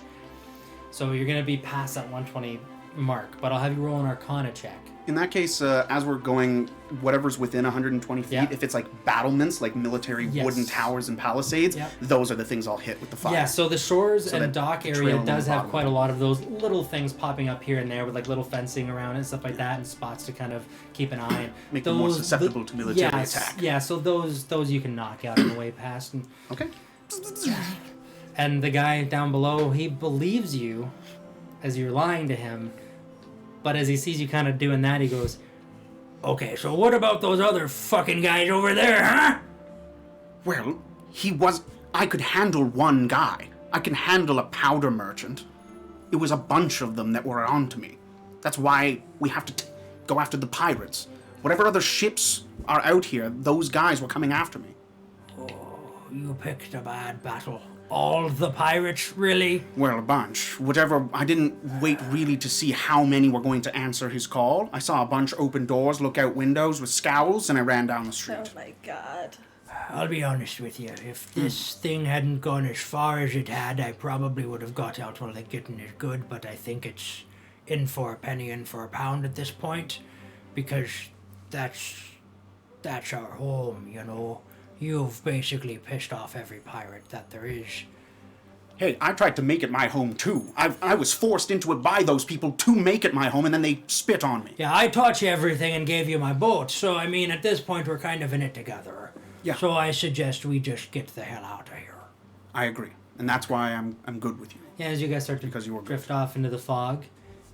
S1: So you're gonna be past that 120 mark, but I'll have you roll an Arcana check.
S2: In that case, as we're going, whatever's within 120 feet,
S1: Yeah.
S2: if it's like battlements, like military
S1: Yes.
S2: wooden towers and palisades,
S1: Yep.
S2: those are the things I'll hit with the fire.
S1: Yeah, so the shores
S2: So
S1: and
S2: that
S1: dock
S2: trail
S1: area
S2: along
S1: does
S2: the
S1: have
S2: bottom.
S1: quite a lot of those little things popping up here and there with like little fencing around it and stuff like that, and spots to kind of keep an eye on.
S2: Make them more susceptible to military attack.
S1: Yeah, so those you can knock out on the way past.
S2: Okay.
S1: And the guy down below, he believes you as you're lying to him, but as he sees you kind of doing that, he goes,
S6: Okay, so what about those other fucking guys over there, huh?
S2: Well, I could handle one guy. I can handle a powder merchant. It was a bunch of them that were onto me. That's why we have to go after the pirates. Whatever other ships are out here, those guys were coming after me.
S6: You picked a bad battle. All the pirates, really?
S2: Well, a bunch. Whatever. I didn't wait really to see how many were going to answer his call. I saw a bunch open doors, look out windows with scowls, and I ran down the
S5: Oh
S2: street.
S5: my god.
S6: I'll be honest with you. If this thing hadn't gone as far as it had, I probably would have got out while the getting is good, but I think it's in for a penny, in for a pound at this point, because that's our home, you know. You've basically pissed off every pirate that there is.
S2: Hey, I tried to make it my home too. I was forced into it by those people to make it my home, and then they spit on me.
S6: Yeah, I taught you everything and gave you my boat, so I mean, at this point, we're kind of in it together.
S2: Yeah.
S6: So I suggest we just get the hell out of here.
S2: I agree, and that's why I'm good with you.
S1: yeah, as you guys start to
S2: Because you were good.
S1: drift off into the fog.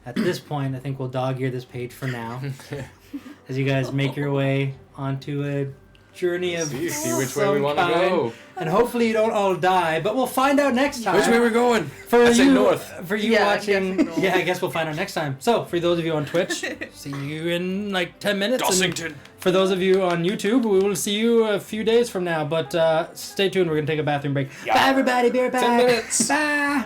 S1: At this point, I think we'll dog-ear this page for now. As you guys make your way onto a journey of
S3: See which way
S1: some
S3: we want to
S1: kind.
S3: go.
S1: And hopefully you don't all die, but we'll find out next time.
S3: Which way we're going?
S1: For
S3: I
S1: you,
S3: say north.
S1: For you
S5: Yeah,
S1: watching,
S5: definitely.
S1: yeah, I guess we'll find out next time. So, for those of you on Twitch, see you in like 10 minutes. and
S3: Dossington.
S1: for those of you on YouTube, we will see you a few days from now. But stay tuned. We're gonna take a bathroom break. Bye, everybody. Be right back.
S3: 10 minutes.
S1: Bye.